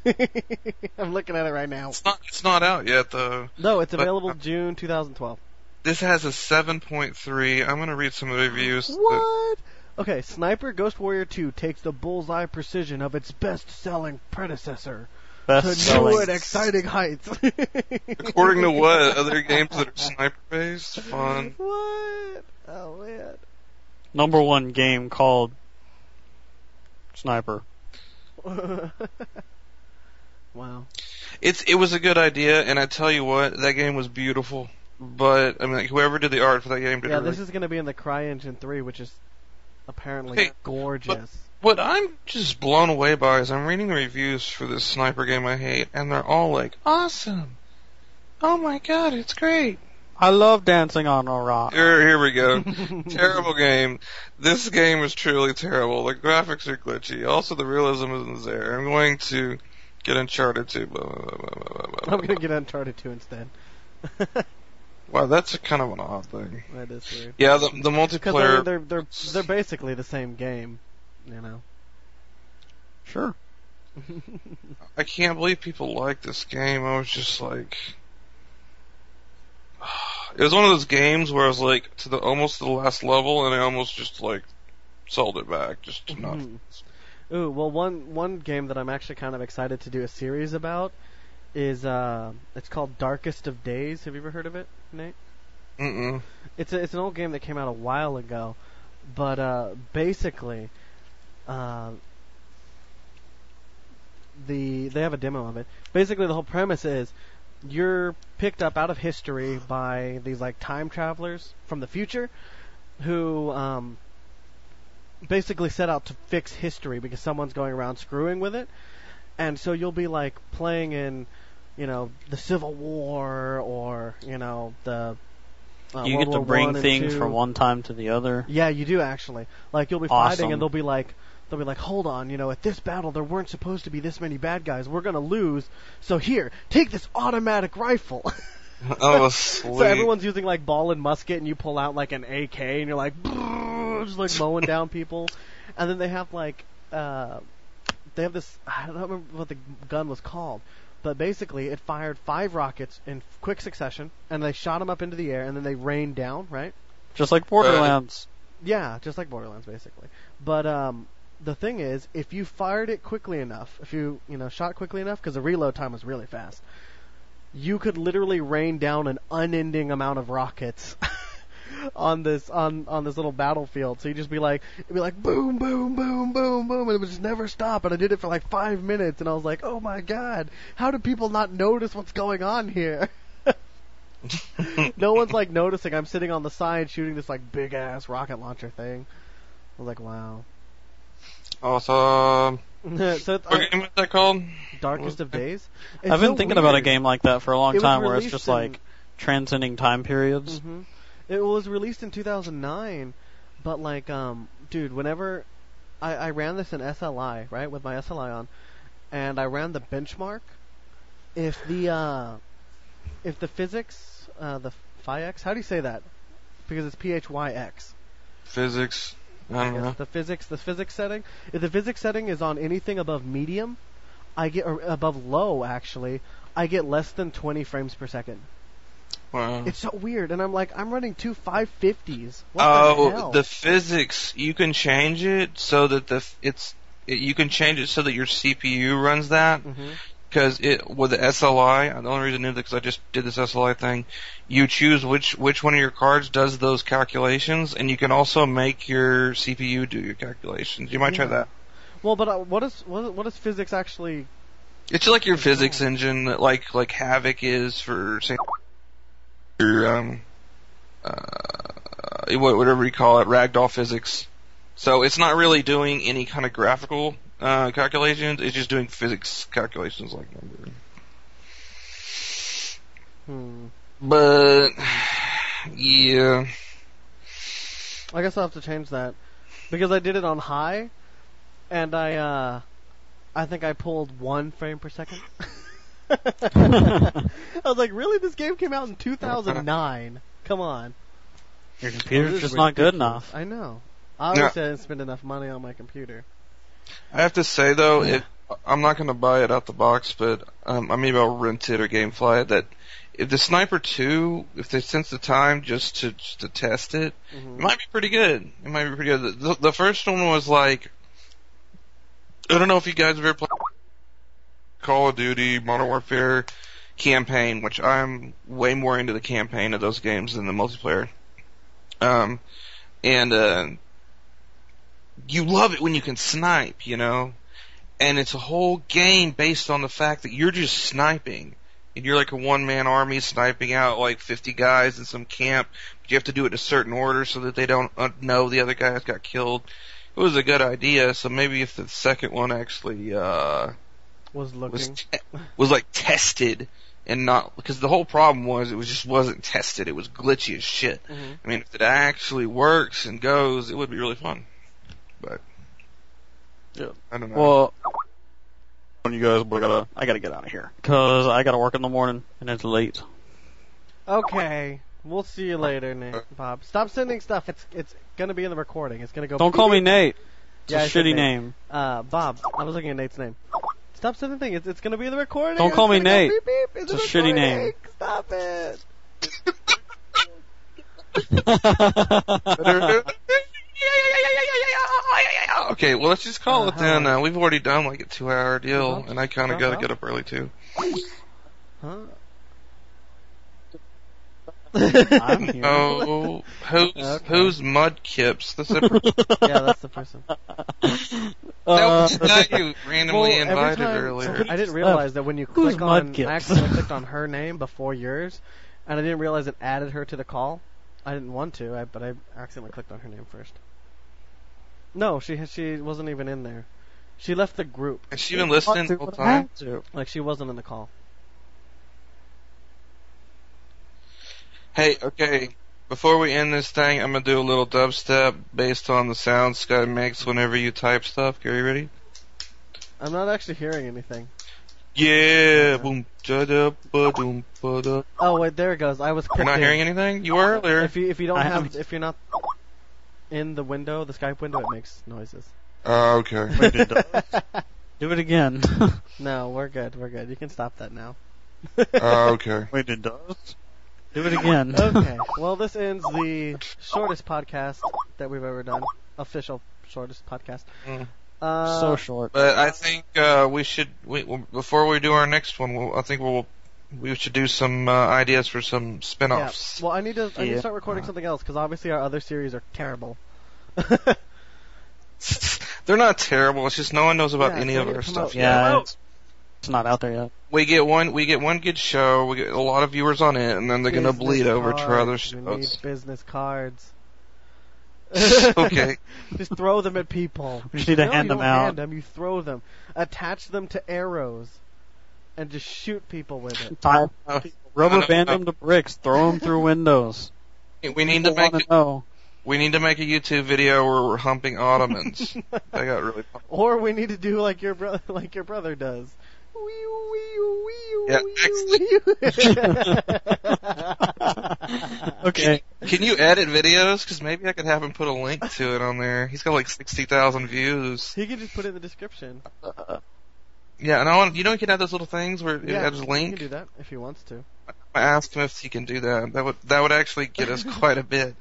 I'm looking at it right now. It's not out yet though. No, it's But- available June 2012. This has a 7.3. I'm gonna read some of the reviews. What? Okay, Sniper Ghost Warrior 2 takes the bullseye precision of its best-selling predecessor best to new selling. and exciting heights. According to what? Other games that are sniper based? Fun. What? Oh man. Number one game called Sniper. Wow. It was a good idea, and I tell you what, that game was beautiful. But I mean, like, whoever did the art for that game did Yeah, really. this is going to be in the CryEngine 3, which is apparently Okay, gorgeous. What I'm just blown away by is I'm reading the reviews for this sniper game I hate, and they're all like, awesome. Oh my god, it's great. I love dancing on a rock. Here we go. Terrible game. This game is truly terrible. The graphics are glitchy. Also, the realism isn't there. I'm going to get Uncharted 2. Blah, blah, blah, blah, blah, blah, I'm going to blah. get Uncharted 2 instead. Wow, that's kind of an odd thing. That is weird. Yeah, the Because multiplayer. they're basically the same game, you know. Sure. I can't believe people like this game. I was just like, it was one of those games where I was like almost to the last level, and I almost just like sold it back. Just not. Ooh, well, one game that I'm actually kind of excited to do a series about is it's called Darkest of Days. Have you ever heard of it, Nate? Mm-mm. It's an old game that came out a while ago, but basically, they have a demo of it. Basically, the whole premise is you're picked up out of history by these like time travelers from the future who basically set out to fix history because someone's going around screwing with it. And so you'll be like playing in, the Civil War or, the you World get to War bring I and things II. from one time to the other. Yeah, you do actually. Like you'll be Awesome. fighting and they'll be like, hold on, at this battle there weren't supposed to be this many bad guys. We're gonna lose. So here, take this automatic rifle. Oh, sweet. So everyone's using like ball and musket, and you pull out like an AK, and you're like, just like mowing down people. And then they have like, they have this. I don't remember what the gun was called, but basically it fired 5 rockets in quick succession, and they shot them up into the air, and then they rained down, right? Just like Borderlands. Yeah, just like Borderlands, basically. But the thing is, if you fired it quickly enough, if you shot quickly enough, because the reload time was really fast, you could literally rain down an unending amount of rockets on this little battlefield. So you just it'd be like boom, boom, boom, boom, boom, and it would just never stop. And I did it for like 5 minutes, and I was like, oh my god, how do people not notice what's going on here? No one's like noticing. I'm sitting on the side shooting this like big ass rocket launcher thing. I was like, wow. Awesome. So What game is that called? Darkest of Days. It's I've been so thinking about a weird. game like that for a long It was time, where it's released just in- like transcending time periods. Mm-hmm. It was released in 2009, but like, dude, whenever I ran this in SLI, right, with my SLI on, and I ran the benchmark, if the physics, the phyx, how do you say that? Because it's PHYX. Physics. I don't know. The physics setting. If the physics setting is on anything above medium, or above low actually, I get less than 20 frames per second. Wow. It's so weird, and I'm running 2 550s. What the hell? The physics, you can change it so that you can change it so that your CPU runs that. Mm-hmm. Because with the SLI, the only reason I knew that because I just did this SLI thing, you choose which one of your cards does those calculations, and you can also make your CPU do your calculations. You might try that. Well, but what does physics actually? It's like your physics engine, like Havoc is for say, your whatever you call it, ragdoll physics. So it's not really doing any kind of graphical calculations. It's just doing physics calculations like number. But yeah, I guess I'll have to change that because I did it on high, and I think I pulled 1 frame per second. I was like, really? This game came out in 2009. Come on. Your computer's just not good enough. I know. Obviously, I didn't spend enough money on my computer. I have to say though, I'm not going to buy it out the box, but maybe I'll rent it or GameFly it. That if the Sniper 2, if they sense the time just to test it, it might be pretty good. It might be pretty good. The first one was like, I don't know if you guys have ever played Call of Duty Modern Warfare campaign, which I'm way more into the campaign of those games than the multiplayer. You love it when you can snipe, and it's a whole game based on the fact that you're just sniping, and you're like a one-man army sniping out like 50 guys in some camp, but you have to do it in a certain order so that they don't know the other guys got killed. It was a good idea, so maybe if the second one actually was like tested and not, because the whole problem was it just wasn't tested. It was glitchy as shit. I mean, if it actually works and goes, it would be really fun. But yeah, I don't know. Well, you guys, I gotta get out of here because I gotta work in the morning and it's late. Okay, we'll see you later, Nate. Bob, stop sending stuff. It's gonna be in the recording. It's gonna go. Don't call me Nate. It's Yeah, a I said shitty Nate. name. Bob. I was looking at Nate's name. Stop saying the thing. It's going to be in the recording. Don't call me It's gonna go Nate. Beep, beep. It's a shitty name. Stop it. Okay, well, let's just call it then. We've already done like a 2-hour deal, Uh-huh. and I kind of got to get up early too. Huh? I'm here. Oh, who's Mudkips? The zipper. Yeah, that's the person. That was the guy you randomly every invited time, earlier. I didn't realize that when you Who's click on, Mudkips? I accidentally clicked on her name before yours, and I didn't realize it added her to the call. I didn't want to, but I accidentally clicked on her name first. No, she wasn't even in there. She left the group. Has she been listening the whole time? Like she wasn't in the call. Hey, okay. Before we end this thing, I'm gonna do a little dubstep based on the sound Sky makes whenever you type stuff. Are you ready? I'm not actually hearing anything. Yeah, boom, da ba doom ba da. Oh wait, there it goes. I was. You're not hearing anything? You were earlier. If you don't I have am. if you're not in the window, the Skype window, it makes noises. Oh, okay. Wait, it does. Do it again. No, we're good. We're good. You can stop that now. Oh, okay. Wait, it does? Do it again. Okay. Well, this ends the shortest podcast that we've ever done. Official shortest podcast. Mm. So short. But I think we should before we do our next one. We should do some ideas for some Yeah. spin-offs. Well, I need to Yeah. start recording something else because obviously our other series are terrible. They're not terrible. It's just no one knows about Yeah, any so of we our need to stuff. promote. Yeah, it's not out there yet. We get one good show. We get a lot of viewers on it, and then they're gonna Business bleed over to our other cards. We need shows. business cards. Okay. Just throw them at people. We just need to No, hand you them don't out. Hand them, you throw them. Attach them to arrows. And just shoot people with it. Rubber No. band them to bricks. Throw them through windows. We need to People make wanna know. we need to make a YouTube video where we're humping ottomans. They got really popular. Or we need to do like your brother does. Yeah, Okay. Can you edit videos? Because maybe I could have him put a link to it on there. He's got like 60,000 views. He can just put it in the description. Yeah, and you can have those little things where it has a He link. can do that if he wants to. I asked him if he can do that. That would actually get us quite a bit.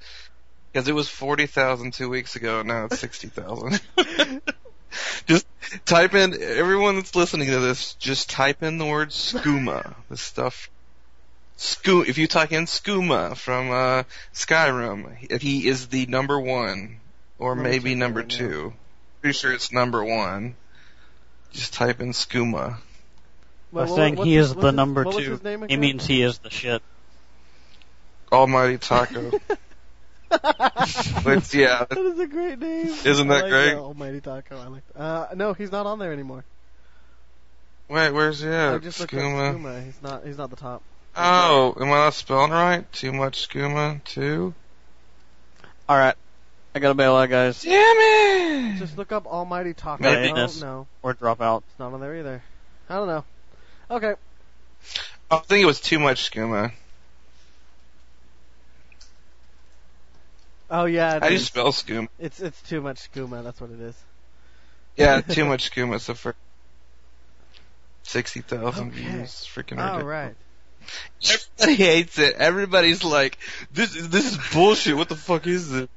Because it was 40,000 2 weeks ago, and now it's 60,000. Just type in, everyone that's listening to this, just type in the word skooma. The stuff. If you type in skooma from Skyrim, he is the number one, or Let me maybe check number right now. 2. Pretty sure it's number 1. Just type in skooma. By saying he is the number what was 2, his name he again? means he is the shit. Almighty Taco. But yeah, That is a great name. Isn't I that like great? Almighty Taco. I like. No, he's not on there anymore. wait, where's he I at? just looked at Skooma. Skooma. He's not the top. Oh, am I not spelling right? Too much skooma, too? Alright. I gotta bail out, guys. Damn it! Just look up Almighty Taco. Maybe. No, Or drop out. it's not on there either. I don't know. Okay. I think it was too much skooma. Oh yeah, it How do you is. spell skooma? It's too much skooma. That's what it is. Yeah, too much skooma. So for 60,000 Okay. views, freaking All ridiculous. right. Everybody hates it. Everybody's like, this is bullshit. What the fuck is it?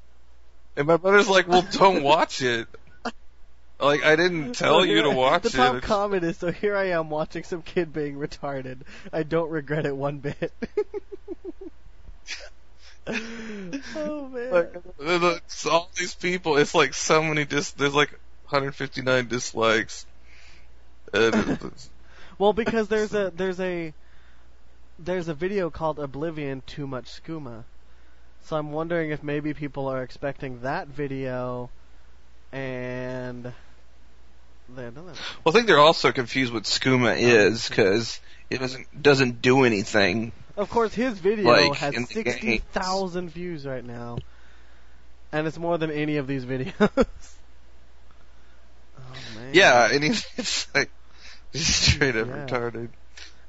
And my brother's like, well, don't watch it. Like, I didn't tell you to watch the top it. comment is, so here I am watching some kid being retarded. I don't regret it one bit. Oh man. Like, it's all these people. It's like so many there's like 159 dislikes. Well, because there's a video called Oblivion Too Much Skooma. So I'm wondering if maybe people are expecting that video and they don't know. Well, I think they're also confused what skooma is because it doesn't do anything. Of course, his video Like, has in the 60,000 views right now. And it's more than any of these videos. Oh, man. Yeah, and it's like just straight up Yeah. retarded.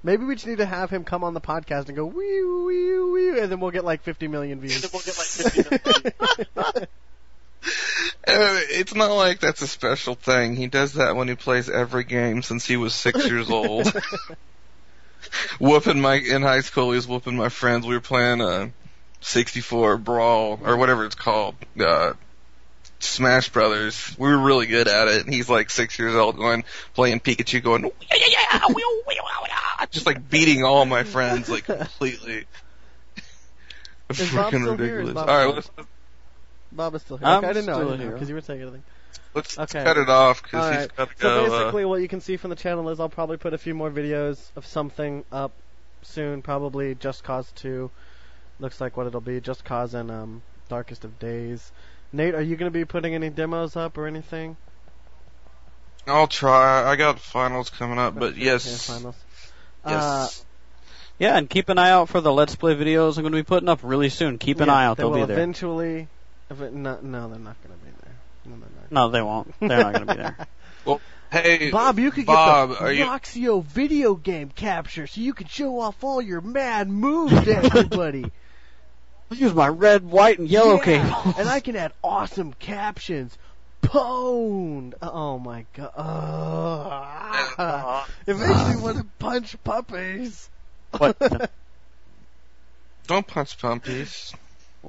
Maybe we just need to have him come on the podcast and go, wee, wee, wee, and then we'll get like 50 million views. It's not like that's a special thing. He does that when he plays every game since he was 6 years old. In high school, he was whooping my friends. We were playing 64 Brawl, or whatever it's called, Smash Brothers. We were really good at it, and he's like 6 years old playing Pikachu going, just like beating all my friends, like completely. Is Bob Freaking still here? Is ridiculous. Bob Alright, Bob is still here. I'm Okay, I didn't still know here. because you were saying anything. let's Okay. cut it off, because All he's right. got to So go. basically, what you can see from the channel is I'll probably put a few more videos of something up soon. Probably Just Cause 2. Looks like what it'll be. Just Cause and Darkest of Days. Nate, are you going to be putting any demos up or anything? I'll try. I got finals coming up, but Yeah, yes. finals. Yes. Yeah, and keep an eye out for the Let's Play videos I'm going to be putting up really soon. Keep an eye out; they'll they will be there. eventually. No, they're not going to be there. No, they're not. No, they won't. They're not going to be there. Hey, Bob, you could Bob, get are the you? Roxio video game capture so you can show off all your mad moves to everybody. I'll use my red, white, and yellow Yeah, cable. and I can add awesome captions. Pwned. Oh my god. It makes me want to punch puppies. What? Don't punch puppies.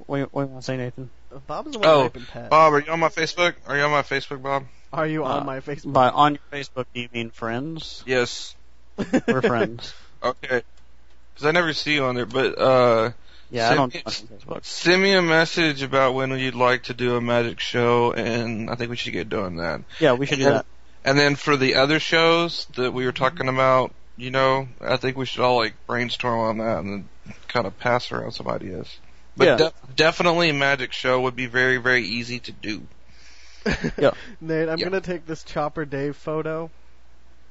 What you want to say, Nathan? Bob's the one Oh, raping pets. Bob, are you on my Facebook? Are you on my Facebook, Bob? Are you on my Facebook? By on your Facebook, do you mean friends? Yes. We're friends. Okay. Because I never see you on there, but Yeah, I Send don't me- do much on Facebook. send me a message about when you'd like to do a magic show, and I think we should get doing that. Yeah, we should do that. And then for the other shows that we were talking about, I think we should all like brainstorm on that and then kind of pass around some ideas. But Yeah. definitely a magic show would be very, very easy to do. Yeah. Nate, I'm Yeah. gonna take this Chopper Dave photo.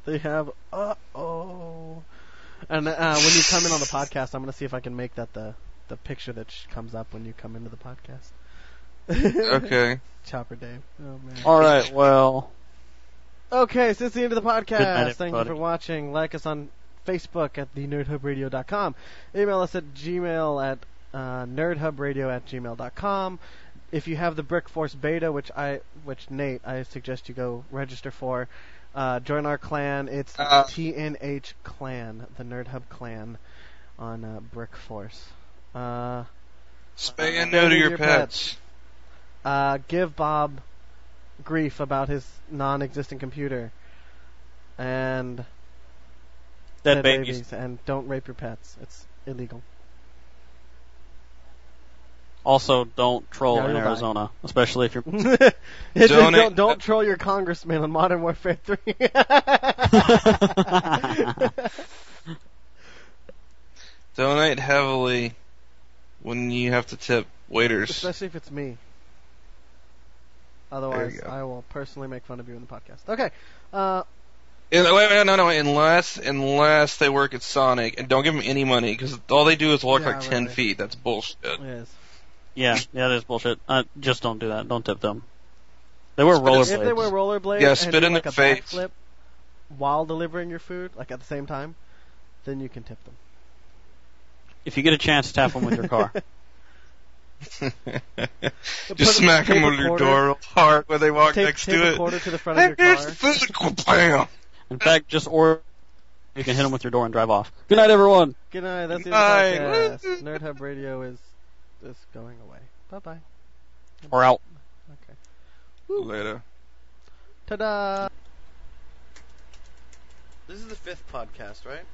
They have and when you come in on the podcast, I'm gonna see if I can make that the picture that comes up when you come into the podcast. Okay. Chopper Dave. Oh man. All right. Well, Okay, so it's the end of the night, podcast. Thank you everybody. for watching. Like us on Facebook at thenerdhubradio.com. Email us at gmail at nerdhubradio@gmail.com. If you have the Brick Force beta, which Nate, I suggest you go register for, join our clan. It's TNH Clan, the Nerd Hub Clan, on Brick Force. Spay and neuter your pets. Give Bob grief about his non-existent computer, and dead babies. and don't rape your pets. It's illegal. Also, don't troll Yeah, in you'll die. Arizona, especially if you're. Don't troll your congressman on Modern Warfare 3. Donate heavily when you have to tip waiters. Especially if it's me. There Otherwise, you go. I will personally make fun of you in the podcast. Okay. Wait, no. Unless they work at Sonic, and don't give them any money, because all they do is walk Yeah, like 10 really. feet. That's bullshit. Yes. Yeah, that is bullshit. Just don't do that. Don't tip them. They wear Spit in- rollerblades. If they wear rollerblades Yeah, and spit do in like their a face. backflip while delivering your food, like at the same time, then you can tip them. If you get a chance, tap them with your car. Just smack them tape a with your quarter- door real hard when they walk next tape to a it. quarter to the front Hey, of your here's car. the physical bam. In fact, you can hit them with your door and drive off. Good night, everyone. Good night. That's the Night. end of the podcast. Nerd Hub Radio is going away. Bye bye. Or out. Okay. Later. Ta-da! This is the 5th podcast, right?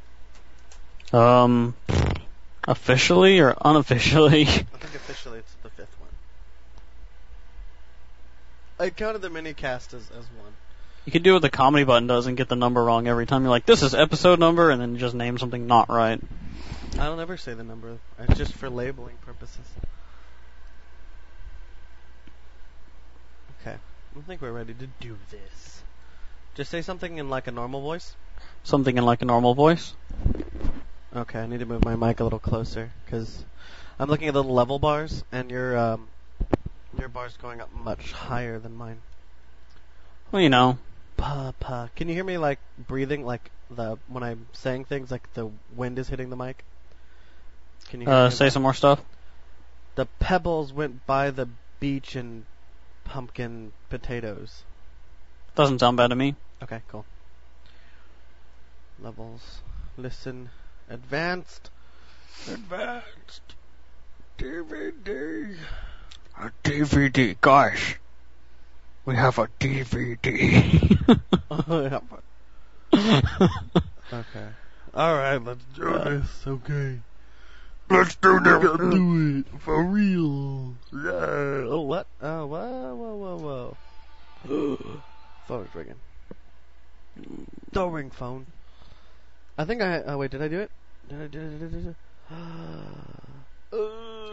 Officially or unofficially? I think officially it's the 5th one. I counted the mini cast as one. You could do what the comedy button does and get the number wrong every time. You're like, this is episode number, and then just name something not right. I don't ever say the number. It's just for labeling purposes. Okay. I think we're ready to do this. Just say something in like a normal voice. Something in like a normal voice. Okay, I need to move my mic a little closer because I'm looking at the little level bars, and your bar's going up much higher than mine. Well, you know. Pa. Can you hear me like breathing, like when I'm saying things, like the wind is hitting the mic? Can you hear me? Say some more stuff. The pebbles went by the beach and pumpkin potatoes. Doesn't sound bad to me. Okay, cool. Levels. Listen. Advanced. DVD. A DVD, gosh. We have a DVD. Okay. Alright, let's do this. Okay. Let's do this. Let's do it. For real. Yeah. Oh, what? Oh, whoa. Phone's ringing. Don't ring, phone. I think oh, wait, did I do it? Did I?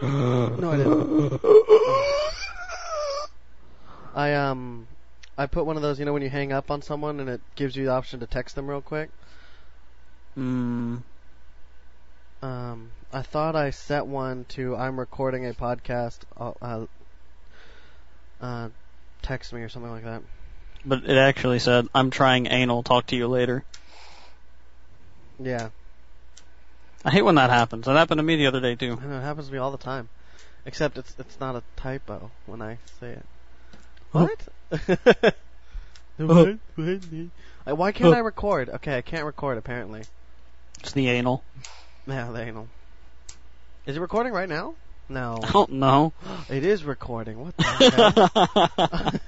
No, I didn't. I put one of those, when you hang up on someone and it gives you the option to text them real quick. I thought I set one to I'm recording a podcast. Text me or something like that. But it actually said, I'm trying anal, talk to you later. Yeah. I hate when that happens. That happened to me the other day, too. I know, it happens to me all the time. Except it's not a typo when I say it. What? What? Why can't I record? Okay, I can't record, apparently. It's the anal. Yeah, the anal. Is it recording right now? No. I don't know. It is recording. What the hell?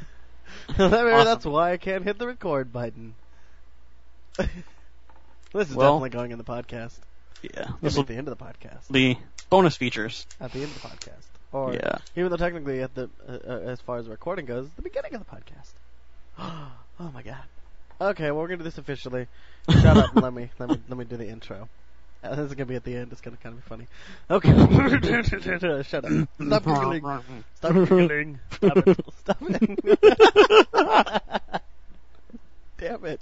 Maybe that's why I can't hit the record button. This is definitely going in the podcast. Yeah. This is at the end of the podcast. The bonus features. At the end of the podcast. Or, yeah. Even though technically, at the as far as the recording goes, the beginning of the podcast. Oh my god. Okay, well, we're gonna do this officially. Shut up and let me do the intro. This is gonna be at the end. It's gonna kind of be funny. Okay. Shut up. Stop giggling. Stop giggling. Stop it. Stop it. Damn it.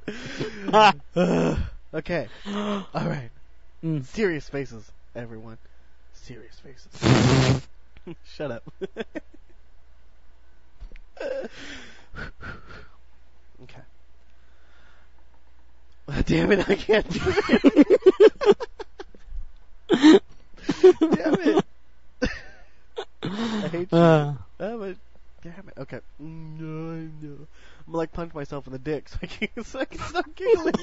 Okay. All right. Serious faces, everyone. Serious faces. Shut up. Okay. Damn it, I can't do it. Damn it. I hate you. Damn it. Okay. No. I'm like punch myself in the dick so I can stop giggling.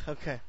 Okay.